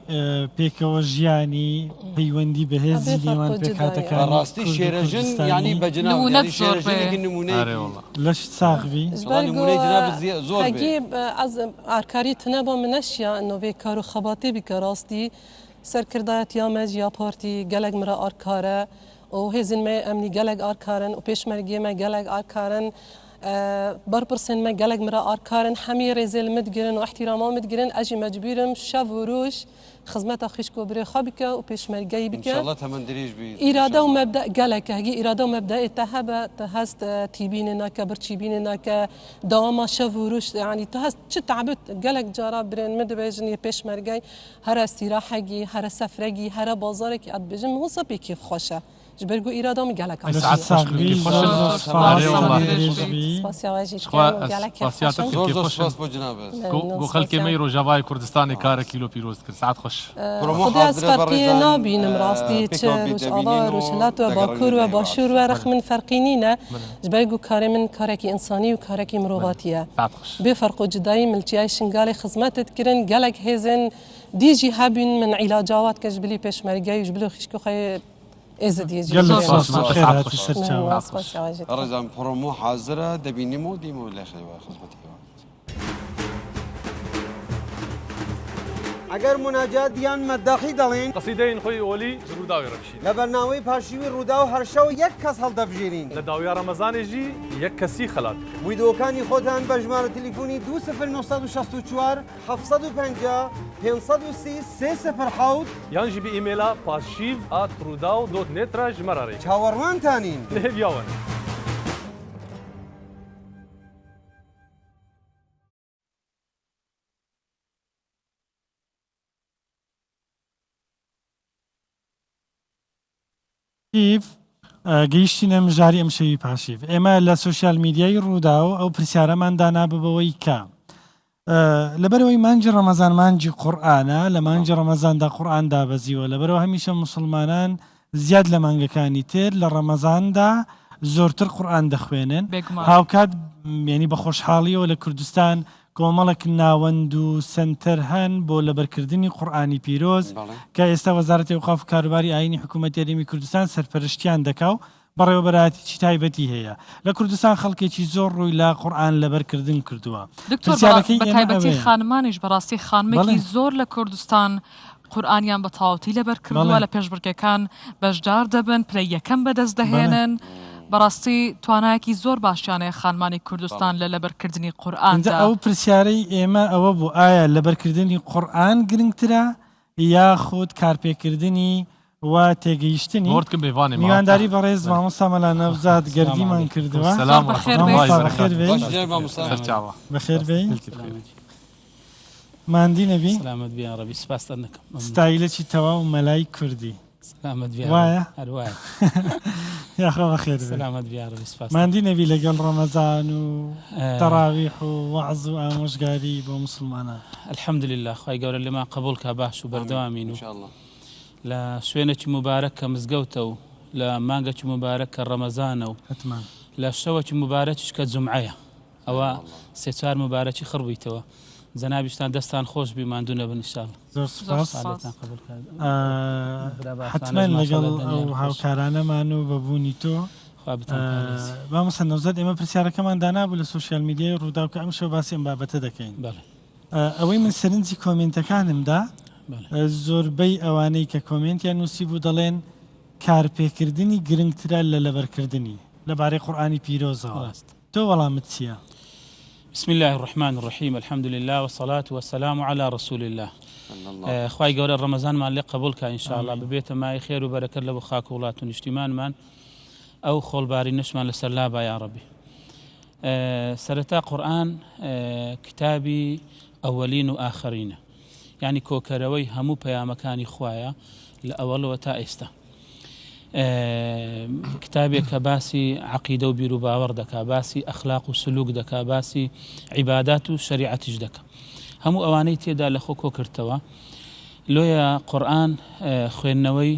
پێکەوە ژیانی پەیوەندی بەهێزی لێوان پێکاتەکان ڕاستی شێرەژن ینی بە جناب شێرەژنێکی نمونەی لەش ساغوی نمونەی جناب زۆر هەگی از ئارکاری تنەبە منەشیا نۆڤێ کار و خەباتێ بیکە ڕاستی سەرکردایەت یا مەج یا پارتی گەلێک مرە ئارکارە و هێزن me ئەمنی گەلێک ئارکارن و پێشمەرگێمە گەلێک ئارکارن بەرپرسن me گەلێک مرە ئارکارن هەمی ڕێزێل متگرن و احتیراما متگرن ئەژی مەجبورم شەو و ڕۆژ خزمەتە خشک و برێ خوا بکە و پێشمەرگەی بکە ئیرادە و مەبدە گەلێکە هەگی ئیرادە و مەبدەی تە هەبە تە هەست تیبینێ ناکە برچیبینێ ناکە داواما شەو و ڕۆژ ینی تە هەست چ تعبت گەلێک جارا برێن مدبێژن یە پێشمەرگەی هەرە استیراحەگی هەرە سەفرەگی هەرە بازارێکی ئەدبێژن هۆسە پێکی خۆشە جبرگو إرادة مقالك گو خلکی می رو جوای کردستان کار کیلو پیروز کرد ساعت خوش خودی از فرقی نبینم راستی چه روش آوا روش لاتو باکور و باشور و رخ من فرقی نینه جبرگو کار من کارکی انسانی و کارکی مرواتیه بفرق جدایی ملتیای شنگال خدمتت کردن گالک هزن دیجی هبین من علاجات کجبلی پشمرگی جبلو خشکو خی رزان پرومو حاضرة دبينيمو ديمو لا خيوا خدمتي اگر مناجات دیان مداخی دەڵێن قصیدەین خۆی ئۆلی ڕووداوی ڕەبشین لە بەرنامەی پاشیوی ڕوودا و هەرشەو یەک کەس هەڵدەبژێرین لە داویا ڕەمەزانێژی یەک کەسی خەلات ویدۆکانی خۆتان بە ژمارە تەلیفۆنی 2964 750 530 307 یانجی بە ئیمێلا pashiv@rudaw.net را ژمارەڕێ چاوەڕوانتانین لێبیاون گەیشتینە مژاری ئەم شەوی پاشیف ئێمە لە سوۆسیال میدیای ڕوودا و ئەو پرسیارەمان دانا ببەوەی کە لەبەرەوەی مانجی ڕەمەزان مانجی قورئانە لە مانجی ڕەمەزاندا قورئان دابەزیوە لەبەرەوە هەمیشە موسڵمانان زیاد لە مانگەکانی تر لە ڕەمەزاندا زۆرتر قورئان دەخوێنن هاوکات ینی بە خۆشحاڵیەوە لە کوردستان کۆمەڵێک ناوەند و سنتەر هەن بۆ لەبەرکردنی قورئانی پیرۆز کە ئێستا وەزارەتی ئەوقاف و کاروباری ئاینی حکوومەتی هەرێمی کوردستان سەرپەرشتیان دەکا و بەڕێوەبەرایەتیی تایبەتی هەیە لە کوردستان خەڵکێکی زۆر ڕووی لە قورئان لەبەرکردن کردووە بەتایبەتی خانمانیش بەڕاستی خانمێکی زۆر لە کوردستان قورئانیان بە تەواوەتی لەبەر کردووە لە پێشبڕکێکان بەشدار دەبن پلەی یەکەم بەدەست دەهێنن بەڕاستی توانایەکی زۆر باشیانەیە خانمانی کوردستان لە لەبەرکردنی قورئاندا ئەو پرسیارەی ئێمە ئەوە بوو ئایا لەبەرکردنی قورئان گرنگترە یاخود کارپێکردنی و تێگەیشتنی مرتکم بێوانێ میوانداری بەڕێز مامۆستا مەلا نەوزاد گەردیمان کردووە سلام بەخێر بێ ماندی نەبی سلامت بیان ڕەبی سپاس دەکەم ستایلەکی تەواو مەلای کوردی سلامت بیان وایە هەروایە یاخۆ بەخێر بێ سلامت بیان ڕەبی سپاس ماندی نەبی لەگەڵ ڕەمەزان و تەراویح و وەعز و ئامۆژگاری بۆ موسڵمانان الحەمدلله خوای گەورە لێمان قبوڵ کا باش و بەردەوامین و لە شوێنێکی مبارەک کە مزگەوتە و لە مانگەکی مبارەک کە ڕەمەزانە و لە شەوەکی مبارەکیش کە جومعەیە ئەوە سێ چوار مبارەکی خڕبوویتەوە جەنابیشتان دەستان خۆش بی ماندوو نەبن ئینشاءڵڵا زۆر سوپاس حتمەن لەگەڵ ئەو هاوکارانەمان و بەبوونی تۆ مامۆستا نەوزاد ئێمە پرسیارەکەمان دانابوو لە سوشیال میدیای ڕوودا کە ئەم شەو باسی ئەم بابەتە دەکەین ئەوەی من سەرنجی کۆمنتەکانمدا زۆربەی ئەوانەی کە کۆمنتیان نووسی بوو دەڵێن کارپێکردنی گرنگترە لە لەبەرکردنی لەبارەی قورئانی پیرۆزەوە تۆ وەڵامت چییە؟ بسم الله الرحمن الرحيم الحمد لله والصلاة والسلام على رسول الله خواهی گەورە ڕەمەزانمان لێ قبول کە ئینشاءالله ببێتە مای خێر و بەرەکەت لە بۆ خاک و وڵات و نیشتیمانمان ئەو خۆڵباری نشمان لەسەر لابا یا ڕەبی سەرەتا قورئان کتابی ئەوەلین و ئاخەرینە یعنی کۆکەرەوەی هەموو پەیامەکانی خوایە لە ئەوەڵەوە تا ئێستا کتابێک کە باسی عەقیدە و بیر و باوەڕ دەکا باسی ئەخلاق و سلوک دەکا باسی عیبادات و شەریعەتیش دەکا هەموو ئەوانەی تێدا لە خۆ کۆکردەوە لۆیە قورئان خوێندنەوەی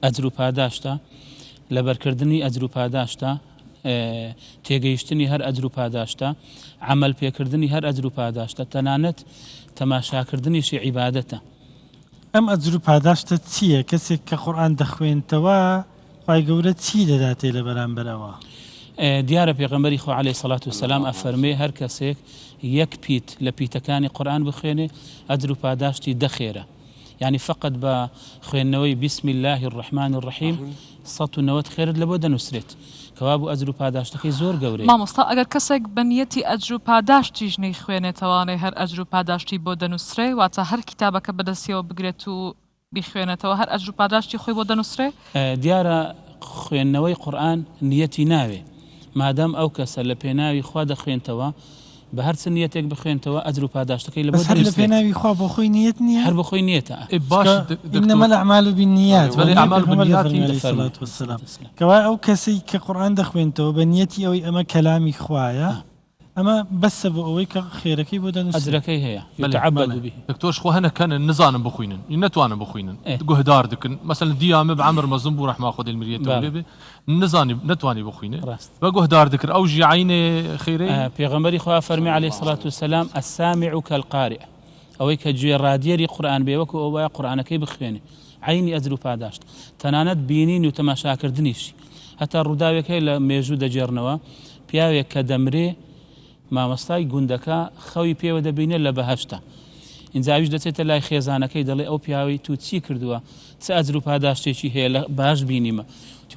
ئەجر و پاداشتە لەبەرکردنی ئەجر و پاداشتە تێگەیشتنی هەر ئەجر و پاداشتە عەمەل پێکردنی هەر ئەجر و پاداشتە تەنانەت تەماشاکردنیشی عیبادەتە ئەم ئەجر و پاداشتە چییە؟ کەسێک کە قورئان دەخوێنتەوە خوای گەورە چی دەداتێ لە بەرامبەرەوە؟ دیارە پێغەمبەری خوا عەلەیهی سەڵات وسەلام ئەفەرمێ هەر کەسێک یەک پیت لە پیتەکانی قورئان بخوێنێ ئەجر و پاداشتی دەخێرە یعنی فقط بە خوێندنەوەی بسم الله الرحمن الرحیم 190 خێرت لە بۆ دەنووسرێت کەوا بوو ئەجر و پاداشتەکەی زۆر گەورەیە مامۆستا ئەگەر کەسێک بەنیەتی ئەجر و پاداشتیش نەیخوێنێتەوانەی هەر ئەجر و پاداشتی بۆ دەنووسرێ واتە هەر کتابەکە بەدەستیەوە بگرێت و بیخوێنێتەوە هەر ئەجر و پاداشتی خۆی بۆ دەنووسرێ دیارە خوێندنەوەی قورئان نیەتی ناوێ مادام ئەو کەسە لە پێناوی خوا دەخوێنتەوە بە هەر چ نیەتێک بخوێنتەوە ئەجر و پاداشتەکەی لە بۆ هەر لە پێناوی خوا بۆ خۆی نیەت نییە هەر بە خۆی نیەتە إنما الأعمال بالنيات کەوا ئەو کەسەی کە قورئان دەخوێنتەوە بە نیەتی ئەوەی ئەمە کەلامی خوایە ئەمە بەسە بۆ ئەوەی کە خێرەکەی بۆ دەنووسێت ئەجرەکەی هەیە يتعبد به دکتۆرش خۆ هەنە کەنن نزانم بخوێنن نەتوانم بخوێنن گوهدار دکن مثلا دیامە بە عەمر مەزن بوو ڕەحما خۆ دڵمیرێتەوە لێبێ نزانی نەتوانی بخوێنێ بە گوهدار دکر ئەو ژی عینێ خێرەی پێغەمبەری خوا فەرمی عەلەیهی سەڵات وسەلام السامع كالقارئ ئەوەی کە گوێ ڕادیەری قورئان بێ وەکو ئەو وایە قورئانەکەی بخوێنێ عینی ئەجر و پاداشت تەنانەت بینین و تەماشاکردنیشی هەتا ڕووداوێک لە مێژوو دەجێڕنەوە پیاوێک کە دەمرێ مامۆستای گوندەکە خەوی پێوە دەبینێت لە بەهەشتا ئینجاویش دەچێتە لای خێزانەکەی دەڵێ ئەو پیاوی تو چی کردووە چ ئەجر و پاداشتێکی هەیە لە باش بینیمە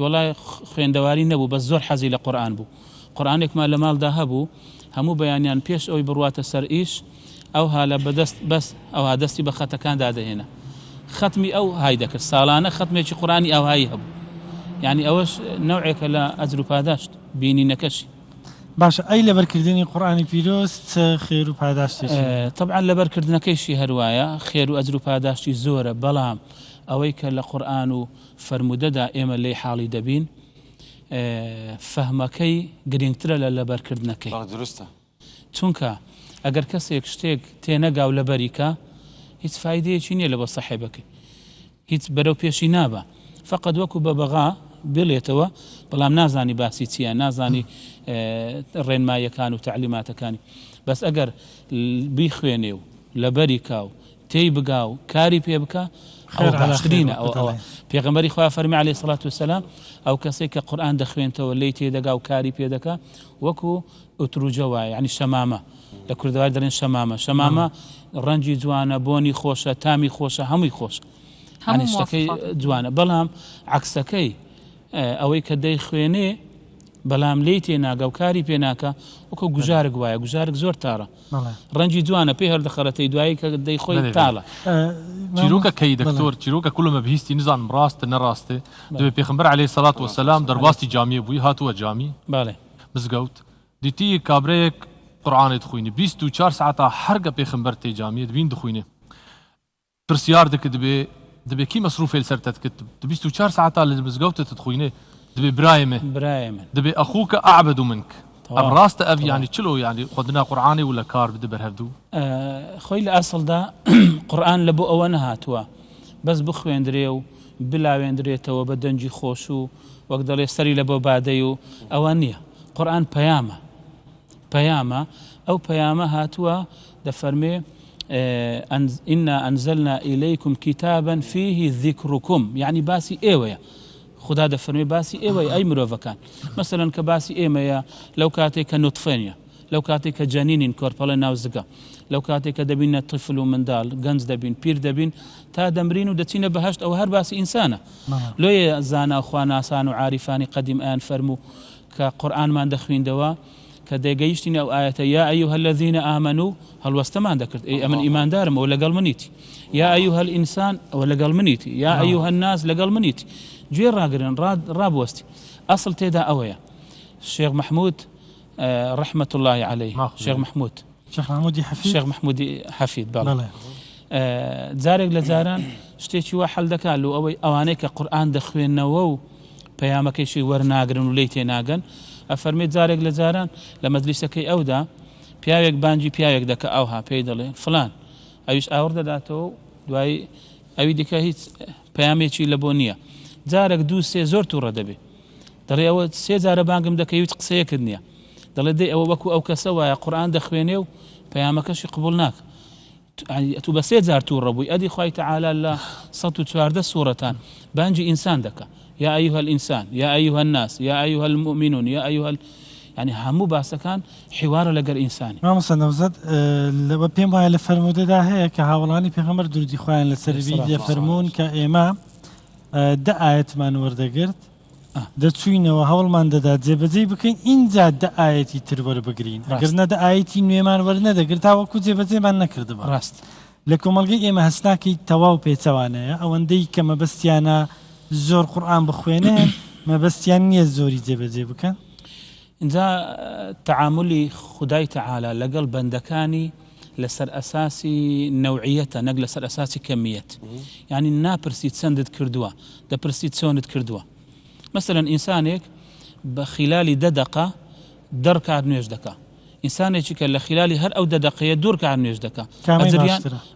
وەڵای خوێندەواری نەبوو بە زۆر حەزی لە قورئان بوو قورئانێکمان لە ماڵدا هەبوو هەموو بەیانیان پێش ئەوی بڕواتە سەر ئیش ئەو هالە بەدەست بەس ئەوها دەستی بە خەتەکان دادەهێنا ختمی ئەو های دەکرد ساڵانە ختمێکی قورئانی ئەوهایی هەبوو یعنی ئەوەش نەوعێکە لە ئەجر و پاداشت بینینەکەشی باشە ئەی لەبەرکردنی قورئانی پیرۆز چ خێر و پاداشتێکی طبعا لەبەرکردنەکەیشی هەروایە خێر و ئەجر و پاداشتی زۆرە بەڵام ئەوەی کە لە قورئان و فەرمودەدا ئێمە لێی حاڵی دەبین فەهمەکەی گرنگترە لە لەبەرکردنەکەی درستە چونکە ئەگەر کەسێک شتێک تێنەگاو لەبەریکە هیچ فایدەیەکی نییە لە بۆ سەحیبەکەی هیچ بەرەو پێشی نابە فقط وەکو بە بەغا بڵێتەوە بەڵام نازانی باسی چییە نازانی ڕێنمایەکان و تعلیماتەکانی بەس ئەگەر بیخوێنێ و لەبەری کا و تێی بگا و کاری پێ بکە ئەو باشترینە ئەوە پێغەمبەری خوا فەرمی عەلەیهی سەڵات وسەلام ئەو کەسێک کە قورئان دەخوێنتەوە لێی تێدەگا و کاری پێ دەکا وەکو ئوتروجە وایە یعنی شەمامە لە کوردەواری دەڵێن شەمامە ڕەنجی جوانە بۆنی خۆشە تامی خۆشە هەمووی خۆشە هەموو شتەکەی جوانە بەڵام عەکسەکەی ئەوەی کە دەیخوێنێ بەڵام لێی تێناگە و کاری پێناکە وەکو گوژارک وایە گوژارک زۆر تاڕە ڕەنجی جوانە پێ هەردەخەرەتەی دوایی کە دەیخۆی تاڵە چیرۆکە کەی دکتۆر چیرۆکە کوڵمە بهیستی نزانم ڕاستە نەڕاستێ دەبێ پێغمبەر عەلەیهی سەڵات وەسەلام دەرباستی جامیە بووی هاتووە جامی مزگەوت دیتی کابرەیەک قورئانی دخوێنی 24 ساعتا هەرگە پێغمبەر تێ جامیە دبین دخوێنێ پرسیار دەکە دەبێ کی مەسروفێ لەسەرتە دکت 24 ساعتا لە مزگەوتت دخوێنێ دەبێ برایە من دەبێ ئەخووکە ئەعبەد منک ئەم ڕاستە ئەڤ ینی چلۆ ینی خۆدنا قورئانی و لە کار بدە بەرهەردوو خۆی لە ئەسڵدا قورئان لە بۆ ئەوە نەهاتووە بەس بخوێندرێ و بلاوێندرێتەوە بە دەنجی خۆش و وەک دەڵێ سەری لە بۆ بادەی و ئەوە نییە قورئان پەیامە ئەو پەیامە هاتووە دەفەرمێ إنا أنزلنا إليكم كتابا فيه ذكركم يعني باسي إيويا خدا دەفەرمێ باسی ئێوەی ئەی مرۆڤەکان مەسەلەن کە باسی ئێمەیە لەو کاتێک کە نوتفەنیە لەو کاتێک کە جەنینین کۆرپەڵە ناوزگە لەو کاتێک کە دەبینە طفل و منداڵ گەنج دەبین پیر دەبین تا دەمرین و دەچینە بەهەشت ئەوە هەر باسی ئینسانە لۆیە زانا خواناسان و عاریفانی قەدیم ئەیان فەرموو کە قورئانمان دەخوێندەوە کە دەگەیشتین ئەو ئاەتە یا ئەیها الذین ئامنوا هەڵوەستەمان دەکرد ئەی ئەمن ئیماندارم ئەوە لەگەڵ منیتی یا ئەیها الئینسان ئەوە لەگەڵ منیتی یا ئەیها الناس لەگەڵ منیتی گوێ ڕاگرن ڕابوەستی ئەسڵ تێدا ئەوەیە شێخ محمود رحمة الله عليه شێخ محمود شێخ محمودی حەفید جارێک لە جاران شتێکی وا حەڵ دەکات لە ئەوەی ئەوانەی کە قورئان دەخوێنەوە و پەیامەکەیشی وەرناگرن و لی تێناگەن ئەفەرمێت جارێک لە جاران لە مەجلیسەکەی ئەودا پیاوێک بانجی پیاوێک دەکە ئەوها پێی دەڵێ فلان ئەویش ئاور دەداتەوە دوای ئەوی دیکە هیچ پەیامێکی لە بۆ نییە جارێک دوو سێ زۆر تووڕە دەبێ دەڵێ ئەوە سێ جارە بانگم دەکەی هیچ قسەیەکرد نییە دەڵێ دەی ئەوە وەکو ئەو کەسە وایە قورئان دەخوێنێ و پەیامەکەشی قبول ناکە تو بە سێ جار تووڕە بووی ئەدی خوای تەعالی لە 114 سوورەتان بانجی ئینسان دەکە یا ئەیها الئینسان یا ئەیها الناس یا ئەیها المؤمنون یا ئەیها يعني هەموو باسەکان حیوارە لەگەر ئینسانی مامۆستا نەوزەد لەوە پێم وایە لە فەرمودەدا هەیە کە هاوڵانی پێغەمبەر دوردی خۆیان لەسەروی دەفەرموون کە ئێمە دە ئاەتمان وەردەگرت دەچوینەوە هەوڵمان دەدا جێبەجێ بکەین اینجا دە ئاەتی تر وەربگرین ئەگەر نەدە ئاەتی نوێمان وەرنەدەگرت تاوەکو جێبەجێمان نەکردبە ڕاست لە کۆمەڵگەی ئێمە هەستناکەی تەواو پێچەوانەیە ئەوەندەی کە مەبەستیانە زۆر قورئان بخوێنێن مەبەستیان نییە زۆری جێبەجێ بکەن اینجا تعاملی خدای تەعالی لەگەڵ بەندەکانی لەسەر ئەساسی نەوعیەتە نەک لەسەر ئەساسی کەمیەت یعنی ناپرسیت چەندت کردووە دەپرسیت چۆنت کردووە مەسەلەن ئینسانێک بە خلالی 10 دقە 10 ڕکعات نوێژ دەکا ئینسانێکی کە لە خلالی هەر ئەو 10 دقەیە 2 ڕکعات نوێژ دەکا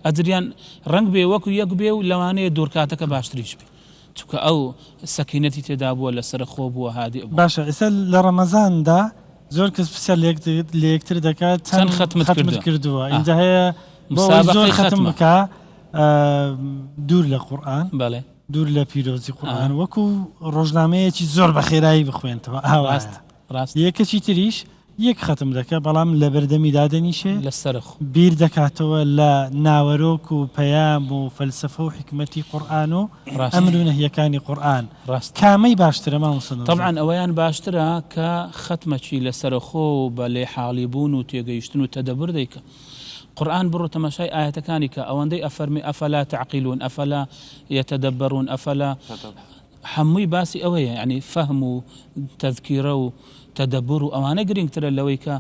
ئەجریان ڕەنگ بێ وەکو یەک بێ و لەوانەیە 2 ڕکعاتەکە باشتریش بێ چونکە ئەو سەکینەتی تێدا بووە لەسەر خۆ بووە هادی باشە ئێستا لە ڕەمەزاندا زۆر کەس پرسیار لە یەکتر دەکات چەند ختمت کردووە اینجا هەیە زۆر ختم بکە دوور لە قورئان دوور لە پیرۆزی قورئان وەکو ڕۆژنامەیەکی زۆر بە خێرایی بخوێنتەوە ڕاست یەکەکی تریش یەک ختم دەکە بەڵام لە بەردەمی دادەنیشێ لەسەر بیر دەکاتەوە لە ناوەرۆک و پەیام و فەلسەفە و حکمەتی قورئان و ئەمر و نەهیەکانی قورئان کامەی باشترە مامۆستا طبعا ئەوەیان باشترە کە ختمەکی لەسەر خۆ و بە لێ حاڵی بوون و تێگەیشتن و تەدەبر دەیکە قورئان بڕۆ تەماشای ئاەتەکانی کە ئەوەندەی ئەفەرمی ئەفەلا تعقیلون ئەفەلا یەتەدەبەرون ئەفەلا هەمووی باسی ئەوەیە یعنی فەهم و تەذکیرە و تدبر و ئەوانە گرنگترە لەوەی کە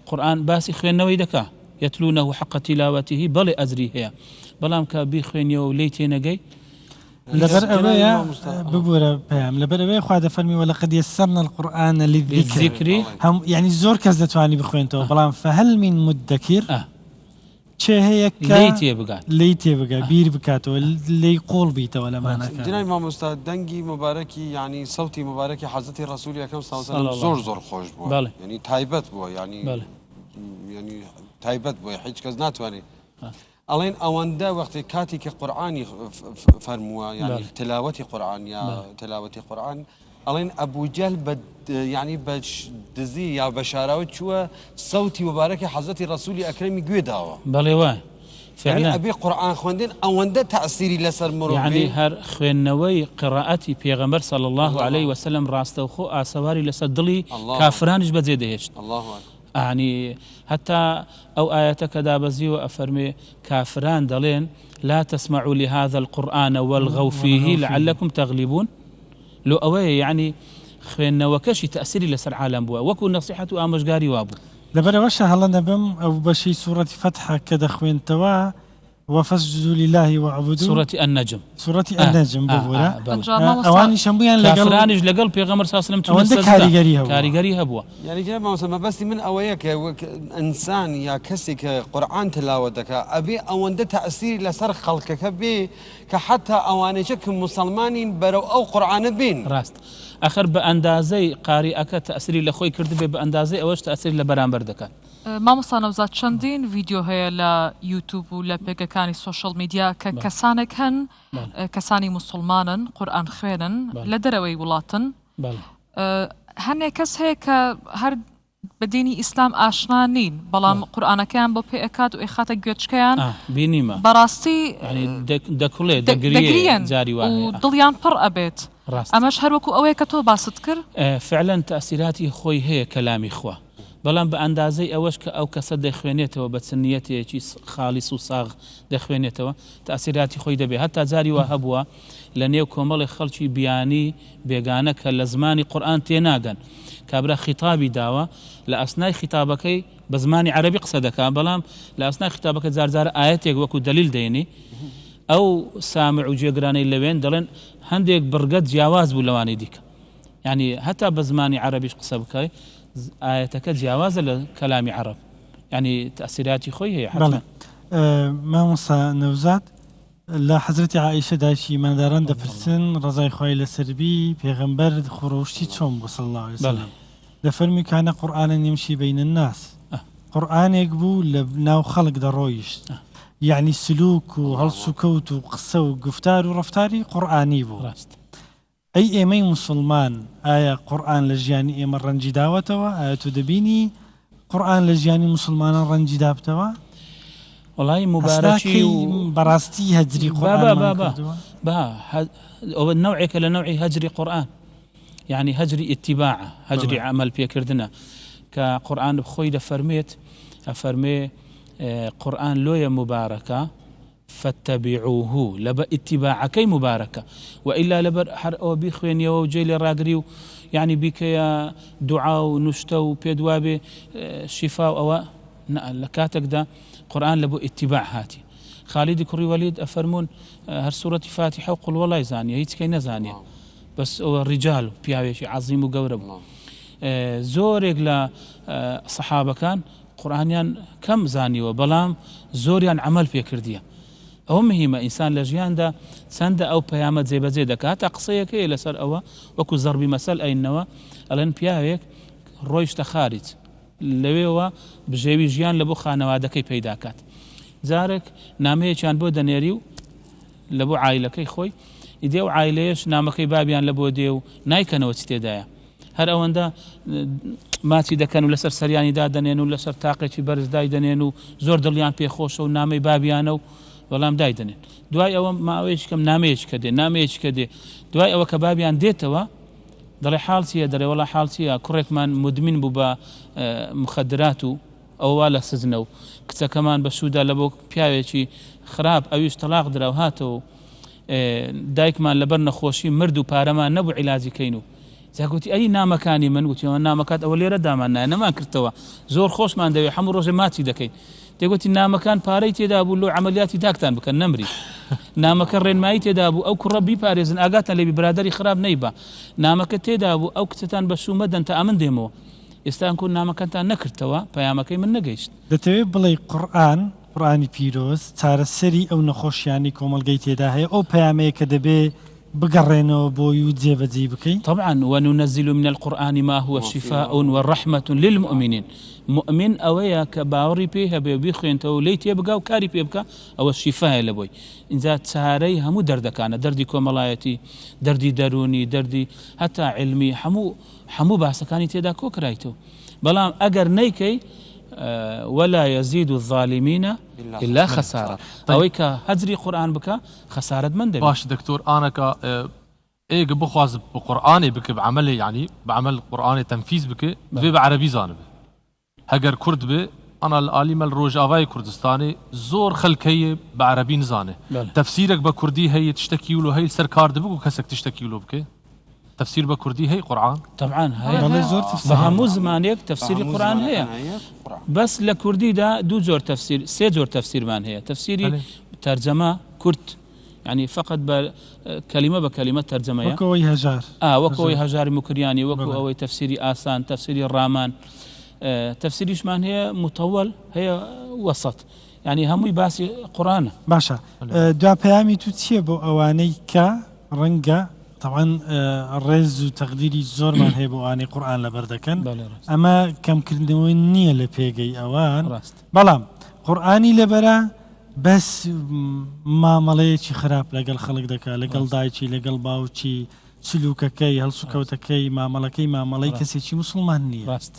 قورئان باسی خوێندنەوەی دەکا یەتلونەه حق تیلاوەتیه بەڵێ ئەجری هەیە بەڵام کە بیخوێنیەوە و لێی تێنەگەی لەبەر ئەوەیە ببوورە پێیام لەبەر ئەوەیە خوا دەفەرمی وەلەقەد یەسەرنا القورئان للذیکر یعنی زۆر کەس دەتوانی بخوێنتەوە بەڵام فهل من مدەکر چه هەیە لی تێبگا بیر بکاتەوە لی قۆڵ بیتەوە لەمانەکە جناب مامۆستا دەنگی مبارەکی یعنی سەوتی مبارەکی حەزەتی ڕەسوولی ئەکرەم سەڵام زۆر خۆش بووە یعنی تایبەت بووە یعنی تایبەت بووە هیچ کەس ناتوانێت ئەڵێن ئەوەندە وەختی کاتی کە قورئانی فەرمووە یعنی تلاوەتی قورئان یا تلاوەتی قورئان ئەڵێن ئەبوجەل یعنی بە دزی یا بە شاراوت چووە سەوتی مبارەکی حەزەتی ڕەسوولی ئەکرەمی گوێ داوە بەڵێ وای فعلا ئەبێ قورئان خوێندن ئەوەندە تەئسیری لەسەر مرۆڤ یعنی هەر خوێندنەوەی قراءەتی پێغەمبەر صلی الله عليه وسلم ڕاستەوخۆ ئاسەواری لەسەر دڵی کافرانیش بەجێ دەهێشت يعني حتى أو آياتك دابزي وأفرمي كافران دلين لا تسمعوا لهذا القرآن والغوا فيه لعلكم تغلبون لو أوي يعني خوێندنەوەکەشی وكشي تأثيري لسر عالم بوا وكو نصيحة وآموزگاری وابو لبرا وشا هلا نبم أو بشي سورة فتحة كذا خوين توا وفسجدوا لله وعبدوا سورة النجم النجم بولا اواني شمبيان لقل كافرانج لقل بيغمر صلى الله عليه وسلم وعندك كاريغري هبوا يعني جاب ما بس من اويك انسان يا كسك قرآن تلاوتك ابي اوند تأثير لسر خلقك بي كحتى اواني شك مسلمانين برو او قرآن بين راست اخر باندازي قارئك تأثيري لخوي كرد باندازي اوش تأثير لبرامبر دكان مامۆستا نەوزاد چەندین ڤیدیۆ هەیە لە یوتیوب و لە پێگەکانی سۆشەڵ میدیا کە کەسانێک هەن کەسانی موسڵمانن قورئان خوێنن لە دەرەوەی وڵاتن هەنێک کەس هەیە کە هەر بە دینی ئیسلام ئاشنا نین بەڵام قورئانەکەیان بۆ پێ ئەکات و ئێخاتە گوێچکەیان بینیمە بەڕاستی دەکوڵێ دەگرێن و دڵیان پڕ ئەبێت ئەمەش هەروەکو ئەوەیە کە تۆ باست کرد فعلا تأثیراتی خۆی هەیە کەلامی خوا بەڵام بە ئەندازەی ئەوەش کە ئەو کەسە دەخوێنێتەوە بە چنیەتێکی خاڵیس و ساغ دەخوێنێتەوە تەئسیراتی خۆی دەبێت هەتا جاری وا هەبووە لە نێو کۆمەڵی خەڵکی بیانی بێگانە کە لە زمانی قورئان تێناگەن کابرا خیتابی داوە لە ئەسنای خیتابەکەی بە زمانی عەرەبی قسە دەکات بەڵام لە ئەسنای خیتابەکە جارجارە ئایەتێک وەکو دەلیل دێنی ئەو سامع و جێگرانەی لەوێن دەڵێن هەندێک بڕگەت جیاواز بوو لەوانی دیکە یعنی هەتا بە زمانی عەرەبیش قسە بکەی آياتك جوازة لكلام عرب يعني تأثيراتي خوي هي حتما ما موسى نوزاد لا حضرتي عائشة داشي ما داران دفرسن رضاي خوي لسربي بيغمبر خروشتي تشوم صلى الله عليه وسلم لفرمي كان قرآنا يمشي بين الناس قرآن يقبو لبناو خلق درويش يعني سلوك وهالسكوت وقصة وقفتار ورفتاري قرآني بو أي إيمي مسلمان آية قرآن لجياني إيما رنجي داوتوا آية دبيني قرآن لجياني مسلمان رنجي دابتوا والله مباركي براستي هجري قرآن با نوعي كلنوعي هجري قرآن يعني هجري اتباع هجري عمل بيكردنا كقرآن بخوي دفرميت أفرمي قرآن لويا مباركة فاتبعوه لبا اتباعكي مباركة وإلا لبر حر أو بيخوين يو جيل راقريو يعني بك يا دعاء ونشتو بيدوابي شفاء أو لكاتك دا قرآن لبو اتباع هاتي خالد كري وليد أفرمون هر سورة فاتحة وقل والله زانية هيت كينا زانية بس هو الرجال بياوي عظيم وقورب زورك لا صحابة كان قرآنيان كم زاني وبلام زوريان عمل بيكرديا ئەو مهمە ئینسان لە ژیاندا چەندە ئەو پەیامەت جێبەجێ دەکات تا قسەیەکەیە لەسەر ئەوە وەکو زەربی مەسەل ئەینەوە ئەڵێن پیاوێک ڕۆیشتە خارج لەوێەوە بژێوی ژیان لە بۆ خانەوادەکەی پەیداکات جارێک نامەیەکیان بۆ دەنێری و لە بۆ عایلەکەی خۆی ئیدێ و عایلەیەش نامەکەی بابیان لە بۆ دێ و نایکەنەوە چ تێدایە هەر ئەوەندە ماچی دەکەن و لەسەر سەریانیدا دەنێن و لەسەر تاقێکی بەرزدای دەنێن و زۆر دڵیان پێخۆشە و نامەی بابیانە و وەڵام دایدنێن دوای ئەوە ماوەیەکی کەم نامەیەکی کە دێ دوای ئەوە کە بابیان دێتەوە دەڵێ حاڵ چییە دەڵێ وەڵا حاڵ چییە کوڕێکمان مدمین بوو بە مخدرات و ئەوە لە سزنە و کچەکەمان بە سوودا لە بۆ پیاوێکی خراپ ئەویش تەلاق دراو هاتەوە دایکمان لەبەر نەخۆشی مرد و پارەمان نەبوو عیلاجی کەین و زاگوتی ئەی نامەکانی من گوتیەوە نامەکات ئەوە لێرە دامان نایە نەمان کردەوە زۆر خۆشمان دەوێت هەموو ڕۆژێ ماچی دەکەین دەگوتی نامەکان پارەی تێدا بوو لۆ عملیاتی داکتان بکەن نەمری نامەکە ڕێنمایی تێدا بوو ئەو کوڕە بیپارێزن ئاگاتان لێبی برادری خراپ نەیبە نامەکە تێدا بوو ئەو کچتان بە سومەدەن تا ئەمن دێمەوە ئێستان کون نامەکەتان نەکردەوە پەیامەکەی من نەگەیشت دەتەوێت بڵێ قورئانی پیرۆز چارەسەری ئەو نەخۆشیانی کۆمەلگەی تێدا هەیە ئەو پەیامەیە کە دەبێ بقرينه بويو جيبجي بكي طبعا وننزل من القرآن ما هو شفاء ورحمة للمؤمنين مؤمن أويا كباوري بيها بيخوين تو ليت يبقى وكاري بيبقى أو الشفاء لبوي إن ذات سهاري همو دردكان دردي كوملايتي دردي دروني دردي حتى علمي حمو بحثكاني تيدا كوكرايتو بلام أجر نيكي ولا يزيد الظالمين إلا خسارة أويك هجري قرآن بك خسارة من دبي باش دكتور أنا إيه بخواز بقرآني بك بعمل يعني بعمل قرآني تنفيذ بك بعربي زانب هەگەر کورد بێ ئەنا ئالیمە ڕۆژاوای کوردستانی زۆر خەلکەیە بە عەرەبی نزانێ تەفسیرێک بە کوردی هەیە تشتێکی ولو هەیە سەر کار دەبوو و کەسێک تشتێکی ولو بکەێ تفسير بكردي هي قرآن طبعا هي بهمو زمانك تفسيري قرآن هي بس لكردي دا دو زور تفسير سي زور تفسير مان هي تفسيري ترجمة كرد يعني فقط كلمة بكلمة ترجمة وكوي هجار وكوي هجار مكرياني وكوي تفسيري آسان تفسيري الرامان تفسيري شمان هي مطول هي وسط يعني همي باسي قرآن باشا دو بيامي توتسي بو اواني كا رنجا طبعا الرز وتقديري زور من هي بو اني قرآن لبردكن اما كم كردنوي نيه لبيجي اوان بلام قرآني لبرا بس ما مەڵەیەکی خراپ لەگەڵ خەڵک دەکا لەگەڵ دایکی لەگەڵ باوکی سلوکەکەی هەڵسوکەوتەکەی مامەڵەکەی کەسێکی مسلمان نییە ڕاست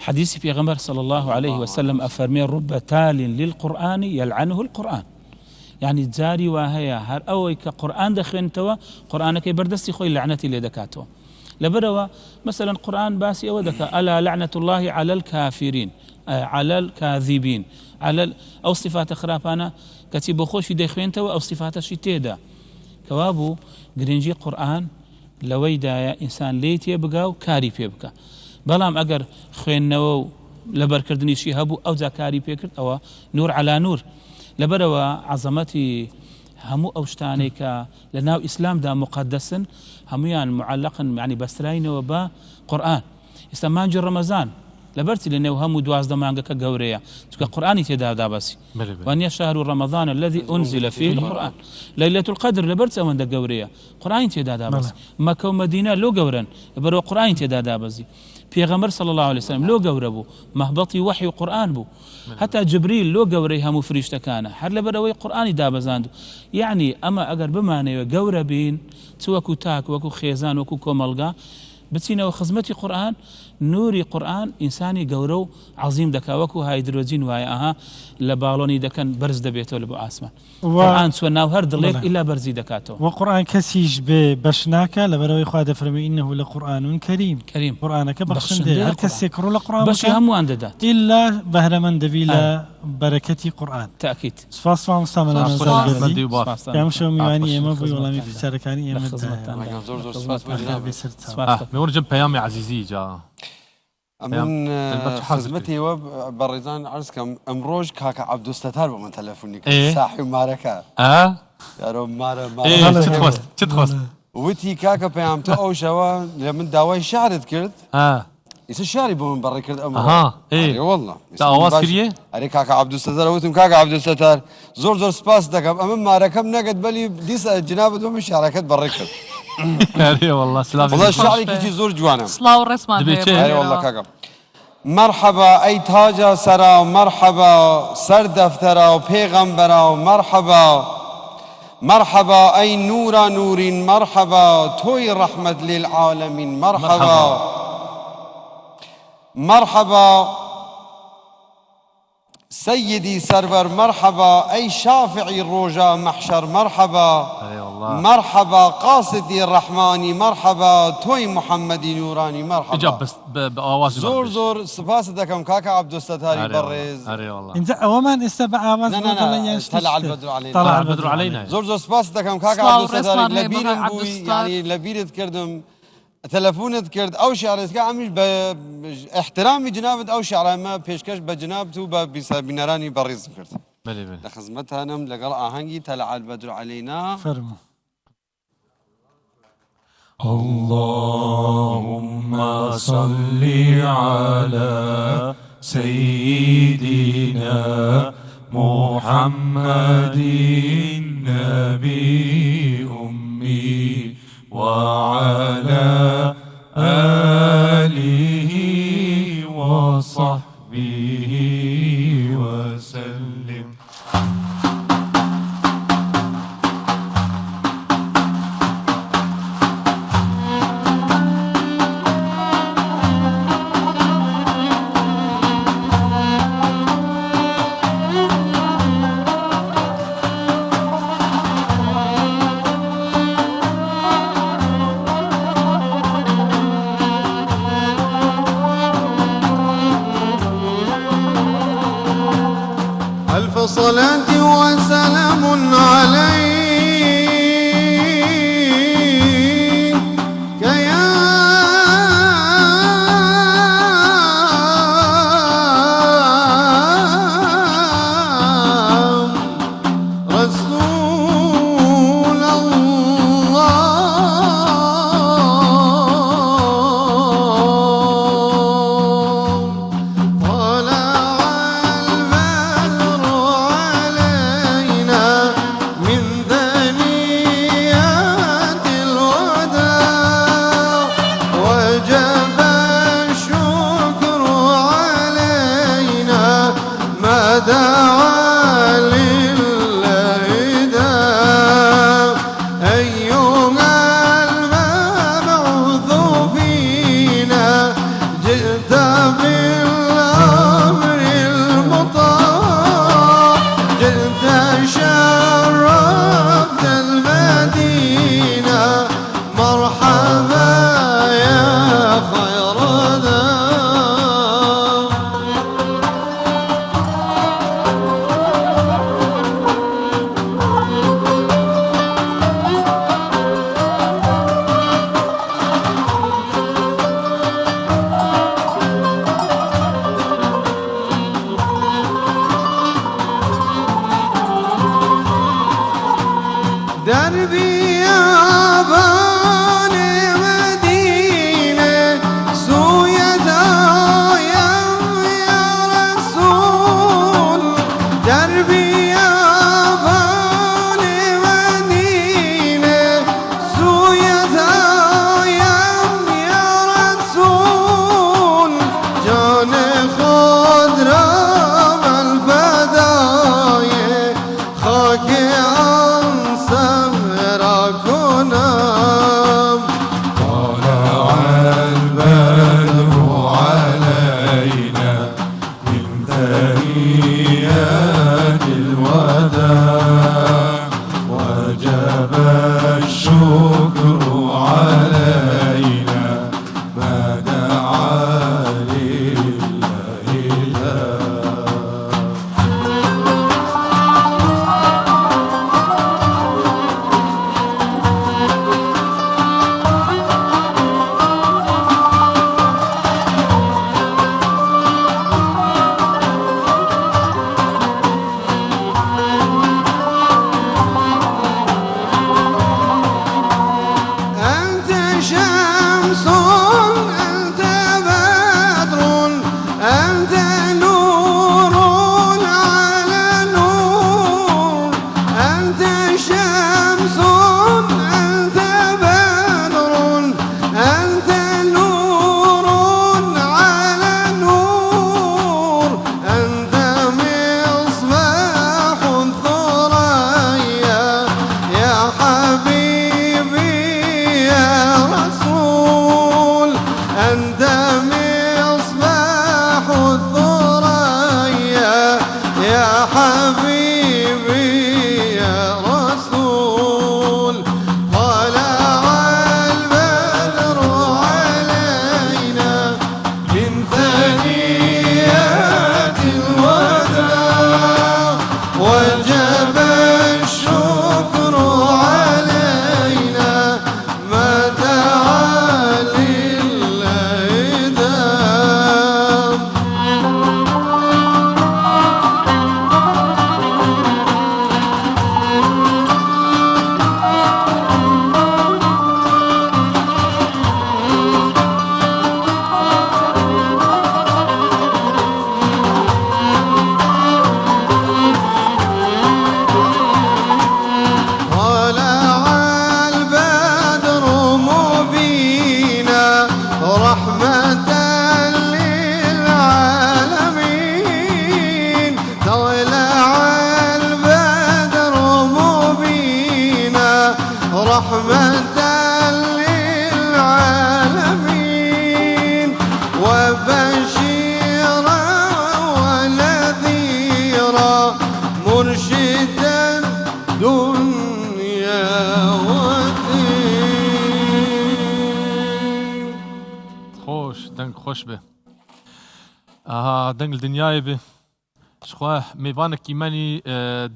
حديث في غمر صلى الله عليه وسلم أفرمي رب تال للقرآن يلعنه القرآن يعني جاري وهي هر أوي كقرآن دخين توا قرآنك بردستي خوي لعنتي لدكاتو لبروا مثلا قرآن باسي أودك ألا لعنة الله على الكافرين على الكاذبين على أو صفات خرافانا كتب خوشي دخين توا أو صفات شتيدا كوابو جرينجي قرآن لويدا إنسان ليتي بقى وكاري بيبقى بلام أجر خوين نو لبر كردني شي هبو أو زكاري بيكرد أو نور على نور لبروا عظمتي همو أوشتانيك لناو إسلام دا مقدسا هميان معلقا يعني بسرين وبا قرآن إسلام جر رمضان لبرتي لأنه همو دواز دمانك كقوريا تبقى قرآني تدا باسي وأن شهر رمضان الذي أنزل فيه القرآن ليلة القدر لبرت أوان دا قوريا قرآن تدا باسي مكة ومدينة لو قورا برو قرآن تدا باسي پیغمبر صلى الله عليه وسلم لو قوربو مهبطي وحي قرآن بو حتى جبريل لو قوري همو فريشتا كان هر لبروي قرآني دابزاندو يعني أما أقر بماني قوربين توكو تاك وكو خيزان وكو كوملغا بتسينا وخزمتي قرآن نوري قرآن إنساني قورو عظيم دكا وكو هيدروجين واي لبالوني دكان برز دبيتو لبو آسمان قرآن سوناو هر دليك إلا برزي دكاتو وقرآن كسيج ببشناكا لبروي خواد فرمي إنه لقرآن كريم قرآنك بخشنده هر كسيكرو لقرآن بشي همو عنددات إلا بهرمن دبيلا بركتي قرآن تأكيد سپاس وام سامنا نزال قردي يام شو ميواني إما بوي والله في ساركاني إما مورجب بيامي عزيزي جا من خدمتي وبريزان عرس كم امروج كاكا عبد الستار بمن تلفوني ساحي وماركا يا رب مارا تدخل وتي كاكا بيامتو او شوا لمن داوي شعر ذكرت يصير شعري بمن بري كرد امر ايه والله اواز كريه اري كاكا عبد الستار وتم كاكا عبد الستار زور سباس دكم امام ماركا نقد بلي ديس جناب دوم شعركت بري كرد اي والله سلام والله شعري كي زور جوانا صلاة والرسمان اي والله كاكا مرحبا اي تاج سرا مرحبا سر دفترا وبيغمبرا مرحبا مرحبا اي نورا نور مرحبا توي رحمة للعالمين مرحبا مرحبا سيدي سرور مرحبا اي شافعي الرجا محشر مرحبا مرحبا قاصدي الرحماني مرحبا توي محمدي نوراني مرحبا اجاب بس بآواز زور سباس دكم كاكا عبد الستاري بريز اري والله انت ومن استبع آواز طلع البدر علينا طلع البدر علينا زور سباس دكم كاكا عبد الستاري لبيرن بوي يعني لبيرت كردم تلفونت كرد او شعرت كعمل باحترامي جنابت او شعر ما بيشكش بجنابته بنراني بريز كرد لخزمتها نم لقل آهنجي طلع البدر علينا فرمو اللهم صل على سيدنا محمد النبي أمي وعلى آله وصحبه وسلم دربي يابان مدينة سويدا يا رسول دربي يابان مدينة سويدا يا رسول جان خضرا الفدايا خاك طلع البدر علينا من ثنيات الوداع وجب الشكر علينا ما دعا لله أنت شمس أنت بدر أنت نور على نور أنت شمس أنت بدر أنت نور على نور أنت مصباح الثريا يا حبيبي يا رسول أنت مصباح الثريا يا حبيبي يا رسول طلع البدر علينا من ثنيات الوداع وجب الشكر علينا ما دعا للإدام طلع البدر مبينا رحمة للعالمين طلع البدر مبينا رحمة للعالمين وبشيرا ونذيرا مرشدا دنيا ودين خوش دنگ خوش به دنگ الدنیای به شخواه میوانک ایمانی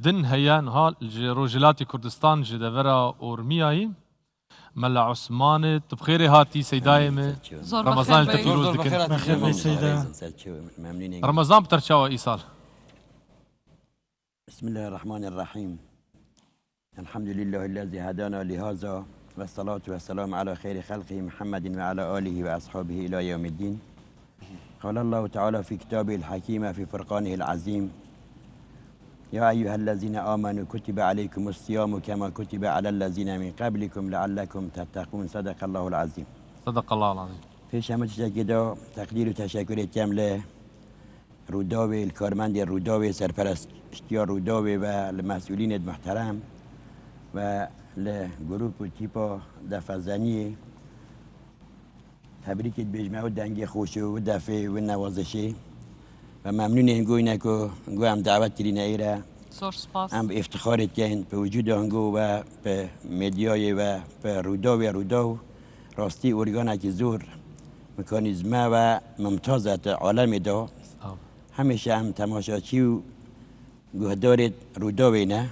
دن هیا نهال روجلاتی کردستان جدورا اورمیایی ملا عثمان تبخيري هاتي سيدايمه زور رمضان بخير التفيروز بي. ذكر بخير بي سيدة رمضان بترشاوه ايصال بسم الله الرحمن الرحيم الحمد لله الذي هدانا لهذا والصلاة والسلام على خير خلقه محمد وعلى آله وأصحابه إلى يوم الدين قال الله تعالى في كتابه الحكيم في فرقانه العظيم يا أيها الذين آمنوا كتب عليكم الصيام كما كتب على الذين من قبلكم لعلكم تتقون صدق الله العظيم صدق الله العظيم في شما تشكيدا تقدير وتشكر كامل روداوي الكارمند روداوي سرپرست اشتيار روداوي والمسؤولين المحترم و لجروب تيبا دفزاني تبريك بيجمعوا دنجي خوشو ودفي والنوازشي وممنونين قوينكو نقول عم دعوت لنا إيرا زور سپاس عم بافتخار كان بوجود هنگو و بمدياي و بروداو راستي اورگانا که زور مکانیزمه و ممتازت عالم دا همیشه هم تماشاچی و گهدارت روداوی نه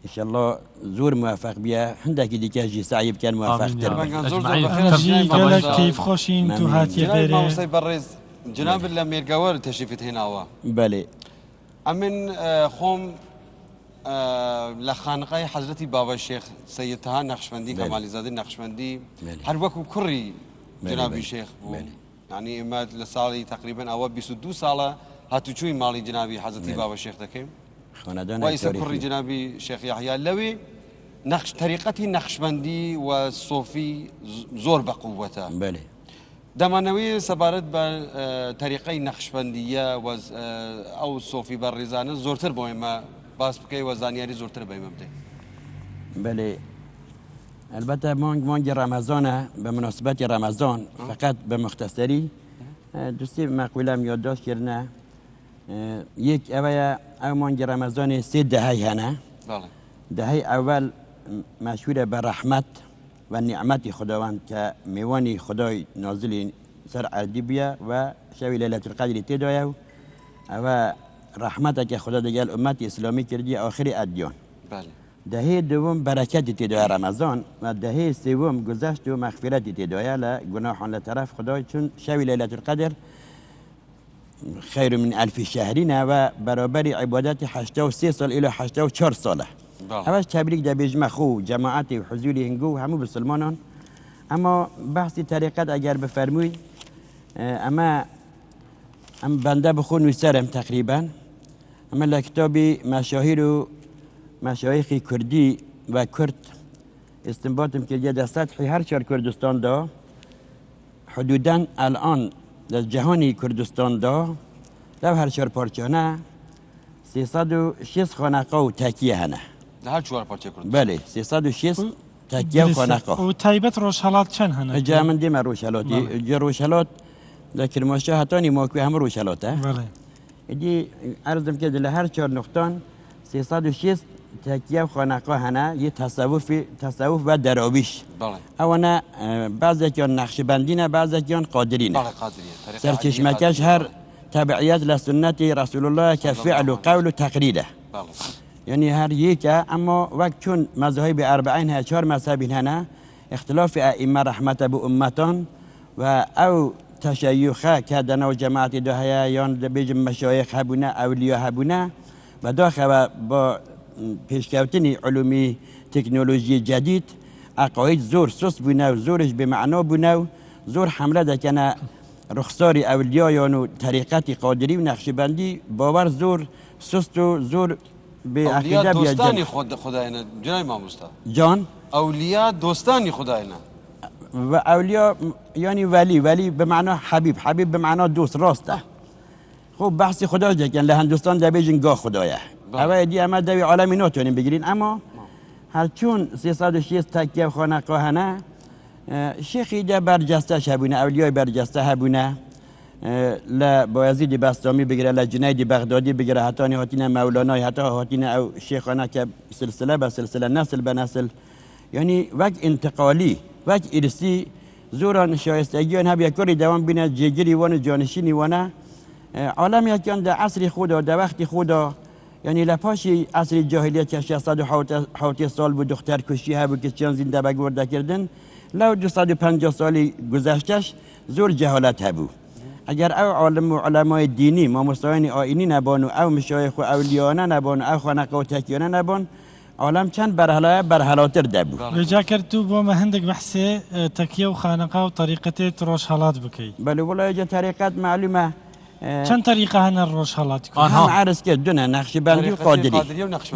انشالله زور موفق بیا هندکی دیگه جی سعی بکن موفق تر جی گلک کیف خوشین تو هاتی غيره موسى برز جناب الامير قوار تشريفت هنا وا بله امن خوم لخانقای حضرتی بابا شیخ سید طه نقشبندی کمالی زاده نقشبندی هر وەکو کوڕی جنابی شیخ بوو يعني اما لسالي تقريبا او 22 ساله هاتوچوی مالی جنابی حضرتی بابا شیخ دکیم وایسا کوڕی جنابی شیخ یحیی لوی نقش طريقتي نقشبندی و صوفی زۆر بقوته بله دەمانەوەی سەبارەت بە طریقەی نەخشبەندیە ئەو سۆفی بەڕێزانە زۆرتر بۆ ئێمە باس بکەی وە زانیاری زۆرتر بە ئێمە بدەیت. بله البته مانگ رمضانه به مناسبت رمضان فقط به مختصری دوستی مقولم یادداشت کردن یک او مانگ رمضان 3 دهه هنه دهه اول مشهور به رحمت و نعمت خداوند که میوانی خدای نازل سر عردی بیا و شوی لیلت القدر تدایو و رحمت که خدا دیگه امت اسلامی کردی آخر ادیان. بله. دهه دوم برکت تدای رمضان و دهه سوم گذشت و مغفرت تدای لگناهان لطرف خدای چون شوی لیلت القدر خیر من 1000 شهرینه و برابر عبادت 83 سال الی 84 ساله. همش تبریک در بیجمع خو جماعت و حضوری هنگو همو بسلمانان اما بحثی طریقت اگر بفرموی اما بنده بخون ویسرم تقریبا اما لکتابی مشاهیر و مشایخ کردی و کرد استنباطم که در سطح هر چهار کردستان دا حدودا الان در جهانی کردستان دا در هر چهار پارچانه 360 خانقاه و تکیه هنه هر چهار پارچه کرد. بله 360 تکیه و خانقاه. و تایبت روشهلات چند هنه؟ جا من دیم روشهلاتی. جا روشهلات در کرمانشاه حتانی موکوی هم روشهلاته. بله. ایدی عرضم که در هر چهار نقطان 360 تکیه و خانقاه هنه یه تصوف و دراویش. بله. اونا بعضی که نقشبندینه بعضی که قادرینه. بله قادریه. سرچشمکش هر تبعیت لسنت رسول الله که فعل و قول و تقریره. بله. یعنی هر یک اما وقت چون مذاهب اربعین ها 4 مذهب هنه اختلاف ائمه رحمت به امتان و او تشیخه که دنا جماعت دهیا یا بیج مشایخ هبونه اولیا هبونه و داخل با پیشکوتن علومی تکنولوژی جدید عقاید زور سوس بونه و زورش به معنا بونه و زور حمله دکنه رخصار اولیا یا طریقت قادری و نقشبندی باور زور سست و زور به عقیده دوستانی خداینا جناب امام استاد جان اولیاء دوستانی خداینا و اولیاء یعنی ولی به معنا حبیب به معنا دوست راسته خب بحث خدا جکن لهندوستان در بیجن گاه خدایه اول دی اما دوی عالمی نتونیم بگیرین اما هر چون 360 تکیه خانقاه نه شیخی ده برجسته شبونه اولیاء برجسته هبونه لا بایزید بستامی بگیره لا جنید بغدادی بگیره حتی هاتین مولانای حتی هاتین او شیخانه که سلسله به سلسله نسل به نسل یعنی وقت انتقالی وقت ارسی زوران شایستگیان هب یکاری دوام بینه جگری وانه جانشینی وانه عالم یکیان در عصر خدا در وقت خدا یعنی لپاشی عصر جاهلیت که 670 سال بود دختر کشی ها بود که چند زنده بگورده کردن لو 250 سالی گذشتش زور جهالت ها بود اگر او عالم و علمای دینی ما مستویان آینی نبان و او مشایخ و اولیانه نبان و او خانقه و تکیانه نبان عالم چند برحلاتر دبو رجا کرد تو با ما هندک بحث تکیه و خانقه و طریقت روشهلات بکی بله ولی اجا طریقت معلومه چند طریقه هن روشهلات کن هم عرض که دونه نقشبندی و قادری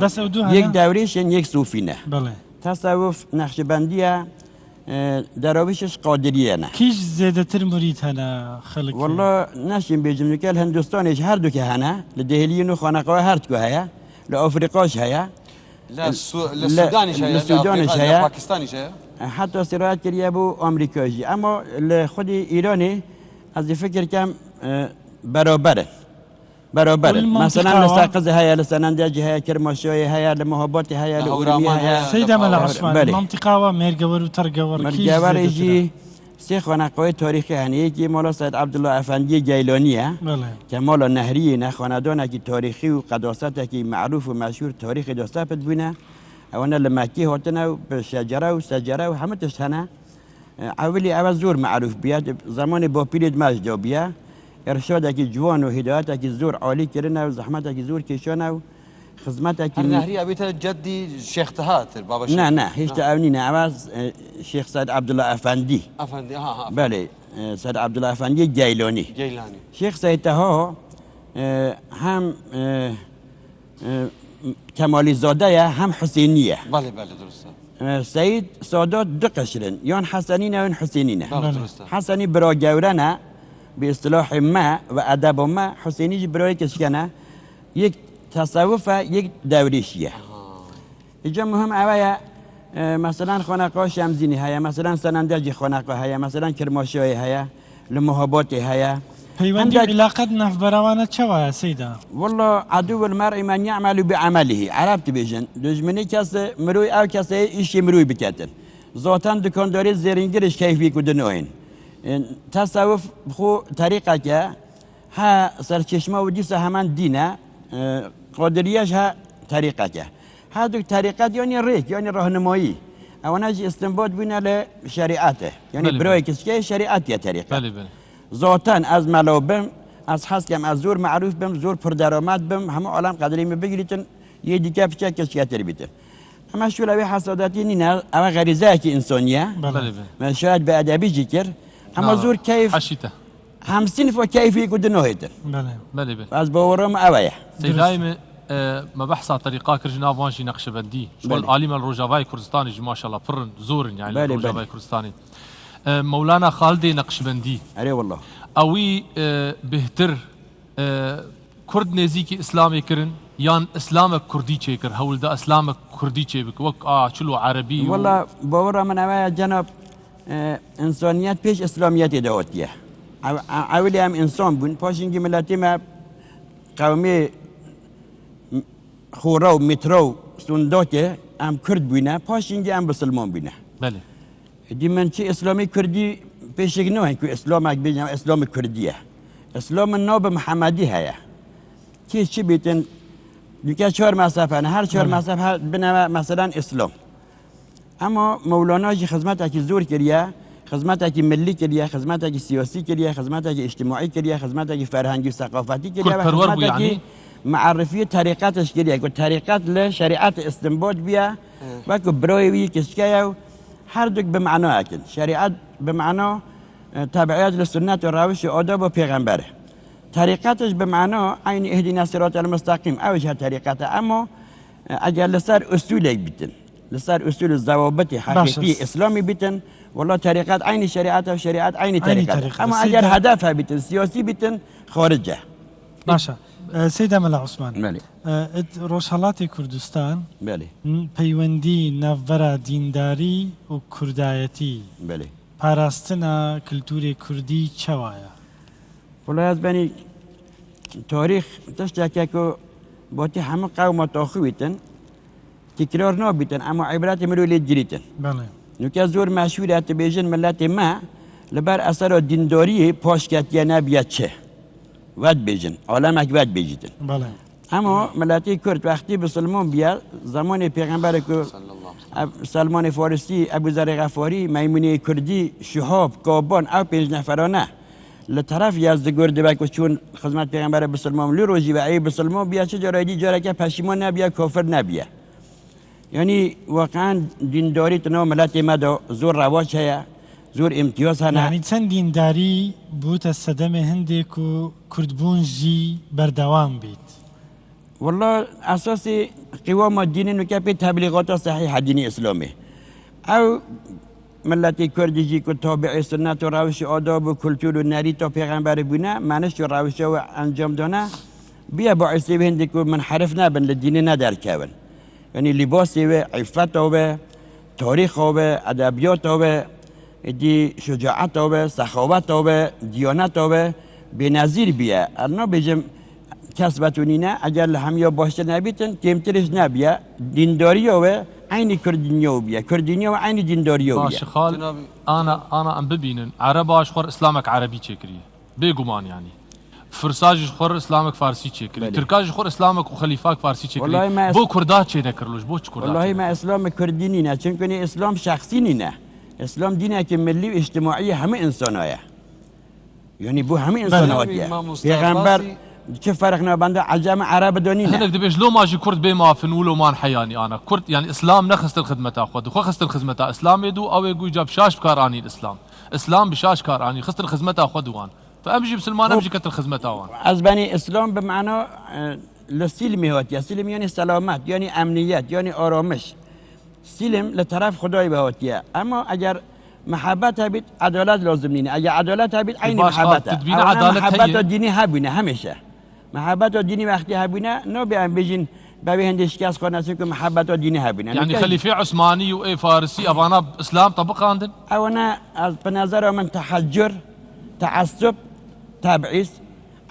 بس او دو یک دوریش یک صوفینه بله تصوف نقشبندیه دراویشش قادریه نه کیش زیاده تر مرید هنه خلق والله نشیم بیجم نکل هندوستانش هر دو که هنه لدهلیون و خانقاه هر دو هیا لافریقاش هیا لسودانش هیا لپاکستانش هیا حتی سرایت کریه بو آمریکایشی اما لخود ایرانی از فکر کم برابره مثلا لساقز هيا لسنندج هيا كرماشوي هيا لمهبات هيا لأورمي هيا سيدة ملا عثمان منطقة ومرقور وترقور مرقور يجي سيخ ونقوي تاريخي هنيه كي مولا سيد عبدالله افندي جيلانيه كمالا نهري نخواندانه كي تاريخي وقداسته كي معروف ومشهور تاريخي داستابت بونه اونا لمكي هاتنا بشجره وسجره وحمتش هنا اولي اول زور معروف بياد زمان با بيريد مجدا بيا ارشادك جوان و هدایتك زور عالی کردن و زحمتك زور کشان و خدمتك النهرية بيتها جدي شيخ تهاتر بابا شيخ نه هیچ تعاونی نه عوض شیخ سعد عبدالله افندی أفندي ها بله سعد عبدالله افندی گیلانی جيلاني شیخ سعد ها هم کمالی زاده هم حسینیه بله درسته سعید سادات دو قشرن یان حسنینه و حسینینه بله درسته حسنی برا گورنه به اصطلاح ما و ادب ما حسینی جی برای کشکنه یک تصوف یک دوریشیه اینجا مهم اوه مثلا خانقاه شمزینی هیا مثلا سنندجی خانقاه هیا مثلا کرماشای هیا لمهابات هیا پەیوەندی علاقەت نەفبەرەوانە چەوایە سەیدا والله عدو المرء من يعمل بعمله عرب تبيجن دجمني كاس مروي او كاس ايش مروي بكاتن زوتان دكانداري زيرينجرش كيف بيكودنوين تصوف خو طريقك ها سرچشمه وديسه همان دينه قادرياش ها طريقك هذا طريقات يعني ريك يعني راهنمایی او نجي استنباط بنا لشريعته يعني بروي كسكي شريعت يا طريقه بله ذاتن از ملو بم از حسکم از زور معروف بم زور پردرآمد بم همه عالم قدری می بگیریتن یه دیگه پیچه کشکتری بیتن اما شو لوی حسادتی نینا اما غریزه که انسانیه من شاید به ادبی جیکر اما زور کیف حشیته هم صنف و کیفی کد نهیتر بله از باورم اویه سيدايم ما بحث طريقة كرجنا فانشي نقشبندي شغل عالم الروجافاي كردستاني ما شاء الله فرن زورن يعني الروجافاي كردستاني مولانا خالدي نقشبندي عليه والله اوي بهتر كرد نزيكي اسلامي كرن يان اسلامك كردي تشيكر هول دا اسلامك كردي تشيبك وك شلو عربي والله باورا من اوه جناب انسانيت پیش اسلامیت دواتیه اولی هم انسان بون پاشنگی ملتی ما قومی خورا و مترو سنداته هم کرد بونه پاشنگی هم بسلمان بونه بله دی من چه اسلامی کردی پیشک نوه که اسلامک بجنم اسلام کردیه اسلام ناب محمدی هیا چی بیتن دیگه 4 مذهب هر 4 مذهب بنام مثلا اسلام اما مولانا جی خدمت کی زور کریه خدمت کی ملی کریه خدمت کی سیاسی کریه خدمت کی اجتماعی کریه خدمت کی فرهنگی و ثقافتی کریه و خدمت کی معرفی طریقتش کریه که طریقت له شریعت استنباط بیا و که برای کشکیه هر دو به معنا اکن شریعت به معنا تبعیت لسنت و روش و آداب و پیغمبره طریقتش به معنا عین اهدنا الصراط المستقیم اوجه طریقت اما اگر لسر اصول بیتن لسر اصول الضوابط حقیقی اسلامی بیتن والله طریقت عین شریعت و شریعت عین طریقت اما اگر هدفها بیتن سیاسی بیتن خارجه باشا سيدة ملا عثمان بله روشهڵاتی کوردستان بله پەیوەندی ناوبەرە دینداری و کوردایەتی بله پاراستنە کللتوری کوردی چەوایە والله از بني تاريخ تشتكي كو بوتي هم قوم تاخويتن تكرار نابتن اما عبرات ملو لجريتن بله نوكا زور مشهورة تبيجن ملت ما لبر اثر دینداری پاشکتیه نبیاد چه ود بیجن عالمک ود بیجیدن بله اما ملتی کرد وقتی به سلمان بیاد زمان پیغمبر که سلمان فارسی ابو ذر غفاری میمونه کردی شهاب کابان او 5 نفرانه لطرف یزدگرد بک چون خدمت پیغمبر بسلمان لی روزی و ای بسلمان بیا چه جارایی جاره که پشیمان نبیا کافر نبیا یعنی واقعا دینداری تنها ملت ما دا زور رواج هیا زور امتیاز هنه یعنی چند دینداری بوت سدم هندێک و کوردبوونجی بەردەوام بیت والله اساس قوام الدين نكابي تبليغات صحيحه ديني اسلامي او ملت كردي که تابع سنت و روش آداب و کلتور و نری تا پیغمبر بونه منش و روش و انجام دانه بیا باعثی به هندی که منحرف نبن لدین ندر کون یعنی لباسی و عفت و تاریخ و ادبیات و دی شجاعت و سخاوت و دیانت و بنظیر بیا ارنا بجم کسبتونی نه اگر همیا باشه نبیتن کمترش نبیا دینداری و عين كردينيو بيا كردينيو عين دينداريو بيا ماشي خال انا ام ببينن عرباش خور اسلامك عربي تشكري بيغمان يعني فرساج خور اسلامك فارسي تشكري تركاج خور اسلامك وخليفاك فارسي تشكري بو كردات چه نكرلوش بو كردات والله ما اسلام كرديني نه چون اسلام شخصي نه اسلام دينه که ملی و اجتماعی همه انسانايه يعني بو همه انسانايه پیغمبر چه فرق نابنده عجم عرب دونينا هناك دبيش لو ماجي كرد بما فنولو مان حياني انا كرد يعني اسلام نخست الخدمه تاخذ خو خست الخدمه اسلام يدو او يقول جاب شاش بكاراني الاسلام اسلام بشاش كاراني خست الخدمه تاخذ وان فامجي بسلمان امجي كتر الخدمه تاوان ازباني اسلام بمعنى للسلم هوت يا سلم يعني سلامات يعني امنيات يعني آرامش سلم لطرف خدای بهوتیه اما اگر محبت هبید عدالت لازم نینه اگر عدالت هبید عین محبت محبت دینی هبینه همیشه محبت دینی وقتی هبینه نو بیان بجین بابي هندش كاس قناة که محبت دینی هبینه يعني خليفه عثماني واي فارسي ابانا اسلام طبق عندن او انا بنظر من تحجر تعصب تبعيث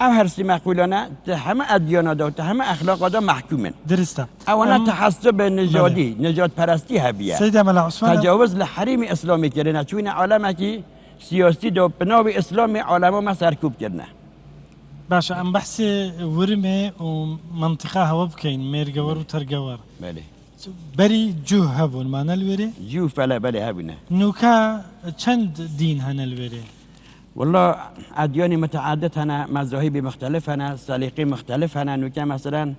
او هرسي مقولنا تهم اديان دا تهم اخلاق دا محكومن درسته او انا تحسب نژادی نجات پرستی هبیه سيد ملا عثمان تجاوز لحریم اسلامی کردن چون عالمه کی سیاسی دو بناو اسلام عالمه ما سرکوب کردن باشا ام بحثي ورمي ومنطقة هوا بكين ميرقور وترقور بله بري جو هبون ما نلوري جو فلا بله هبنا نوكا چند دين هنا الوري والله أديان متعددة هنا مذاهب مختلفة هنا سليقي مختلف هنا نوكا مثلا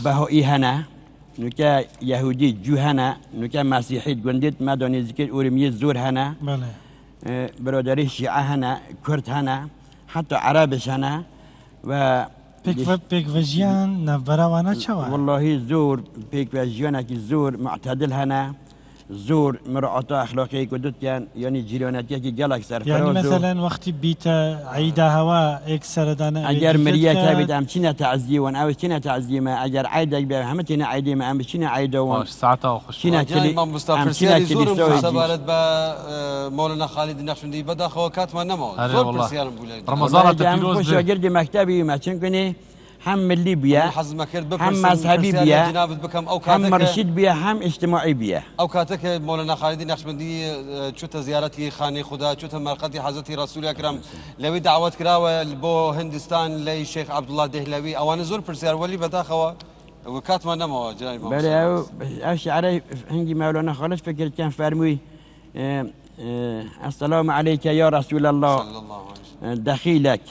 بهائي هنا نوكا يهودي جو هنا نوكا مسيحي جندت ما دوني ذكر أورمية زور هنا بله برادري شيعة هنا كرد هنا حتى عربش هنا و بيك فيجيان نفبراوانا چوا والله زور بيك فيجيانا كي زور معتدل هنا زور مراعاة أخلاقي كدوت يعني جيراناتي كي جالك سر يعني مثلا وقت بيتا عيدا هوا اكسر دانا اگر مريا تابد ام چنا تعزيه وان او چنا تعزيه ما اگر عيدا بي همتنا عيدي ما ام چنا عيدا وان ساعتها وخش چنا كلي امام مصطفى سياري زور مسابرت با مولانا خالد النقشبندي بدا خو كاتما نمو زور برسيان بولاد رمضان تفيروز خوش اجرد مكتبي ما چنكني هم ليبيا هم مذهبي بيا هم مرشد بيا هم اجتماعي بيا او كاتك مولانا خالد النقشبندي شوت زيارتي خاني خدا شوت مرقدي حضرتي رسول اكرم لوي دعوت كراوه بو هندستان لي شيخ عبد الله دهلوي او انا زور برسيار ولي بدا خو وكاتما نمو جاي بلا او شعري هنجي مولانا خالد فكر كان فرموي السلام عليك يا رسول الله صلى الله عليه وسلم دخيلك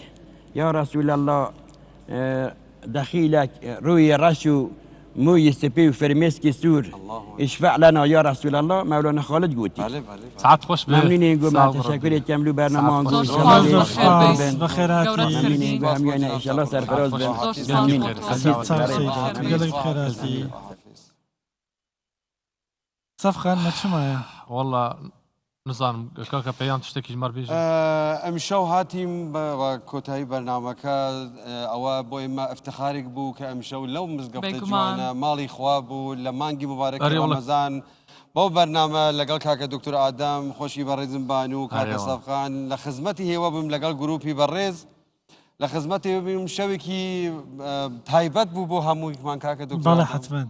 يا رسول الله دخيلك روي رشو موي سبي وفرميسكي سور اشفع لنا يا رسول الله مولانا خالد قوتي ساعات خوش ممنونين نقول مع تشكر يكملوا برنامج ان شاء الله بخيراتي ممنونين ان شاء الله سرفراز بخيراتي صفقة نتشمع والله نظام كاكا بيان تشتكي جمار بيجي امشو هاتيم كوتاي برنامجك او بو ما افتخارك بو كامشو لو مزقفت جوانا مالي خوابو لمانجي مبارك رمضان بو برنامج لقال كاكا دكتور ادم خوشي بريزن بانو كاكا صفخان لخدمتي هو بم لقال جروبي بريز لخدمتي بمشوكي تايبت بو همو كمان كاكا دكتور بلا حتما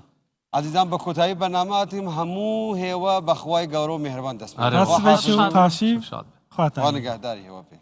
عزیزان با کوتاهی برنامه‌اتیم همو هوا بخوای گورو مهربان دست راست بشو پاشی خاطر. وانگهداری هوا پی.